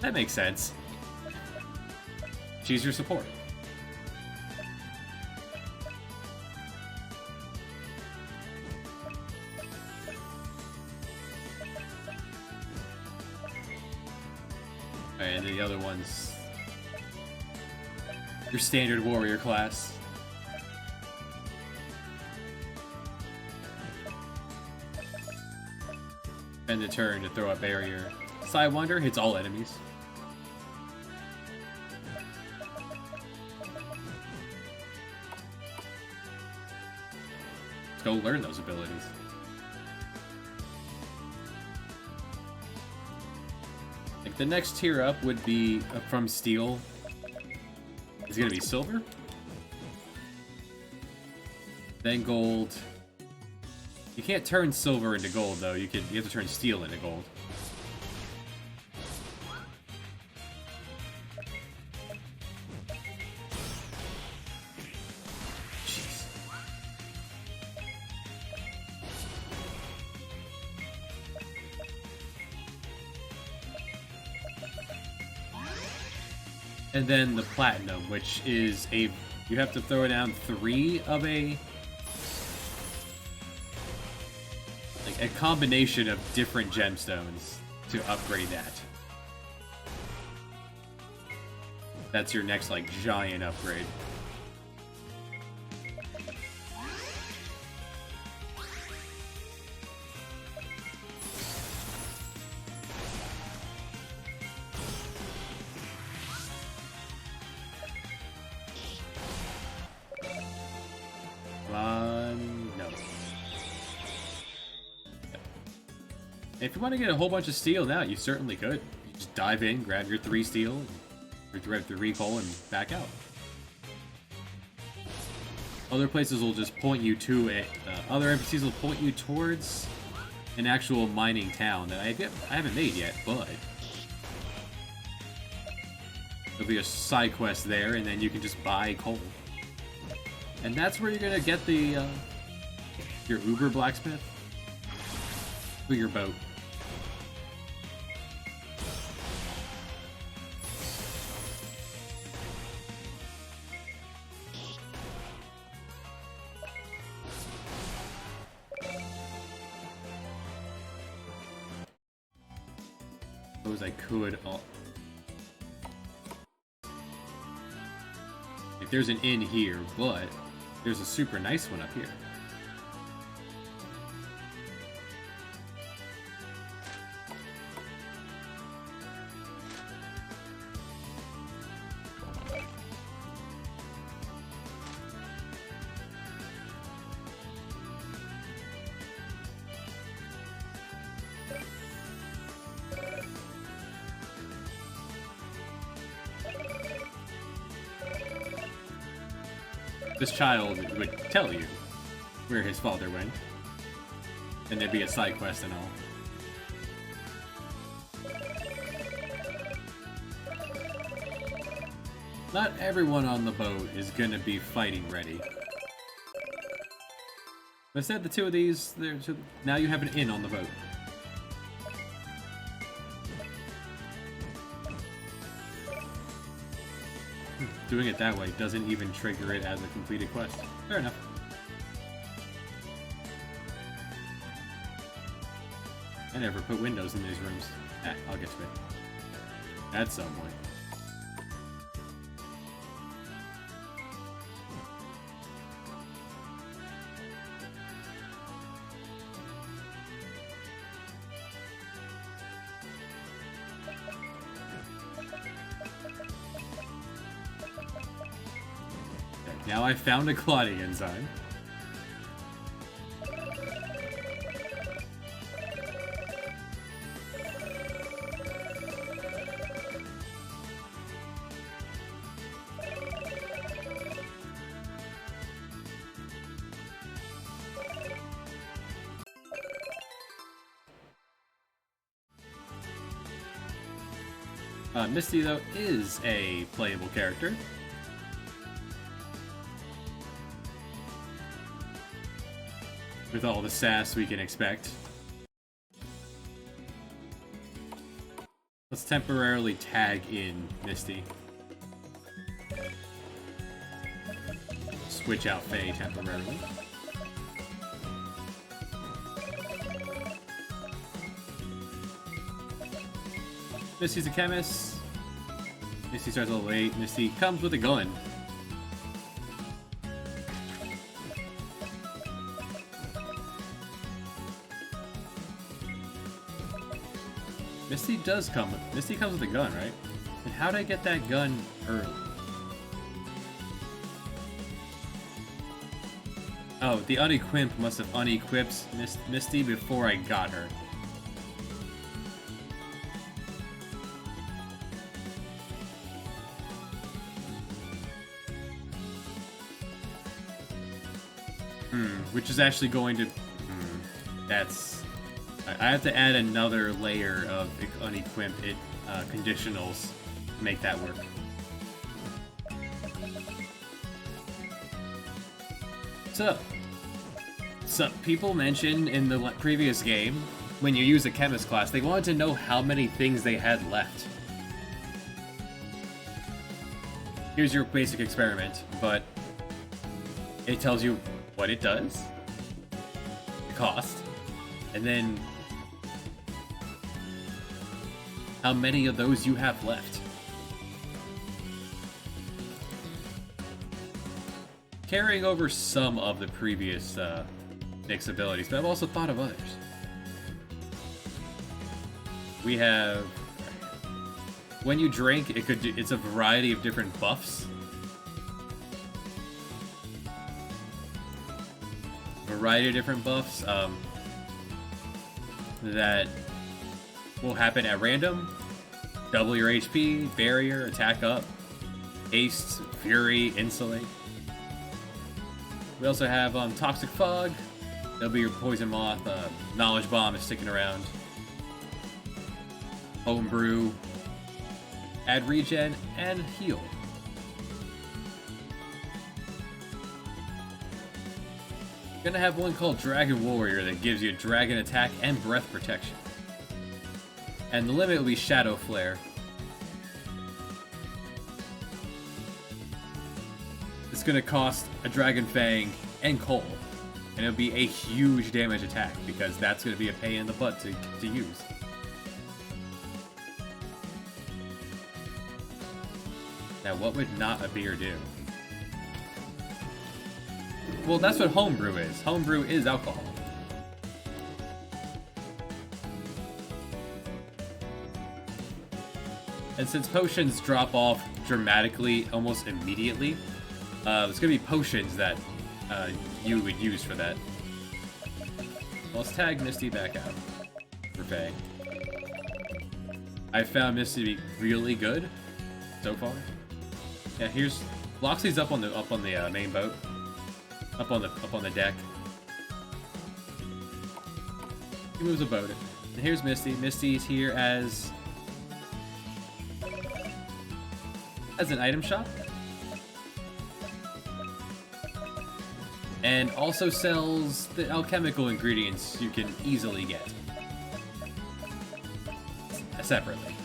That makes sense. She's your support. And the other one's your standard warrior class. And the turn to throw a barrier. Sidewinder hits all enemies. Let's go learn those abilities. The next tier up would be from steel. It's gonna be silver, then gold. You can't turn silver into gold though. You have to turn steel into gold. Jeez. And then the platinum, which is you have to throw down 3 of a combination of different gemstones to upgrade that. That's your next giant upgrade. No. If you want to get a whole bunch of steel now, you certainly could. You just dive in, grab your 3 steel, or grab the recall, and back out. Other places will just point you to it. Other NPCs will point you towards an actual mining town that I haven't made yet, but there'll be a side quest there, and then you can just buy coal. And that's where you're gonna get the your Uber blacksmith for your boat. Suppose I could. Like, there's an inn here, but there's a super nice one up here. This child would tell you where his father went, and there'd be a side quest and all. Not everyone on the boat is gonna be fighting ready. But instead, the 2 of these, now you have an inn on the boat. Doing it that way doesn't even trigger it as a completed quest. Fair enough. I never put windows in these rooms. I'll get to it. At some point. Okay, now I found a clotting enzyme. Misty, though, is a playable character. With all the sass we can expect. Let's temporarily tag in Misty. Switch out Faye temporarily. Misty's a chemist. Misty starts a little late. Misty comes with a gun. Misty comes with a gun, right? And how did I get that gun early? Oh, the unequipped must have unequipped Misty before I got her. Which is actually going to... that's... I have to add another layer of unequipped conditionals to make that work. So people mentioned in the previous game, when you use a chemist class, they wanted to know how many things they had left. Here's your basic experiment, but it tells you what it does, the cost, and then how many of those you have left. Carrying over some of the previous Nick's abilities, but I've also thought of others. We have... when you drink, it's a variety of different buffs. Variety of different buffs that will happen at random. Double your HP, barrier, attack up, haste, fury, insulate. We also have toxic fog. That'll be your poison moth. Knowledge bomb is sticking around. Homebrew. Add regen and heal. Gonna have one called Dragon Warrior that gives you dragon attack and breath protection. And the limit will be Shadow Flare. It's gonna cost a Dragon Fang and Coal. And it'll be a huge damage attack because that's gonna be a pain in the butt to use. Now what would not a beer do? Well, that's what homebrew is. Homebrew is alcohol. And since potions drop off dramatically almost immediately, there's going to be potions that you would use for that. Well, let's tag Misty back out for Faye. I found Misty to be really good so far. Yeah, here's... Loxley's up on the main boat. Up on the deck. He moves a boat. And here's Misty. Misty's here as an item shop. And also sells the alchemical ingredients you can easily get. Separately.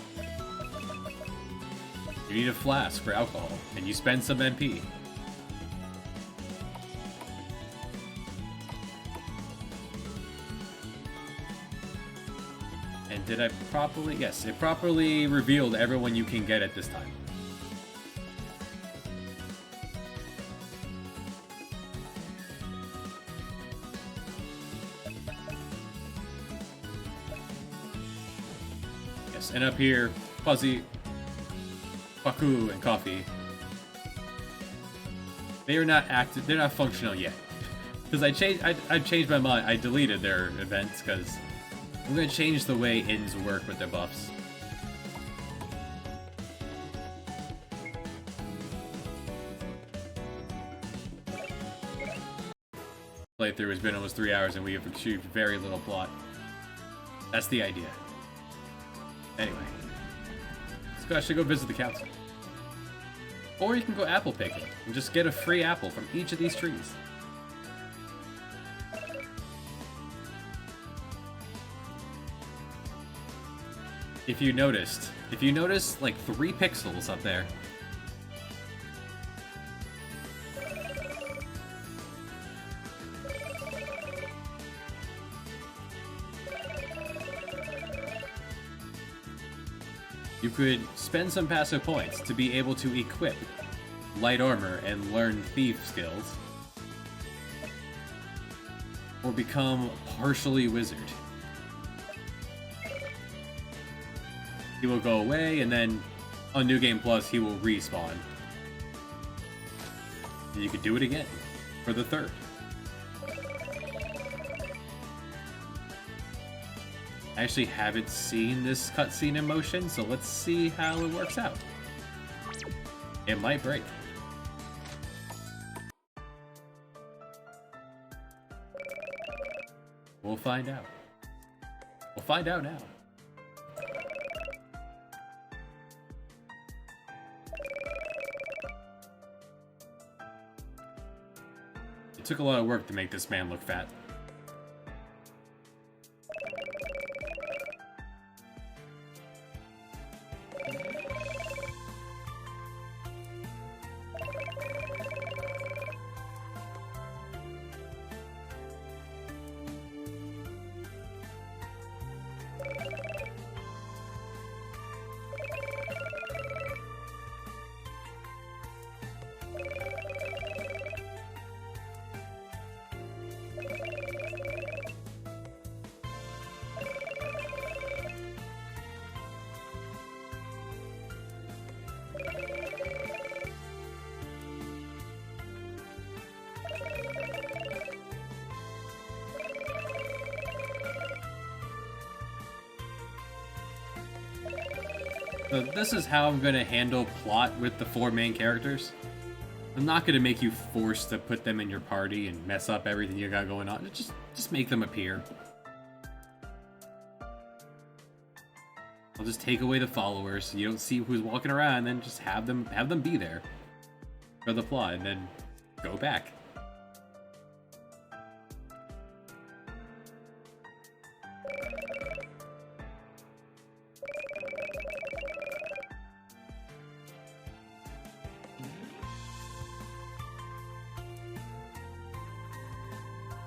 You need a flask for alcohol, and you spend some MP. And did I properly? Yes, it properly revealed everyone you can get at this time. Yes, and up here, Fuzzy, Baku, and Coffee. They are not active. They're not functional yet. Because I changed my mind. I deleted their events because I'm gonna change the way inns work with their buffs. Playthrough has been almost 3 hours and we have achieved very little plot. That's the idea. Anyway, I should go visit the council. Or you can go apple picking and just get a free apple from each of these trees. If you noticed like 3 pixels up there. You could spend some passive points to be able to equip light armor and learn thief skills. Or become partially wizard. He will go away, and then on New Game Plus, he will respawn. And you could do it again for the 3rd. I actually haven't seen this cutscene in motion, so let's see how it works out. It might break. We'll find out. We'll find out now. It took a lot of work to make this man look fat. So this is how I'm going to handle plot with the 4 main characters. I'm not going to make you forced to put them in your party and mess up everything you got going on. Just make them appear. I'll just take away the followers so you don't see who's walking around, and then just have them be there for the plot, and then go back.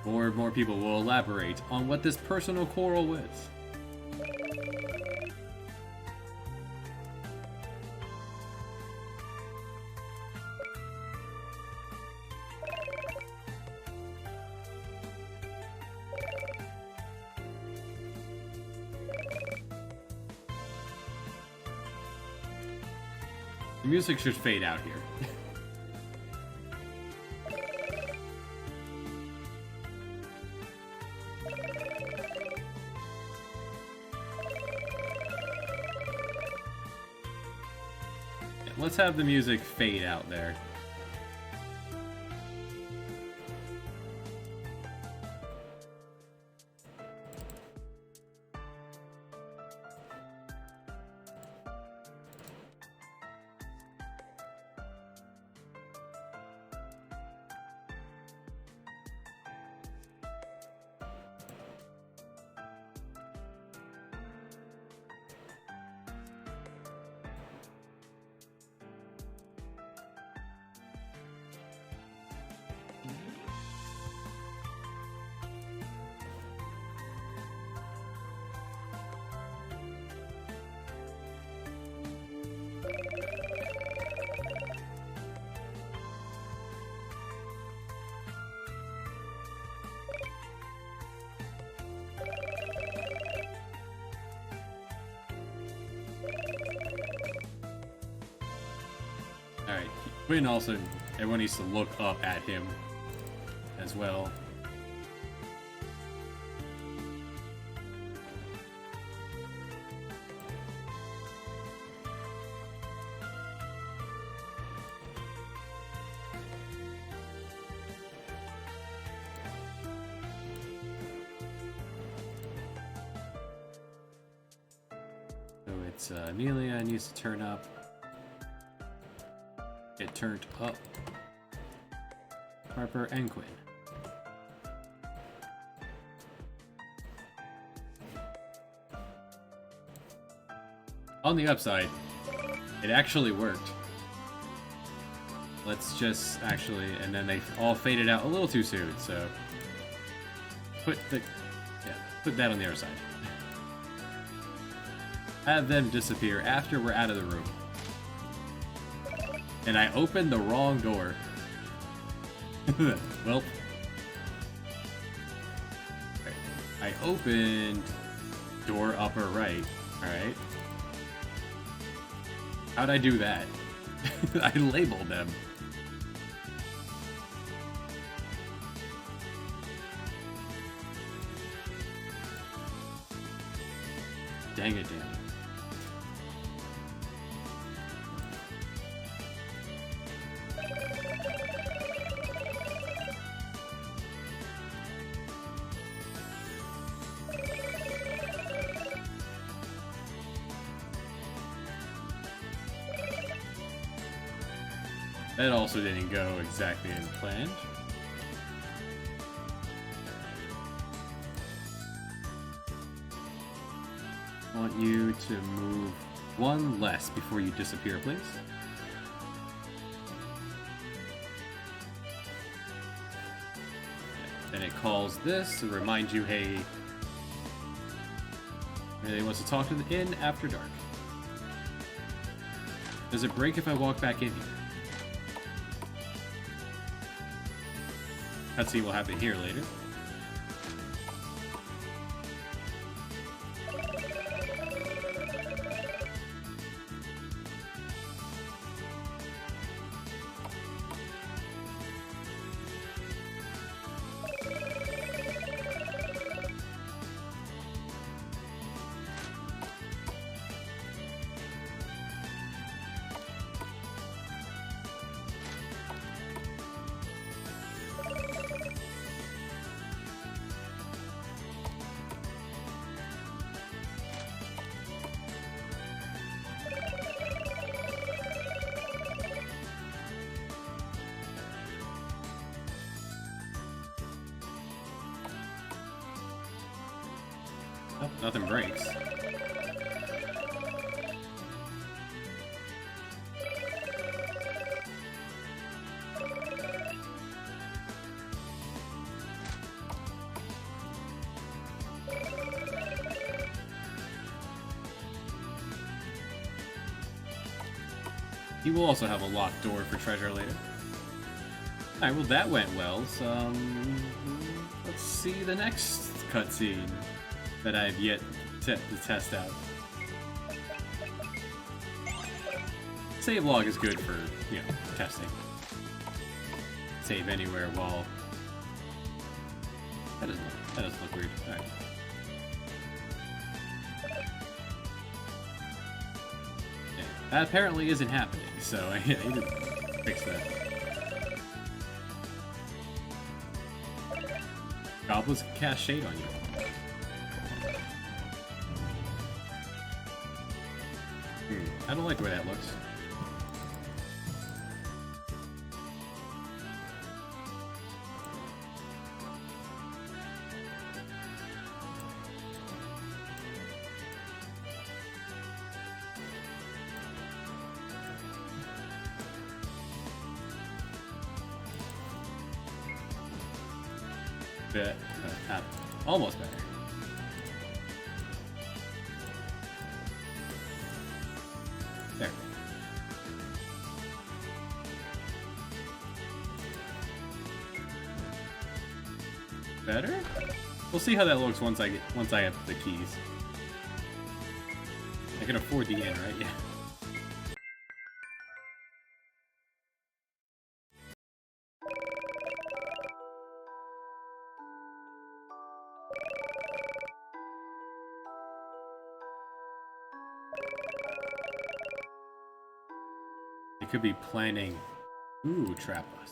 More and more people will elaborate on what this personal quarrel is. The music should fade out here. Let's have the music fade out there. Alright, Quinn also, everyone needs to look up at him as well. So it's Amelia needs to turn up. It turned up. Harper and Quinn. On the upside, it actually worked. Let's just actually, and then they all faded out a little too soon, so put that on the other side. Have them disappear after we're out of the room. And I opened the wrong door. Well. Okay. I opened door upper right. Alright. How'd I do that? I labeled them. Dang it, Danny. That also didn't go exactly as planned. I want you to move one less before you disappear, please. Then it calls this to remind you, hey, Mayday wants to talk to the inn after dark. Does it break if I walk back in here? Cutscene will happen here later. Oh, nothing breaks. He will also have a locked door for treasure later. Alright, well that went well, so let's see the next cutscene that I've yet to test out. Save log is good for, you know, testing. Save anywhere while... That doesn't look weird. Alright. Yeah, that apparently isn't happening, so I need to fix that. Goblins can cast shade on you. I don't like the way that looks. Almost better. There. Better? We'll see how that looks once I have the keys. I can afford the inn, right? Yeah. They could be planning... Ooh, trap us.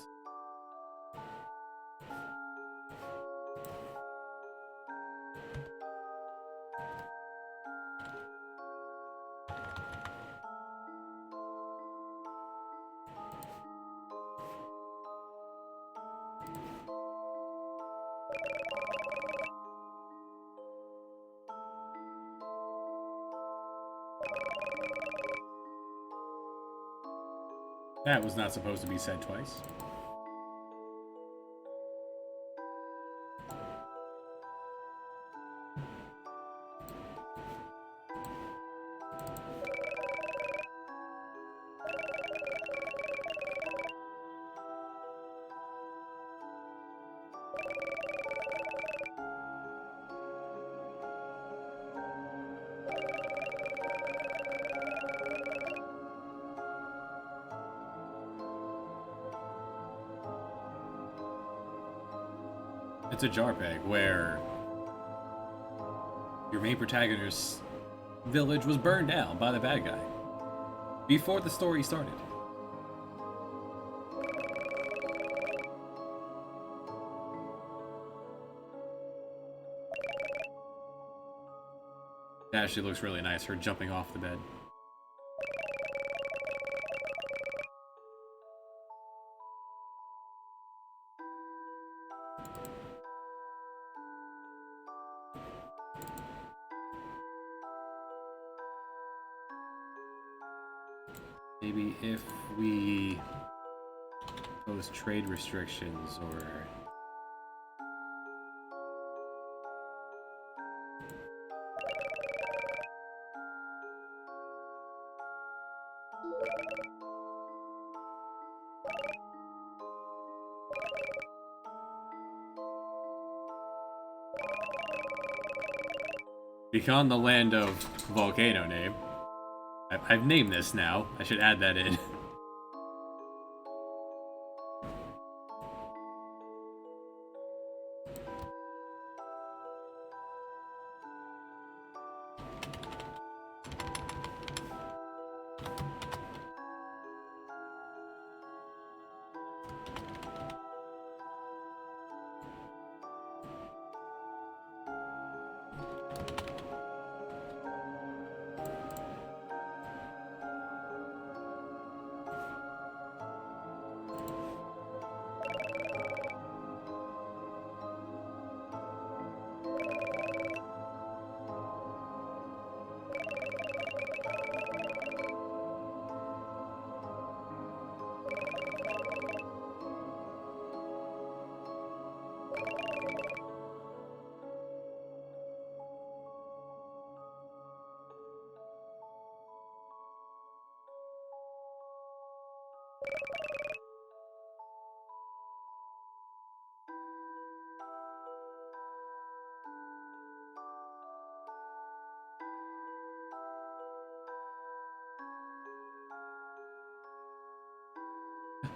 That was not supposed to be said twice. It's a JARPG where your main protagonist's village was burned down by the bad guy before the story started. That actually looks really nice, her jumping off the bed. Maybe if we impose trade restrictions or... Become the land of volcano name. I've named this now. I should add that in.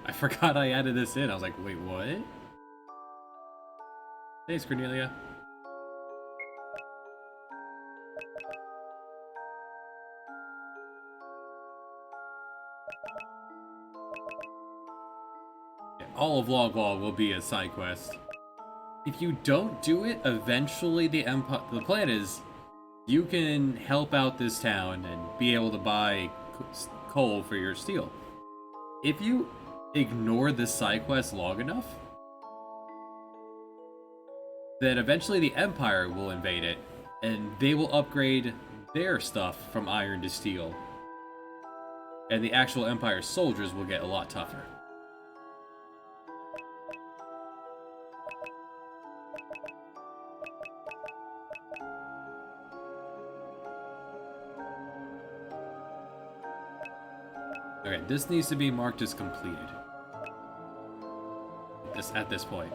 I forgot I added this in. I was like, wait, what? Thanks, Cornelia. Yeah, all of Logwall will be a side quest. If you don't do it, eventually the plan is you can help out this town and be able to buy coal for your steel. If you ignore this side quest long enough, then eventually the Empire will invade it, and they will upgrade their stuff from iron to steel. And the actual Empire soldiers will get a lot tougher. Okay, this needs to be marked as completed. At this point.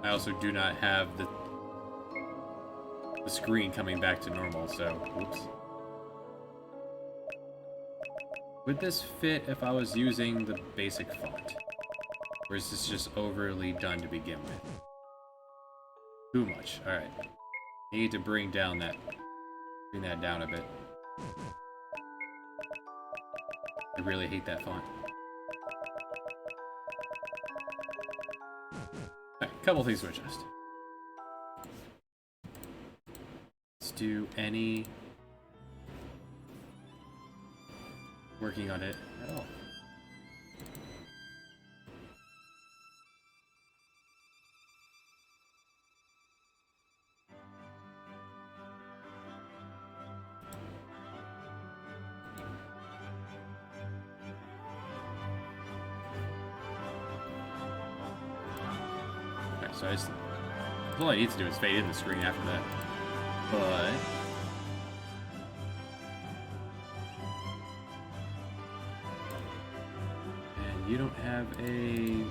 I also do not have the screen coming back to normal, so oops. Would this fit if I was using the basic font? Or is this just overly done to begin with? Too much. Alright. Need to bring that down a bit. I really hate that font. Alright, couple things to adjust. Let's do any working on it at all. So all I need to do is fade in the screen after that. But and you don't have a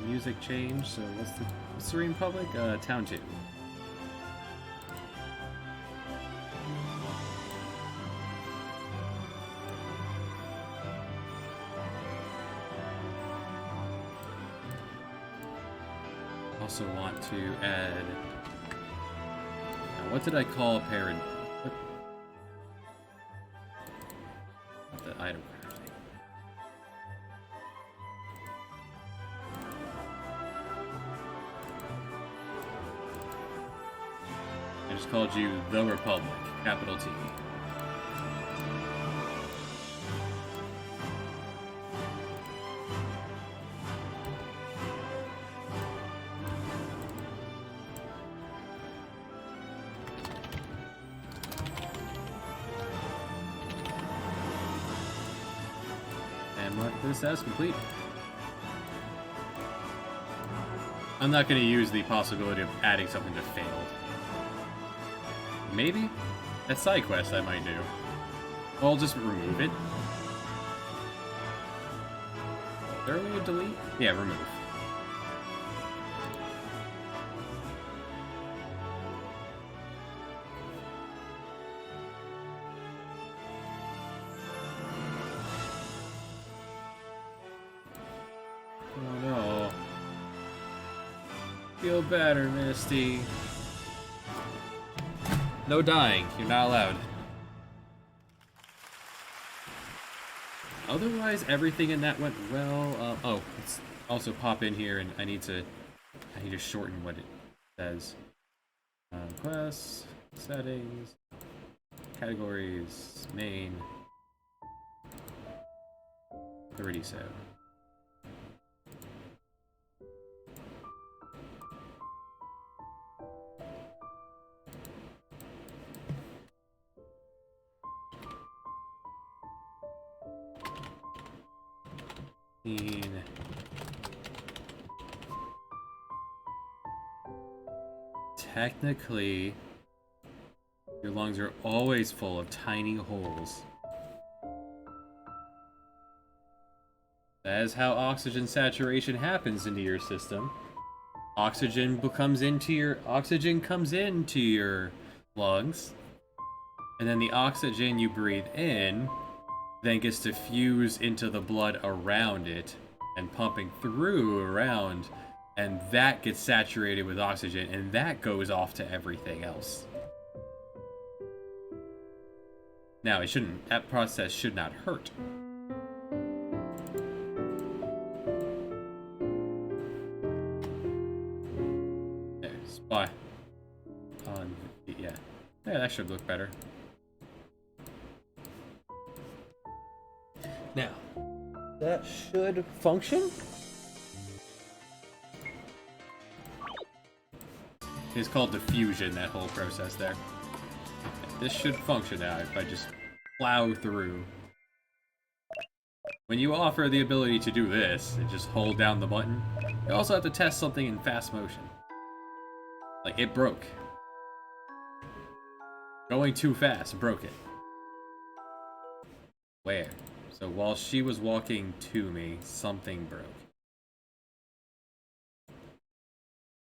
music change, so what's the Serene Public? Town 2. Also want to add. Now what did I call parent? The item crafting. I just called you the Republic, capital T. This as complete. I'm not going to use the possibility of adding something that failed. Maybe? That side quest I might do. I'll just remove it. Is there a way to delete? Yeah, remove. Feel better, Misty. No dying. You're not allowed. Otherwise, everything in that went well. Oh, let's also pop in here, and I need to shorten what it says. Quests, settings, categories, main. 37. Technically, your lungs are always full of tiny holes. That is how oxygen saturation happens into your system. Oxygen comes into your lungs, and then the oxygen you breathe in then gets diffused into the blood around it and pumping through around, and that gets saturated with oxygen, and that goes off to everything else. Now, that process should not hurt. Okay, spot on, yeah, that should look better. Now, that should function. It's called diffusion, that whole process there. This should function now if I just plow through. When you offer the ability to do this, and just hold down the button, you also have to test something in fast motion. Like, it broke. Going too fast broke it. Where? So while she was walking to me, something broke.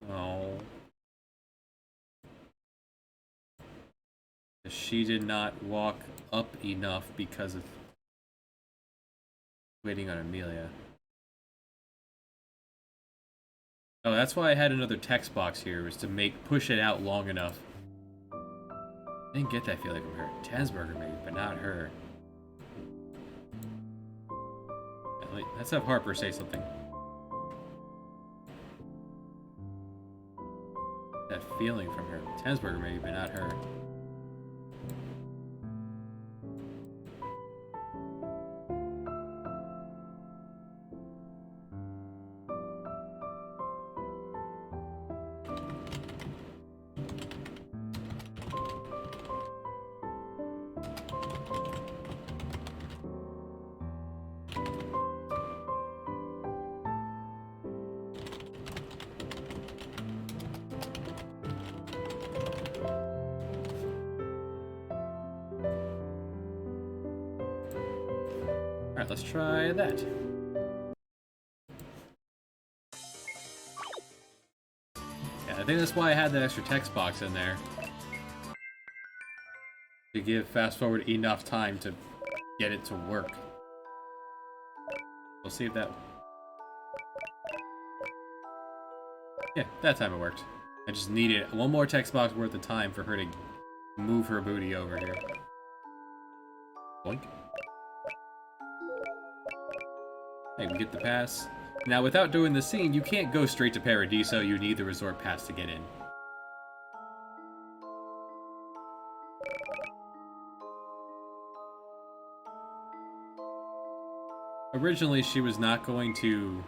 Oh. She did not walk up enough because of waiting on Amelia. Oh, that's why I had another text box here, was to push it out long enough. I didn't get that feeling from her. Tensberger maybe, but not her. Let's have Harper say something. That feeling from her. Tensberger maybe, but not her. Alright, let's try that. Yeah, I think that's why I had that extra text box in there. To give Fast Forward enough time to get it to work. We'll see if that... Yeah, that time it worked. I just needed one more text box worth of time for her to move her booty over here. Boink. Hey, we get the pass. Now, without doing the scene, you can't go straight to Paradiso. You need the resort pass to get in. Originally, she was not going to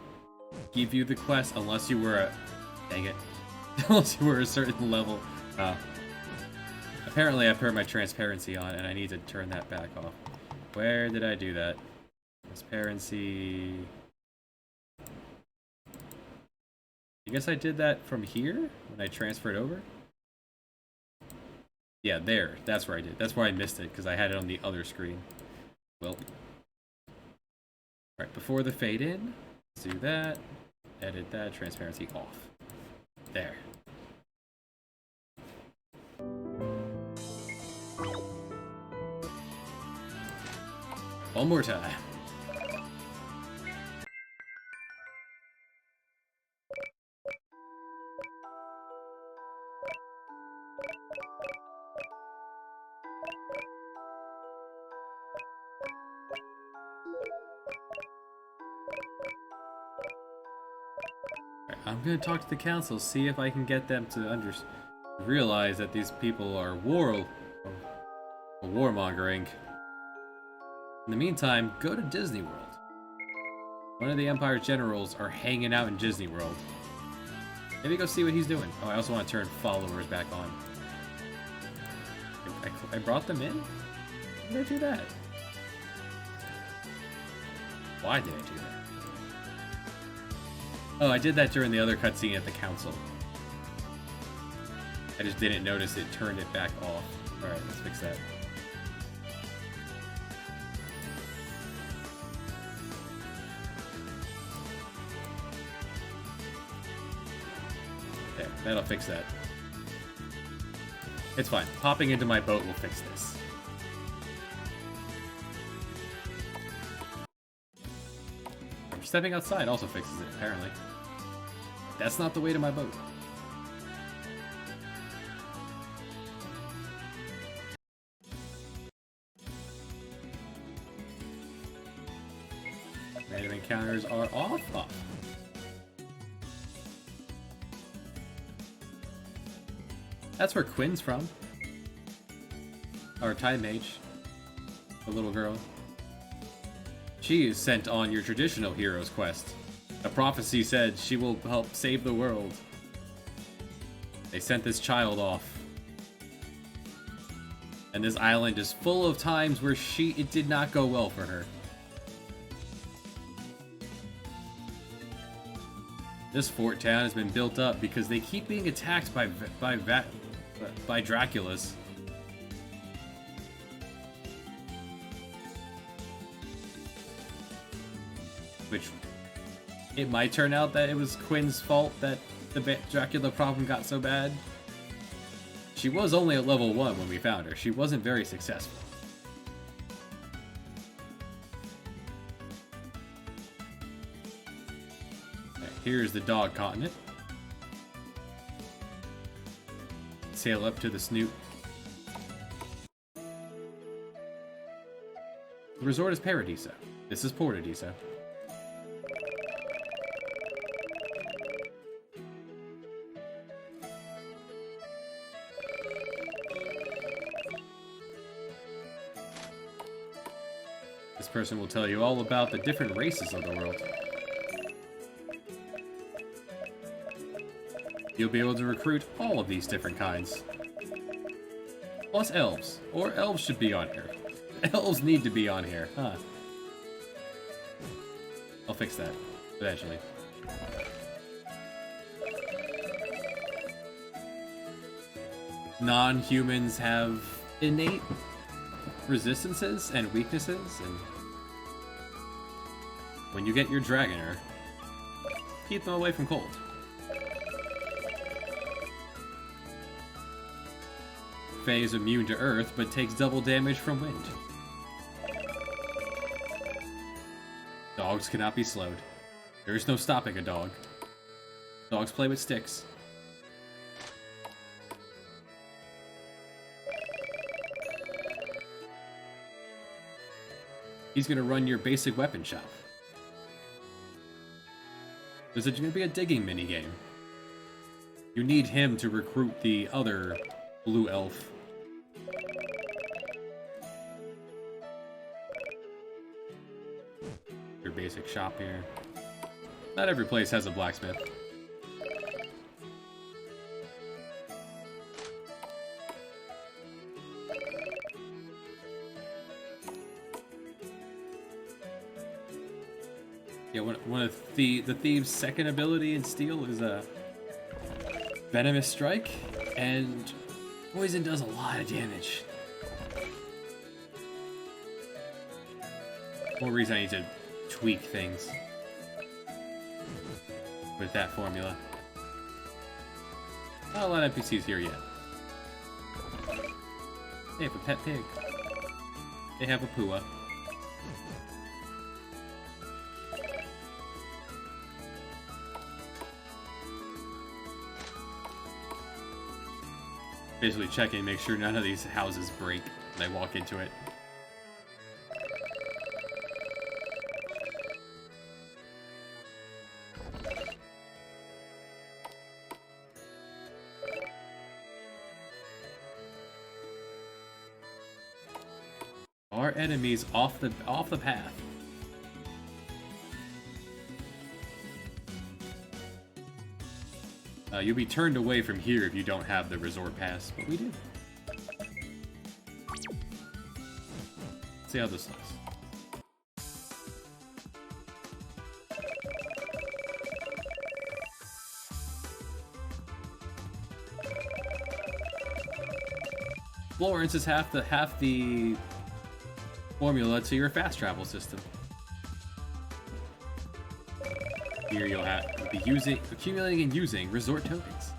give you the quest unless you were a... Dang it. Unless you were a certain level. Apparently, I put my transparency on, and I need to turn that back off. Where did I do that? Transparency... I guess I did that from here when I transferred over? Yeah, there. That's where I did. That's where I missed it, because I had it on the other screen. Well. Alright, before the fade in, let's do that. Edit that. Transparency off. There. One more time. I'm gonna talk to the council, see if I can get them to realize that these people are warmongering. In the meantime, go to Disney World. One of the Empire's generals are hanging out in Disney World. Maybe go see what he's doing. Oh, I also want to turn followers back on. I brought them in? Why did I do that? Why did I do that? Oh, I did that during the other cutscene at the council. I just didn't notice it turned it back off. Alright, let's fix that. There, that'll fix that. It's fine. Popping into my boat will fix this. Stepping outside also fixes it, apparently. That's not the way to my boat. Random encounters are off. That's where Quinn's from. Our Time Mage. The little girl. She is sent on your traditional hero's quest. A prophecy said she will help save the world. They sent this child off. And this island is full of times where it did not go well for her. This fort town has been built up because they keep being attacked by Draculas. Which, it might turn out that it was Quinn's fault that the Dracula problem got so bad. She was only at level 1 when we found her. She wasn't very successful. Okay, here's the dog continent. sail up to the Snoot. The resort is Paradiso. This is Portadiso. This person will tell you all about the different races of the world. You'll be able to recruit all of these different kinds. Plus elves. Or elves should be on here. Elves need to be on here, huh? I'll fix that, eventually. Non-humans have innate resistances and weaknesses, and when you get your Dragoner, keep them away from cold. Faye is immune to earth, but takes double damage from wind. Dogs cannot be slowed. There is no stopping a dog. Dogs play with sticks. He's gonna run your basic weapon shop. There's gonna be a digging minigame. You need him to recruit the other blue elf. Your basic shop here. Not every place has a blacksmith. Yeah, one of the thieves' second ability in Steel is a Venomous Strike, and poison does a lot of damage. More reason I need to tweak things with that formula. Not a lot of NPCs here yet. They have a pet pig. They have a Pua. Basically checking, make sure none of these houses break when I walk into it. Our enemies off the path. You'll be turned away from here if you don't have the resort pass, but we do. Let's see how this looks. Florence is half the formula to your fast travel system. Here you'll be accumulating and using resort tokens.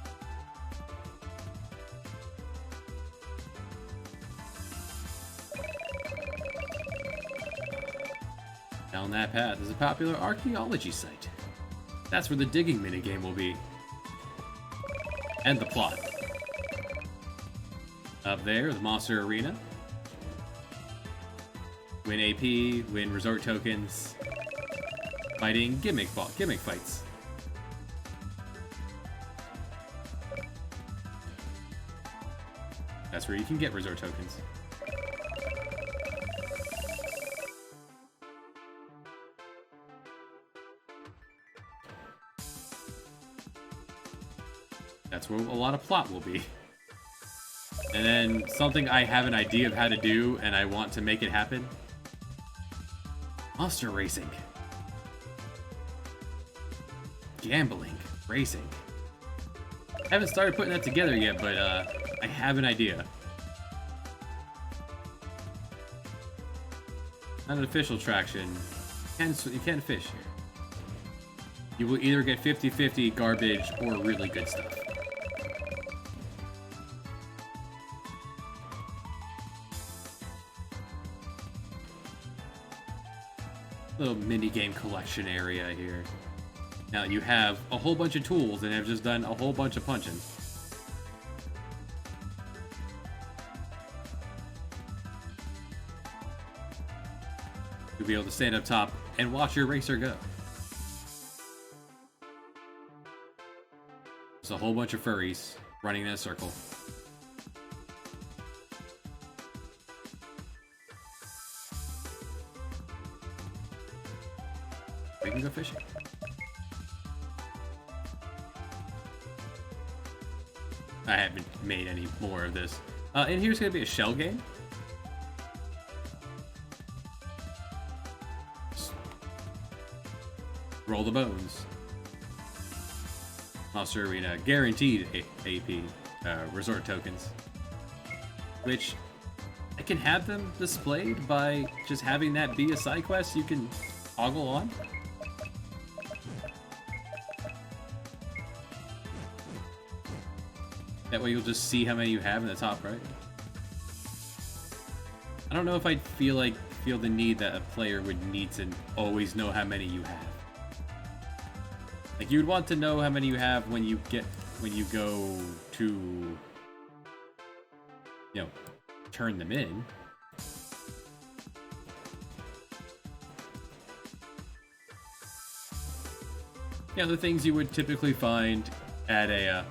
Down that path is a popular archaeology site. That's where the digging minigame will be. And the plot. Up there, the monster arena. Win AP, win resort tokens. Fighting gimmick fights. That's where you can get resort tokens. That's where a lot of plot will be. And then something I have an idea of how to do and I want to make it happen. Monster racing. Gambling. Racing. I haven't started putting that together yet, but I have an idea. Not an official attraction. You can fish here. You will either get 50-50 garbage or really good stuff. Little mini-game collection area here. Now you have a whole bunch of tools and have just done a whole bunch of punching. You'll be able to stand up top and watch your racer go. There's a whole bunch of furries running in a circle. We can go fishing. I haven't made any more of this. And here's going to be a shell game. Just roll the bones. Monster Arena guaranteed AP resort tokens, which I can have them displayed by just having that be a side quest you can toggle on. That way you'll just see how many you have in the top right. I don't know if I'd feel the need that a player would need to always know how many you have. Like, you would want to know how many you have when you go to, you know, turn them in. Yeah, the things you would typically find at a,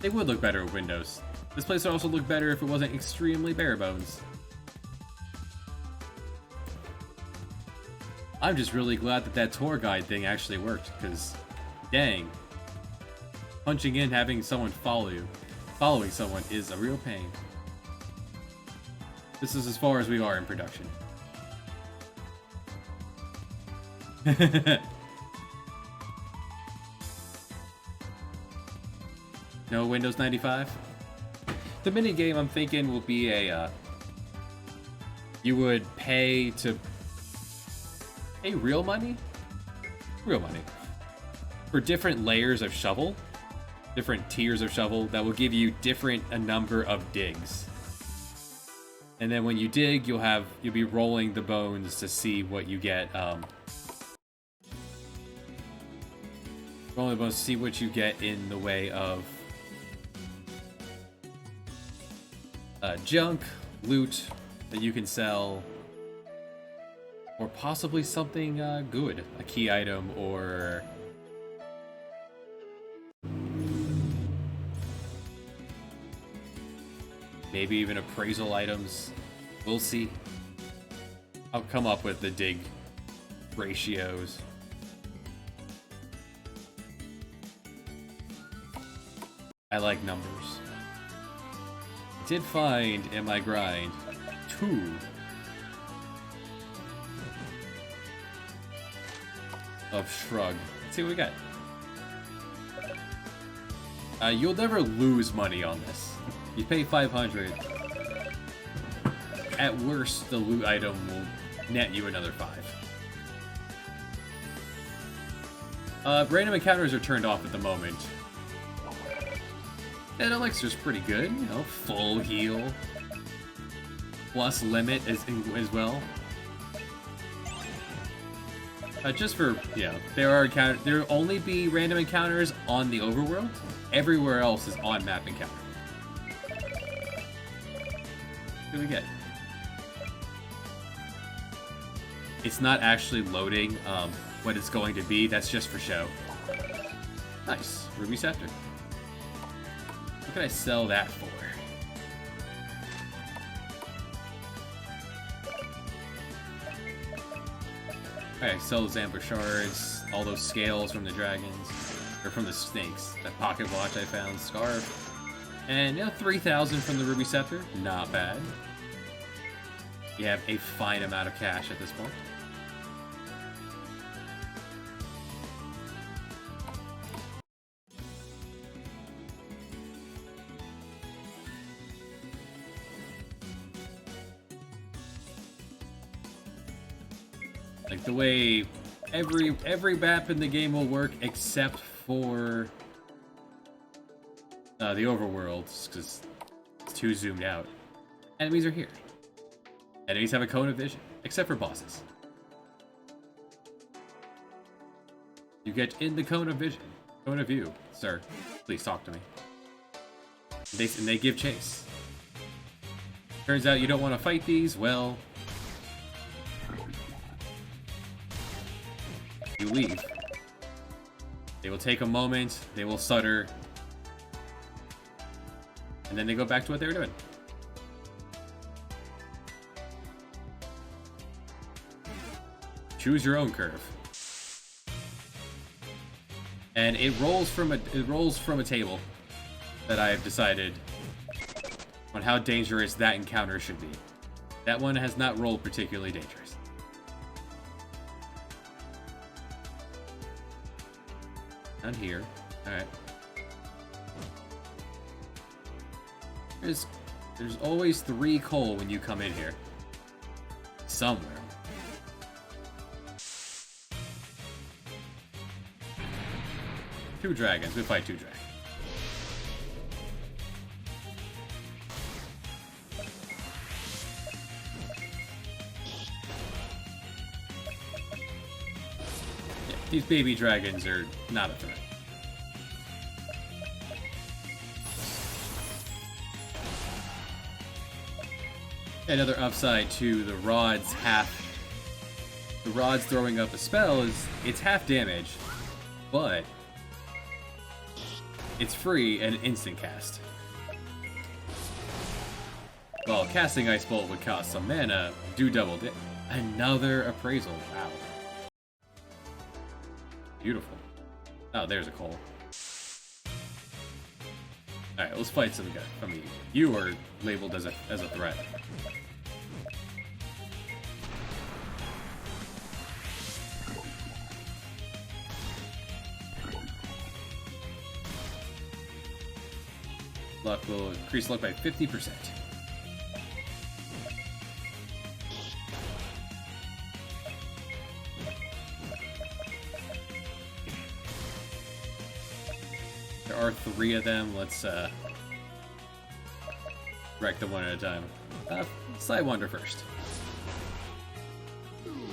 they would look better with Windows. This place would also look better if it wasn't extremely bare bones. I'm just really glad that that tour guide thing actually worked, because, dang, punching in, having someone follow you, following someone is a real pain. This is as far as we are in production. No Windows 95? The minigame I'm thinking will be a, you would pay real money? Real money. For different layers of shovel, different tiers of shovel, that will give you a number of digs. And then when you dig, you'll be rolling the bones to see what you get, rolling the bones to see what you get in the way of junk, loot that you can sell, or possibly something good, a key item, or maybe even appraisal items. We'll see. I'll come up with the dig ratios. I like numbers. I did find in my grind 2 of Shrug. Let's see what we got. You'll never lose money on this. You pay 500. At worst, the loot item will net you another 5. Random encounters are turned off at the moment. And Elixir's pretty good, you know, full heal. Plus limit as well. Just for, yeah, there'll only be random encounters on the overworld. Everywhere else is on map encounter. What do we get? It's not actually loading what it's going to be. That's just for show. Nice. Ruby Scepter. What can I sell that for? Okay, sell those amber shards, all those scales from the dragons, or from the snakes. That pocket watch I found, scarf. And yeah, 3,000 from the Ruby Scepter. Not bad. You have a fine amount of cash at this point. Like the way every map in the game will work except for the overworlds, because it's too zoomed out. Enemies are here. Enemies have a cone of vision, except for bosses. You get in the cone of vision. Cone of view. Sir, please talk to me. And they give chase. Turns out you don't want to fight these, well... leave. They will take a moment, they will stutter, and then they go back to what they were doing. Choose your own curve. And it rolls from a table that I have decided on how dangerous that encounter should be. That one has not rolled particularly dangerous. Down here. Alright. There's always 3 coal when you come in here. Somewhere. Two dragons. We fight 2 dragons. Yeah, these baby dragons are not a threat. Another upside to the rod's the rod's throwing up a spell is it's half damage, but it's free and instant cast. While casting Ice Bolt would cost some mana, do double damage. Another appraisal, wow. Beautiful. Oh, there's a coal. Alright, let's fight some guy. I mean, you are labeled as a threat. Luck will increase luck by 50%. There are 3 of them. Let's wreck them one at a time. Sidewinder first.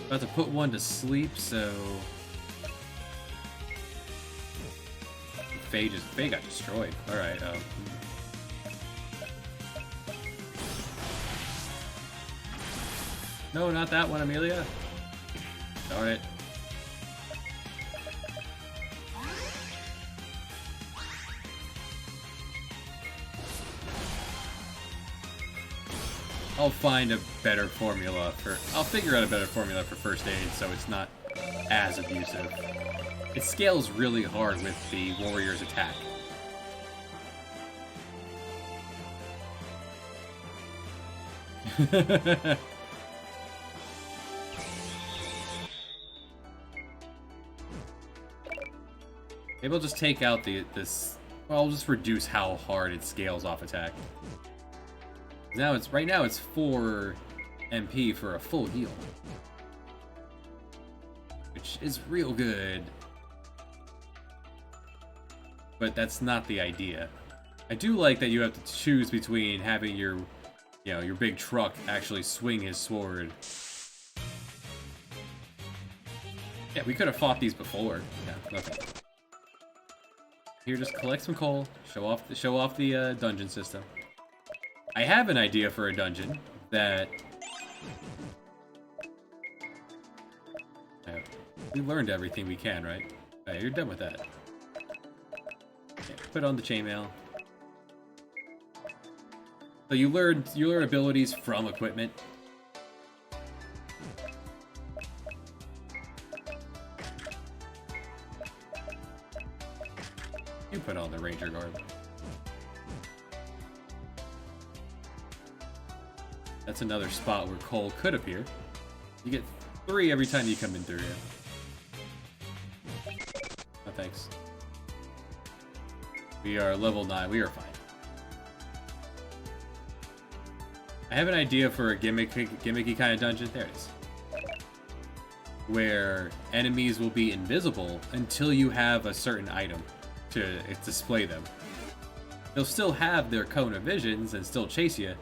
About to put one to sleep, so Faye got destroyed. All right. No, not that one, Amelia. Darn it. I'll find a better formula I'll figure out a better formula for first aid so it's not as abusive. It scales really hard with the warrior's attack. Maybe I'll just take out this. Well, I'll just reduce how hard it scales off attack. Right now it's 4 MP for a full heal, which is real good. But that's not the idea. I do like that you have to choose between having your big truck actually swing his sword. Yeah, we could have fought these before. Yeah, nothing. Here, just collect some coal. Show off the dungeon system. I have an idea for a dungeon that we learned everything we can, right? Alright, you're done with that. Yeah, put on the chainmail. So you learn abilities from equipment. You put on the ranger garb. That's another spot where coal could appear. You get 3 every time you come in through here. No thanks. We are level 9. We are fine. I have an idea for a gimmicky kind of dungeon. There it is. Where enemies will be invisible until you have a certain item to display them. They'll still have their cone of visions and still chase you,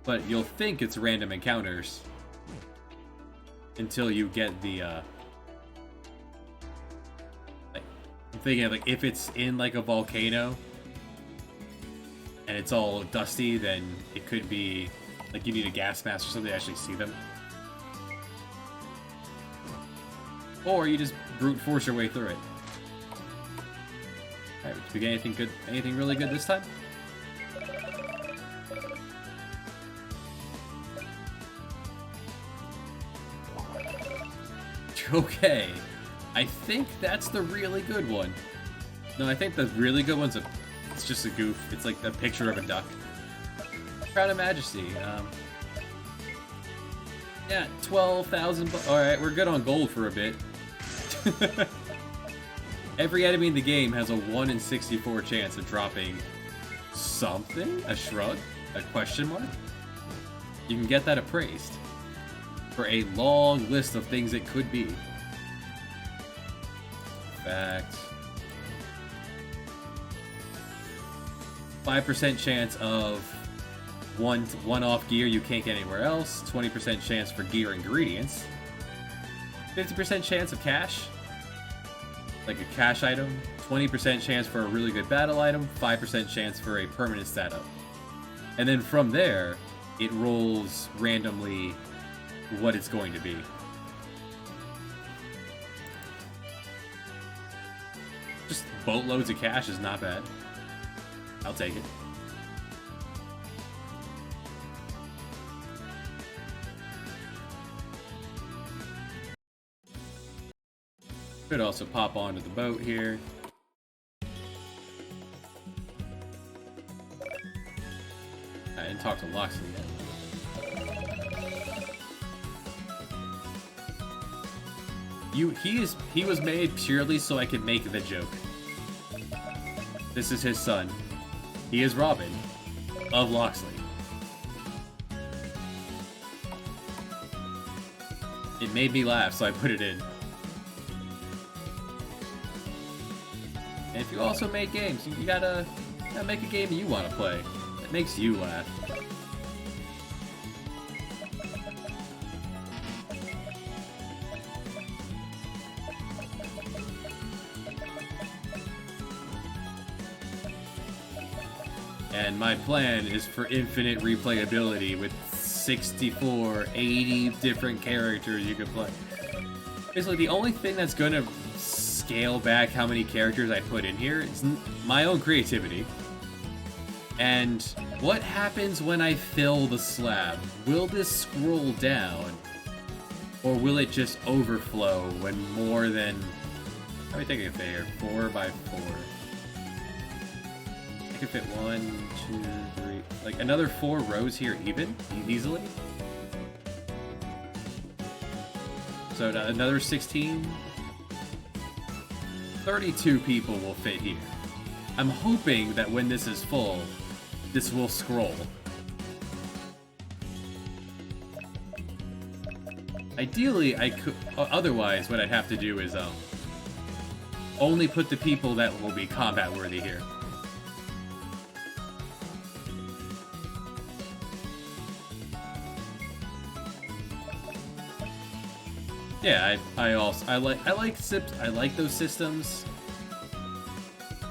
but you'll think it's random encounters until you get the I'm thinking of, like, if it's in like a volcano and it's all dusty, then it could be like you need a gas mask or something to actually see them. or you just brute force your way through it. Alright, did we get anything good, anything really good this time? Okay, I think that's the really good one. No, I think the really good one's it's just a goof. It's like a picture of a duck. Crown of Majesty. Yeah, 12,000. Alright, we're good on gold for a bit. Every enemy in the game has a 1 in 64 chance of dropping something? A shrug? A question mark? You can get that appraised for a long list of things it could be. Fact. 5% chance of one-off gear you can't get anywhere else. 20% chance for gear ingredients. 50% chance of cash, like a cash item. 20% chance for a really good battle item. 5% chance for a permanent setup. And then from there, it rolls randomly what it's going to be. Just boatloads of cash is not bad. I'll take it. Could also pop onto the boat here. I didn't talk to Loxley yet. He was made purely so I could make the joke. This is his son. He is Robin of Loxley. It made me laugh, so I put it in. And if you also make games, you gotta make a game you want to play that makes you laugh. And my plan is for infinite replayability with 64, 80 different characters you can play. Basically, the only thing that's gonna scale back how many characters I put in here is my own creativity. And what happens when I fill the slab? Will this scroll down? Or will it just overflow when more than... Let me think of it here. 4 by 4. I can fit 1, 2, 3... Like another 4 rows here even? Easily? So another 16... 32 people will fit here. I'm hoping that when this is full, this will scroll. Ideally, I could. Otherwise, what I'd have to do is only put the people that will be combat worthy here. Yeah, I like those systems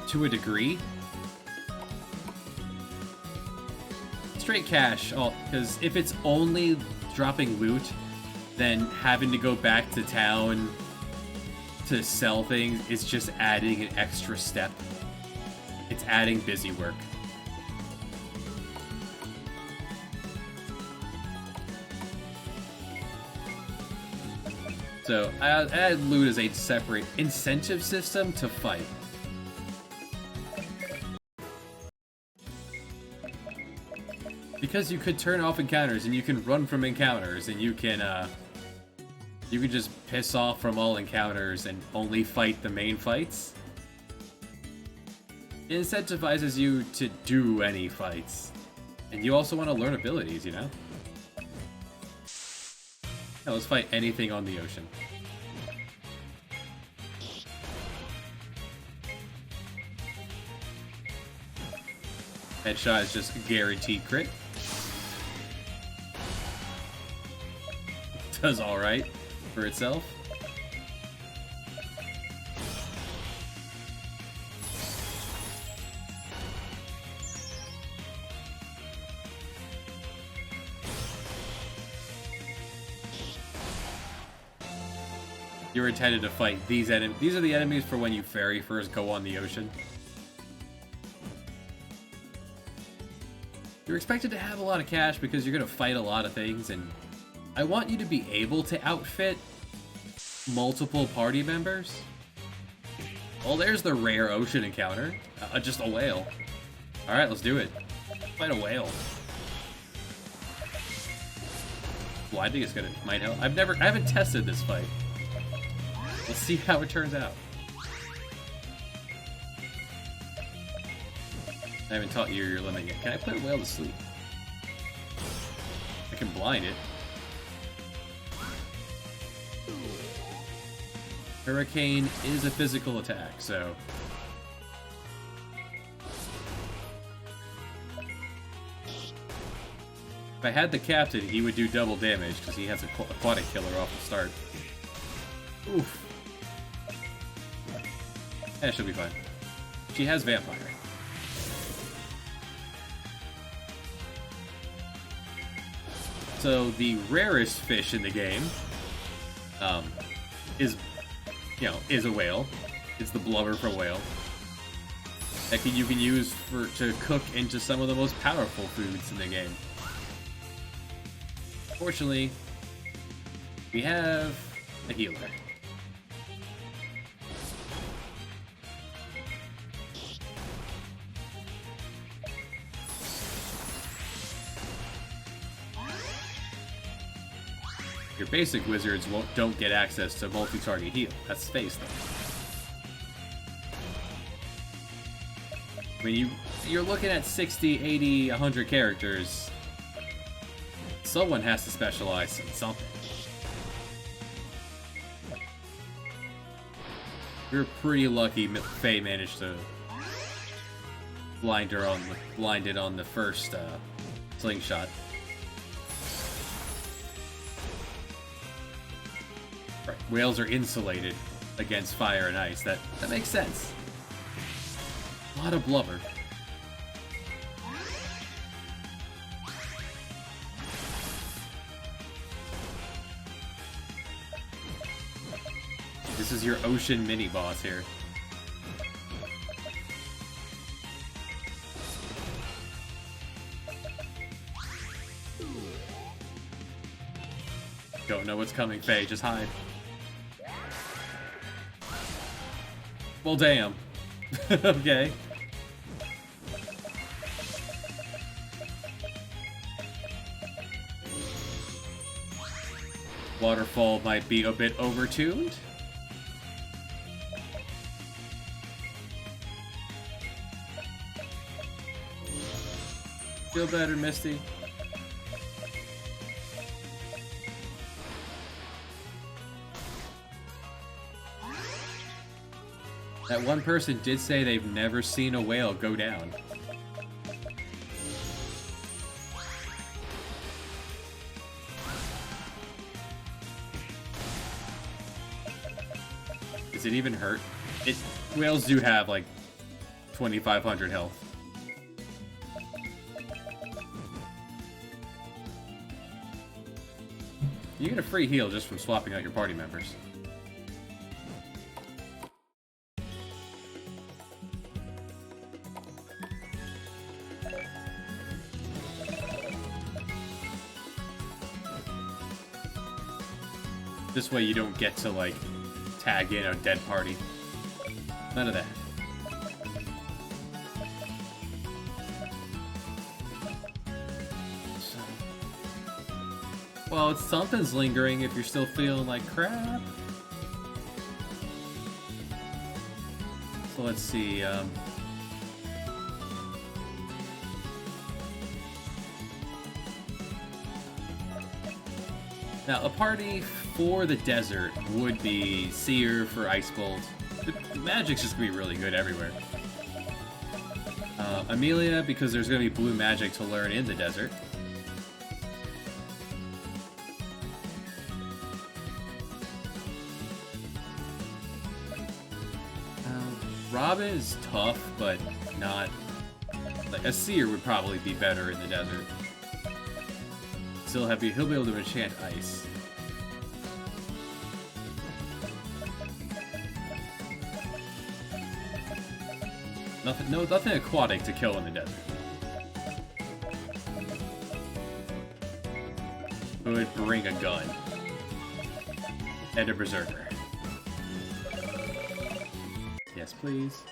to a degree. Straight cash, because if it's only dropping loot, then having to go back to town to sell things is just adding an extra step. It's adding busy work. So, I add loot as a separate incentive system to fight. Because you could turn off encounters, and you can run from encounters, and you can just piss off from all encounters and only fight the main fights. It incentivizes you to do any fights. And you also want to learn abilities, you know? Yeah, let's fight anything on the ocean. Headshot is just a guaranteed crit. Does alright for itself. you're intended to fight these enemies. These are the enemies for when you ferry first go on the ocean. You're expected to have a lot of cash because you're going to fight a lot of things, and I want you to be able to outfit multiple party members. Well, there's the rare ocean encounter. Just a whale. Alright, let's do it. Fight a whale. Blinding is gonna might help. I haven't tested this fight. Let's see how it turns out. I haven't taught you your limit yet. Can I put a whale to sleep? I can blind it. Hurricane is a physical attack, so... If I had the captain, he would do double damage, because he has a aquatic killer off the start. Oof. Yeah, she'll be fine. She has vampire. So, the rarest fish in the game is a whale. It's the blubber for whale. That you can use to cook into some of the most powerful foods in the game. Fortunately, we have a healer. Your basic wizards don't get access to multi-target heal. That's space, though. I mean, you're looking at 60, 80, 100 characters. Someone has to specialize in something. We're pretty lucky Faye managed to blind it on the first slingshot. Right, whales are insulated against fire and ice. That makes sense. A lot of blubber. This is your ocean mini-boss here. Don't know what's coming, Faye. Just hide. Well, damn. Okay. Waterfall might be a bit overtuned. Feel better, Misty. That one person did say they've never seen a whale go down. Does it even hurt? Whales do have like 2,500 health. You get a free heal just from swapping out your party members. This way you don't get to, like, tag in a dead party. None of that. So, well, something's lingering if you're still feeling like crap. So let's see, now, a party for the desert would be Seer for Ice Bolt. The magic's just gonna be really good everywhere. Amelia, because there's gonna be blue magic to learn in the desert. Robin is tough, but not... Like, a Seer would probably be better in the desert. He'll be able to enchant ice. Nothing aquatic to kill in the desert. Would bring a gun and a berserker. Yes, please.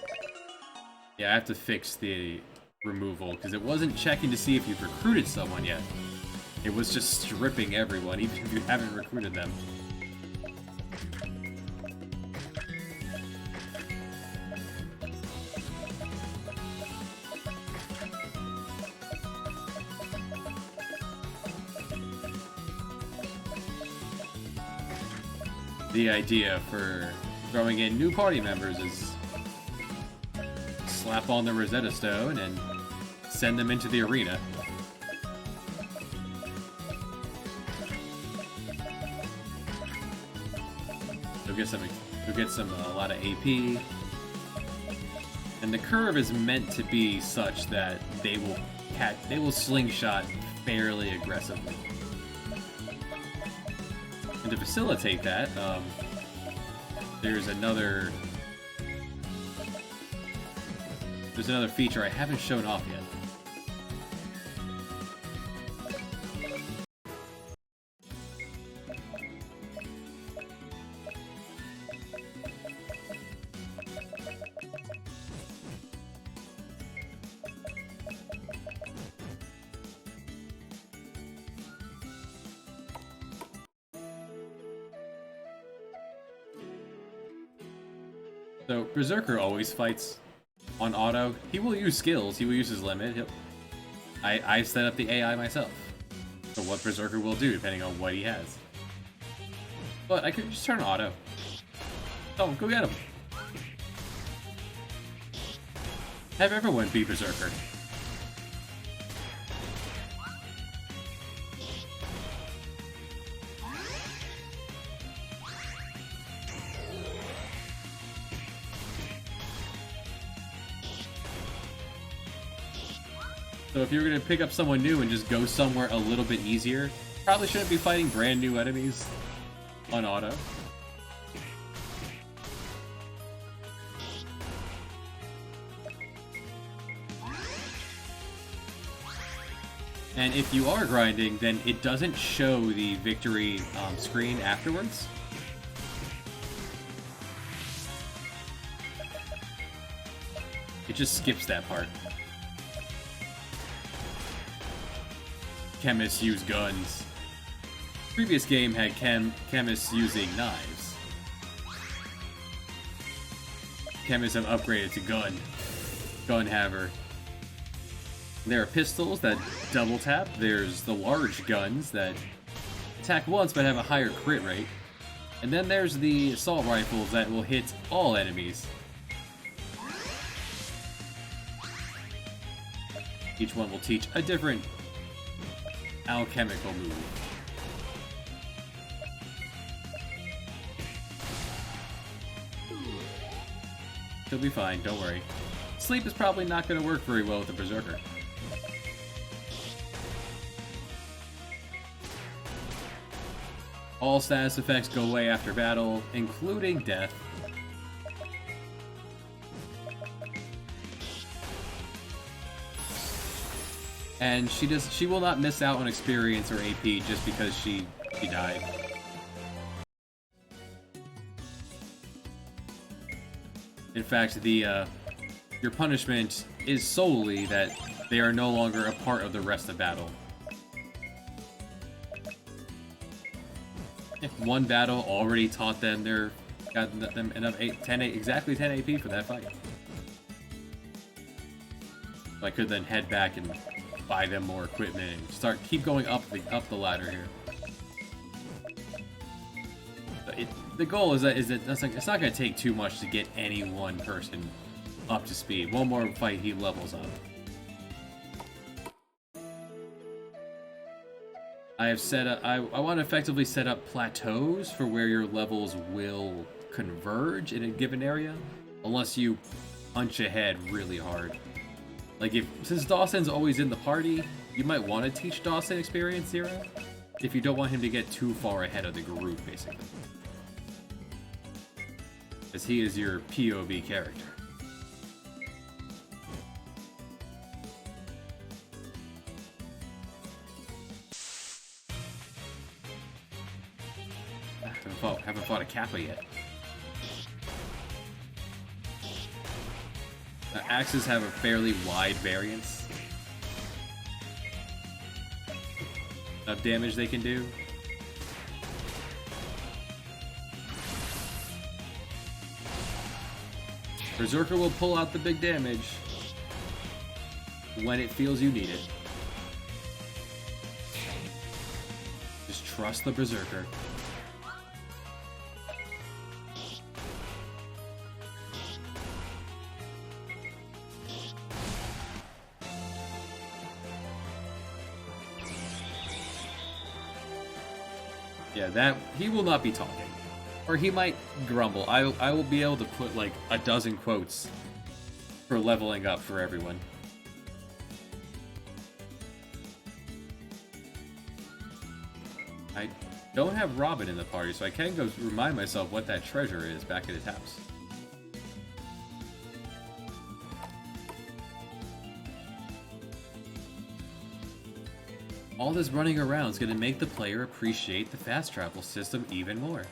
Yeah, I have to fix the removal because it wasn't checking to see if you've recruited someone yet. It was just stripping everyone, even if you haven't recruited them. The idea for throwing in new party members is slap on the Rosetta Stone and send them into the arena. You'll get a lot of AP. And the curve is meant to be such that they will slingshot fairly aggressively. And to facilitate that, there's another feature I haven't shown off yet. So, Berserker always fights on auto. He will use skills, he will use his limit. I set up the AI myself. So what Berserker will do, depending on what he has. But I could just turn auto. Oh, go get him. Have everyone be Berserker. So if you were going to pick up someone new and just go somewhere a little bit easier, probably shouldn't be fighting brand new enemies on auto. And if you are grinding, then it doesn't show the victory screen afterwards. It just skips that part. Chemists use guns. Previous game had chemists using knives. Chemists have upgraded to gunhaver. There are pistols that double tap. There's the large guns that attack once but have a higher crit rate. And then there's the assault rifles that will hit all enemies. Each one will teach a different alchemical move. He'll be fine, don't worry. Sleep is probably not going to work very well with the Berserker. All status effects go away after battle, including death. And she will not miss out on experience or AP just because she died. In fact, your punishment is solely that they are no longer a part of the rest of battle. If one battle already taught them got them enough exactly 10 AP for that fight. So I could then head back and buy them more equipment and keep going up the ladder here. But the goal is that it's not going to take too much to get any one person up to speed. One more fight, he levels up. I want to effectively set up plateaus for where your levels will converge in a given area, unless you punch ahead really hard. Like since Dawson's always in the party, you might want to teach Dawson Experience Zero if you don't want him to get too far ahead of the group, basically. As he is your POV character. Haven't fought a Kappa yet. Axes have a fairly wide variance of damage they can do. Berserker will pull out the big damage when it feels you need it. Just trust the Berserker. Yeah, that he will not be talking. Or he might grumble. I will be able to put like a dozen quotes for leveling up for everyone. I don't have Robin in the party, so I can go remind myself what that treasure is back at his house. All this running around is going to make the player appreciate the fast travel system even more.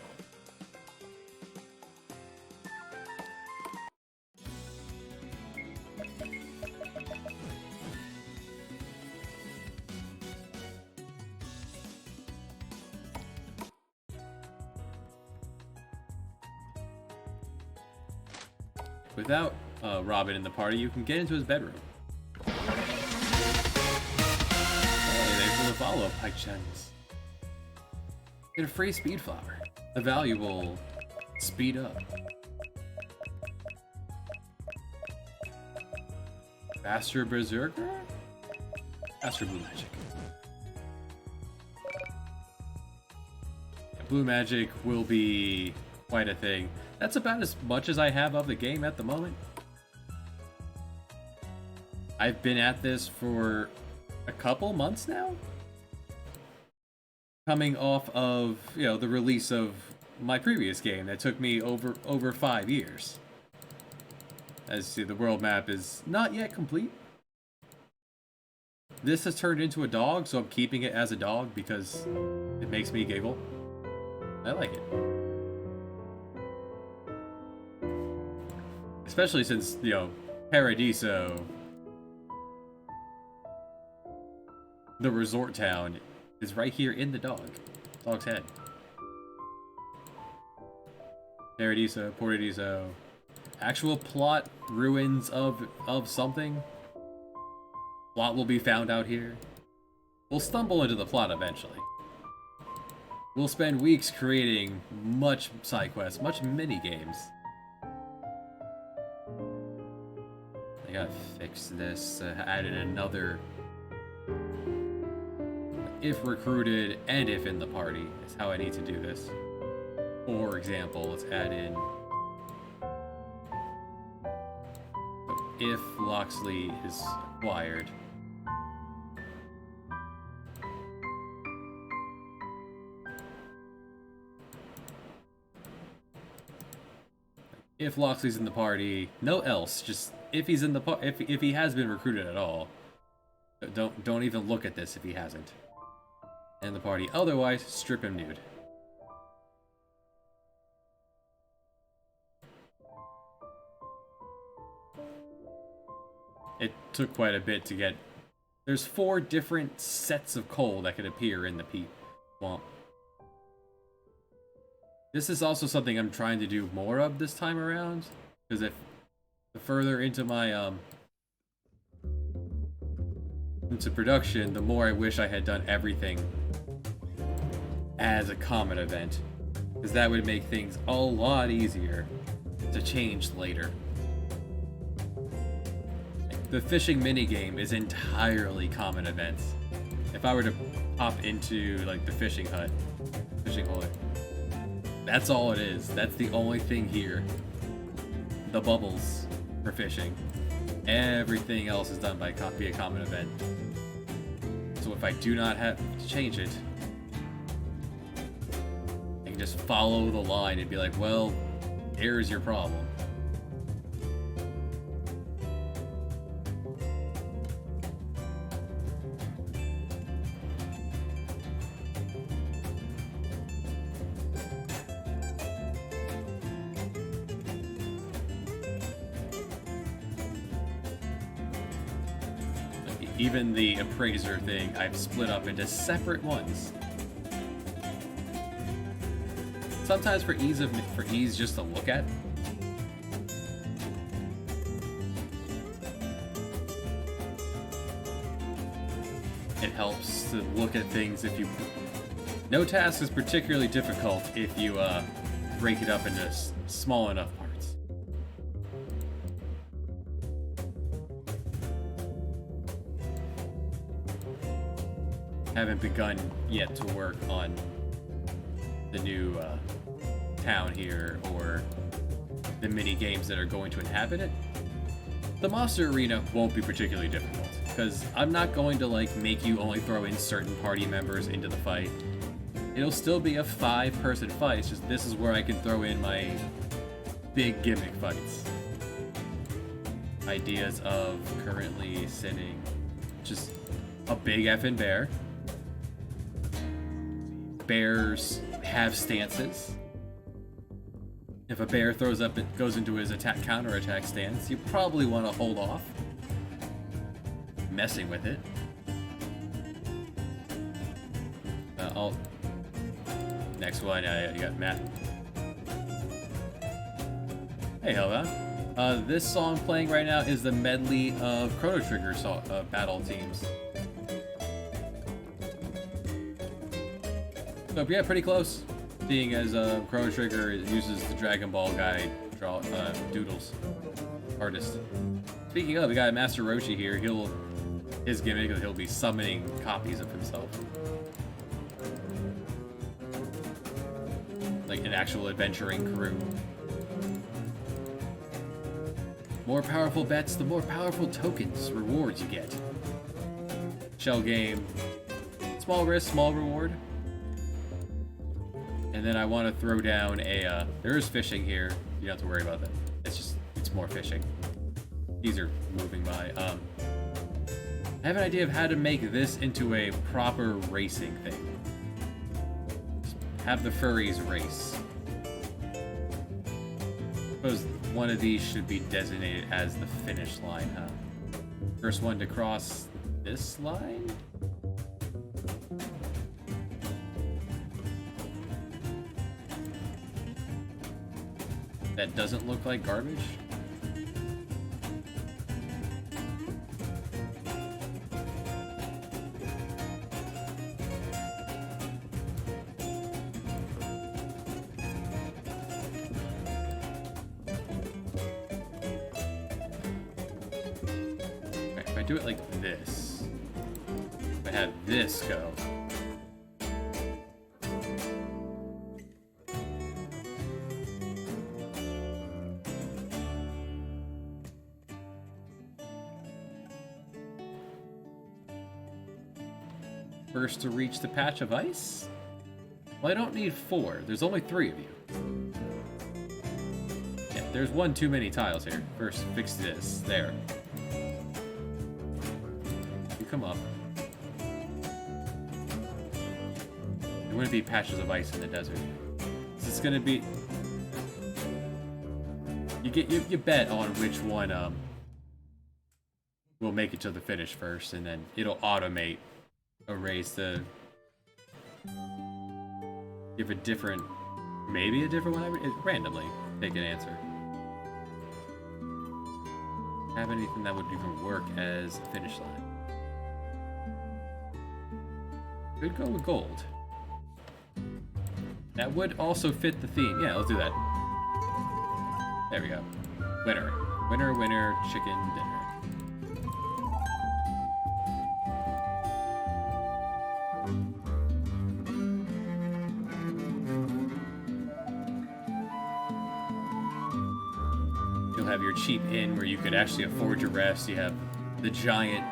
Without Robin in the party, you can get into his bedroom. The follow-up Pike Chens. Get a free speed flower. The valuable speed up. Faster Berserker? Faster Blue Magic. Blue Magic will be quite a thing. That's about as much as I have of the game at the moment. I've been at this for a couple months now. Coming off of, you know, the release of my previous game that took me over 5 years. As you see, the world map is not yet complete. This has turned into a dog, so I'm keeping it as a dog because it makes me giggle. I like it. Especially since, you know, Paradiso, the resort town, is right here in the dog's head. Paradiso, Portadiso, actual plot ruins of something. Plot will be found out here. We'll stumble into the plot eventually. We'll spend weeks creating much side quests, much mini games. I gotta fix this. Add in another. If recruited and if in the party is how I need to do this. For example, let's add in if Loxley is acquired. If Loxley's in the party, no else, just if he's in the if he has been recruited at all. Don't even look at this if he hasn't. In the party. Otherwise, strip him nude. It took quite a bit to get. There's 4 different sets of coal that could appear in the peat swamp. This is also something I'm trying to do more of this time around, because if the further into my into production, the more I wish I had done everything as a common event, because that would make things a lot easier to change later. The fishing minigame is entirely common events. If I were to pop into like the fishing hut, fishing hole, that's all it is. That's the only thing here. The bubbles for fishing. Everything else is done by via common event. So if I do not have to change it, I can just follow the line and be like, well, here's your problem. even the appraiser thing I've split up into separate ones. Sometimes for ease just to look at. It helps to look at things if you... No task is particularly difficult if you break it up into small enough parts. Haven't begun yet to work on the new town here or the mini games that are going to inhabit it. The monster arena won't be particularly difficult because I'm not going to like make you only throw in certain party members into the fight. It'll still be a 5-person fight, it's just this is where I can throw in my big gimmick fights. Ideas of currently sitting just a big effing bear. Bears have stances. If a bear throws up, it goes into his counter-attack stance, you probably want to hold off messing with it. Next one, you got Matt. Hey, Helva. This song playing right now is the medley of Chrono Trigger battle teams. So yeah, pretty close. Seeing as Chrono Trigger uses the Dragon Ball guy doodles artist. Speaking of, we got Master Roshi here. His gimmick is he'll be summoning copies of himself, like an actual adventuring crew. More powerful bets, the more powerful tokens, rewards you get. Shell game, small risk, small reward. And then I want to throw down a, there is fishing here. You don't have to worry about that. It's more fishing. These are moving by. I have an idea of how to make this into a proper racing thing. Just have the furries race. Suppose one of these should be designated as the finish line, huh? First one to cross this line? That doesn't look like garbage. Okay, if I do it like this, if I have this go, first to reach the patch of ice? Well, I don't need 4. There's only 3 of you. Yeah, there's one too many tiles here. First, fix this. There. You come up. There wouldn't be patches of ice in the desert. Is this gonna be... You bet on which one will make it to the finish first, and then it'll automate a race to give a different, maybe a different one, randomly take an answer. Have anything that would even work as a finish line? Could go with gold. That would also fit the theme. Yeah, let's do that. There we go. Winner. Winner, winner, chicken dinner. You'll have your cheap inn where you could actually afford your rest. You have the giant,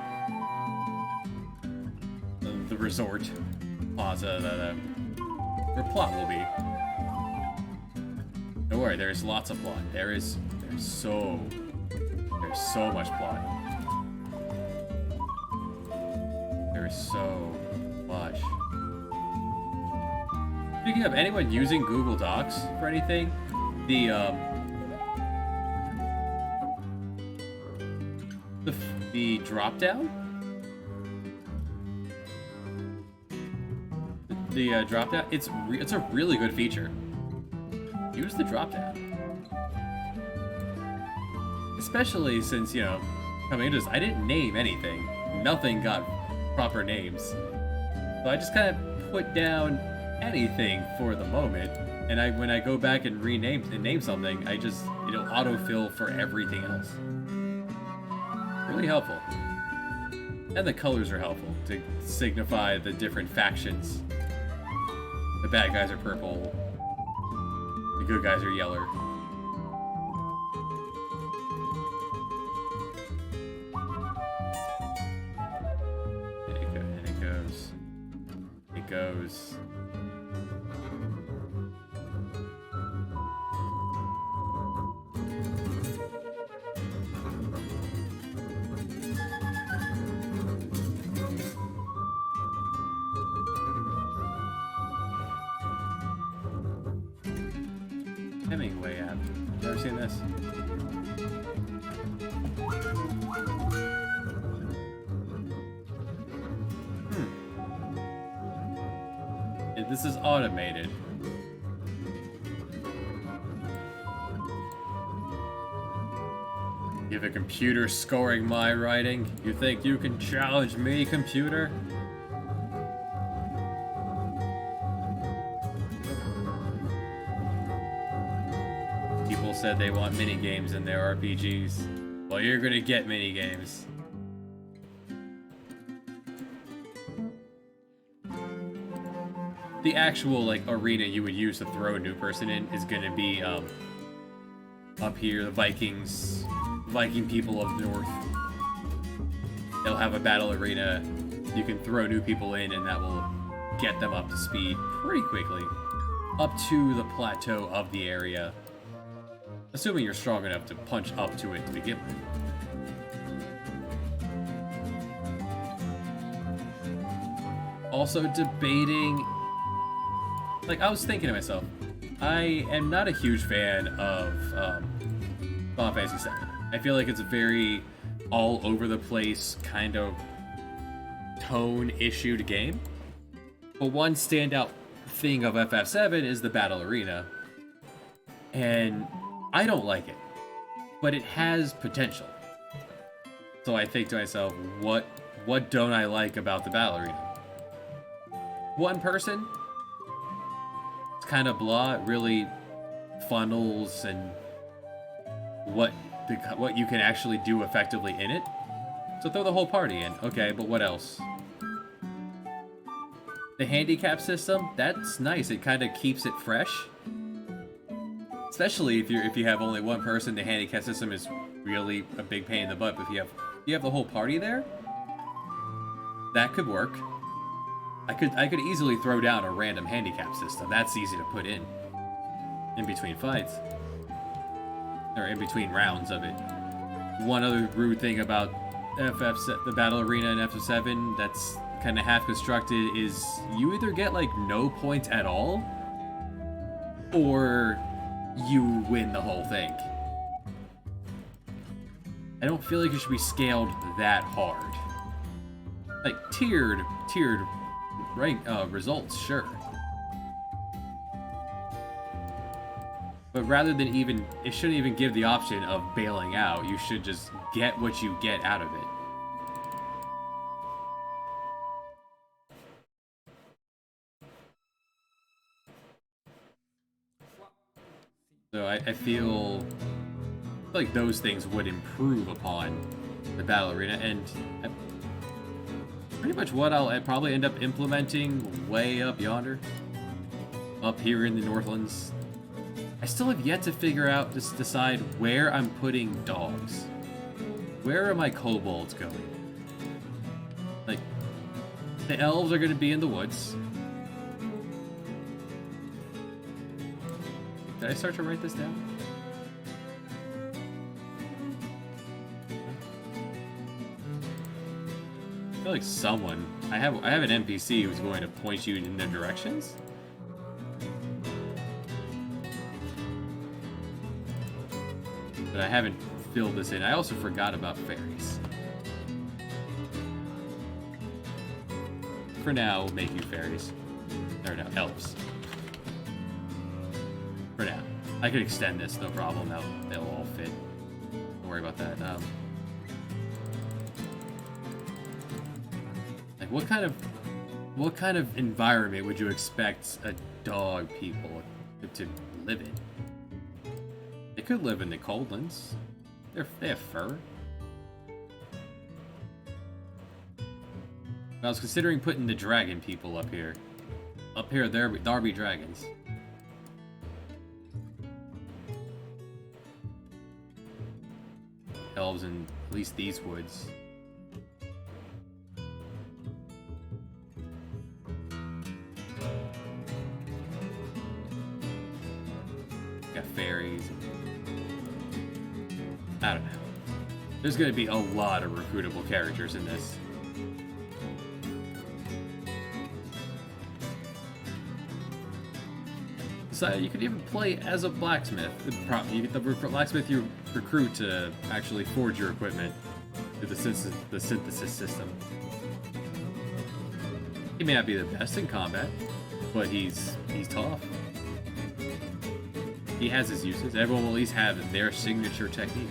the resort plaza where plot will be. Don't worry, there's lots of plot. There's so much plot. There's so much. Speaking of anyone using Google Docs for anything, the drop down the drop down. It's a really good feature. Use the drop down, especially since, you know, coming into this, I didn't name anything. Nothing got proper names, so I just kind of put down anything for the moment. And when I go back and name something, I just, it'll autofill for everything else. Really helpful. And the colors are helpful to signify the different factions. The bad guys are purple. The good guys are yellow. And it goes. It goes. Hemingway app. Never seen this. This is automated. You have a computer scoring my writing? You think you can challenge me, computer? People said they want minigames in their RPGs. Well, you're gonna get minigames. The actual, like, arena you would use to throw a new person in is gonna be, up here, the Viking people of the North. They'll have a battle arena. You can throw new people in, and that will get them up to speed pretty quickly. Up to the plateau of the area. Assuming you're strong enough to punch up to it to begin with. Also debating... Like, I was thinking to myself, I am not a huge fan of Final Fantasy VII. I feel like it's a very all over the place kind of tone-issued game. But one standout thing of FF7 is the battle arena. And I don't like it, but it has potential. So I think to myself, what don't I like about the battle arena? One person, it's kind of blah. It really funnels and what you can actually do effectively in it. So throw the whole party in. Okay, but what else? The handicap system, that's nice. It kind of keeps it fresh. Especially if you have only one person, the handicap system is really a big pain in the butt. But if you have the whole party there, that could work. I could easily throw down a random handicap system. That's easy to put in between fights. Or in between rounds of it. One other rude thing about the battle arena in FF7 that's kind of half constructed is you either get like no points at all, or you win the whole thing. I don't feel like it should be scaled that hard. Like tiered rank results, sure. But rather than even, it shouldn't even give the option of bailing out. You should just get what you get out of it. So I feel like those things would improve upon the battle arena, and pretty much what I'll probably end up implementing way up yonder. Up here in the Northlands. I still have yet to figure out, just decide where I'm putting dogs. Where are my kobolds going? Like, the elves are going to be in the woods. Did I start to write this down? I feel like someone... I have an NPC who's going to point you in the directions? But I haven't filled this in. I also forgot about fairies. For now, we'll make you fairies. Or no, elves. For now. I could extend this, no problem. They'll all fit. Don't worry about that. Like, what kind of environment would you expect a dog people to live in? They could live in the Coldlands. They have fur. I was considering putting the dragon people up here. Up here, there be dragons. Elves in at least these woods. Got fairies. I don't know. There's gonna be a lot of recruitable characters in this. So you could even play as a blacksmith. You get the blacksmith you recruit to actually forge your equipment through the synthesis system. He may not be the best in combat, but he's tough. He has his uses. Everyone will at least have their signature technique.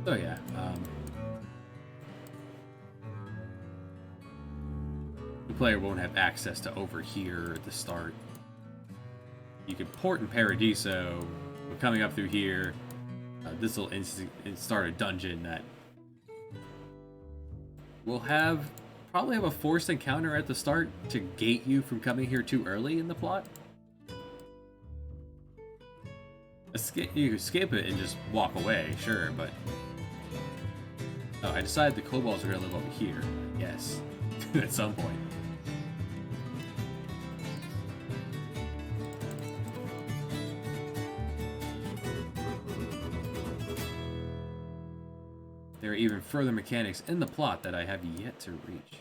So yeah, the player won't have access to over here at the start. You could port in Paradiso, but coming up through here, this will start a dungeon that will probably have a forced encounter at the start to gate you from coming here too early in the plot. You could skip it and just walk away, sure, but... Oh, I decided the kobolds are gonna live over here. Yes. At some point. There are even further mechanics in the plot that I have yet to reach.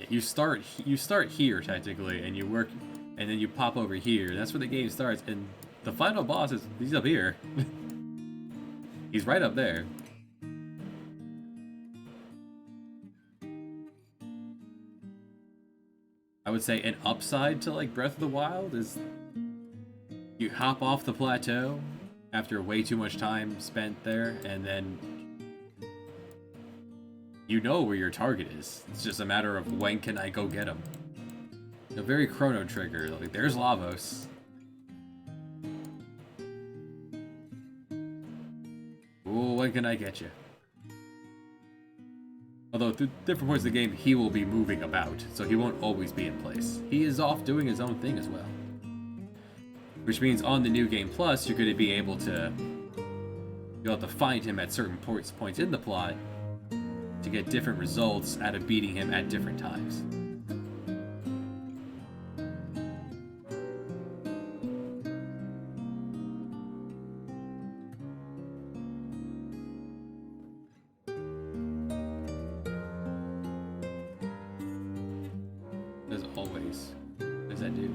You start here, technically, and you work... And then you pop over here. That's where the game starts. And the final boss he's up here. He's right up there. I would say an upside to like Breath of the Wild is you hop off the plateau after way too much time spent there, and then you know where your target is. It's just a matter of when can I go get him. A very Chrono Trigger. Like, there's Lavos. Ooh, when can I get you? Although, through different points of the game, he will be moving about, so he won't always be in place. He is off doing his own thing as well. Which means on the New Game Plus, you're going to be able to... You'll have to find him at certain points in the plot to get different results out of beating him at different times. As always. What does that do?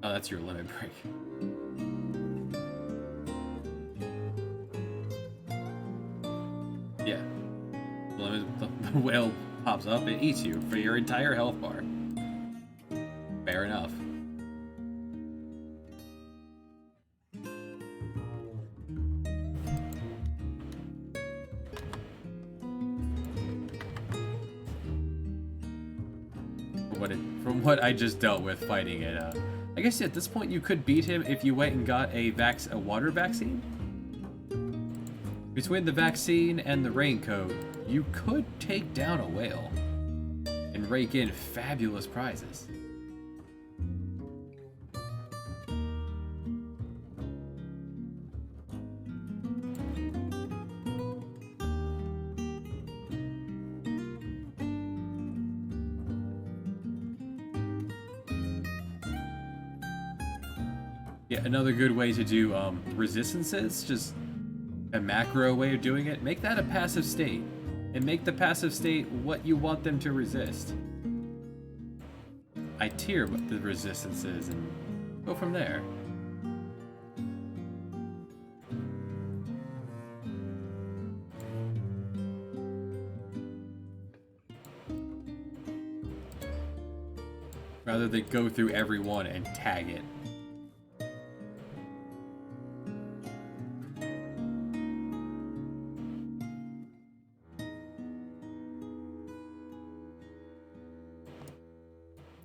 Oh, that's your limit break. Yeah. The whale pops up and eats you for your entire health bar. Fair enough. From what I just dealt with fighting it, I guess at this point you could beat him if you went and got a water vaccine. Between the vaccine and the raincoat, you could take down a whale and rake in fabulous prizes. Yeah, another good way to do resistances, just a macro way of doing it, make that a passive state. And make the passive state what you want them to resist. I tier what the resistance is and go from there. Rather than go through every one and tag it.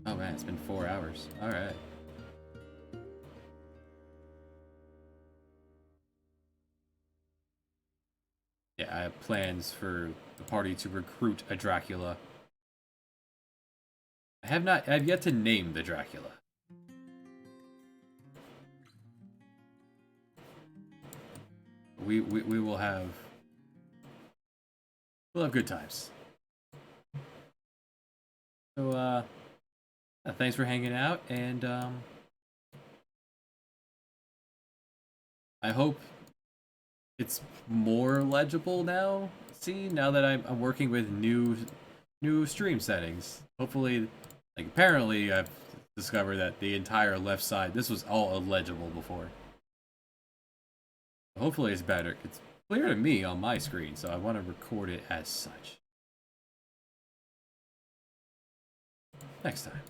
Oh man, it's been 4 hours. Alright. Yeah, I have plans for the party to recruit a Dracula. I've yet to name the Dracula. We will have... We'll have good times. So, thanks for hanging out, and, I hope it's more legible now. See, now that I'm working with new stream settings. Hopefully, like, apparently I've discovered that the entire left side, this was all illegible before. Hopefully it's better. It's clear to me on my screen, so I want to record it as such. Next time.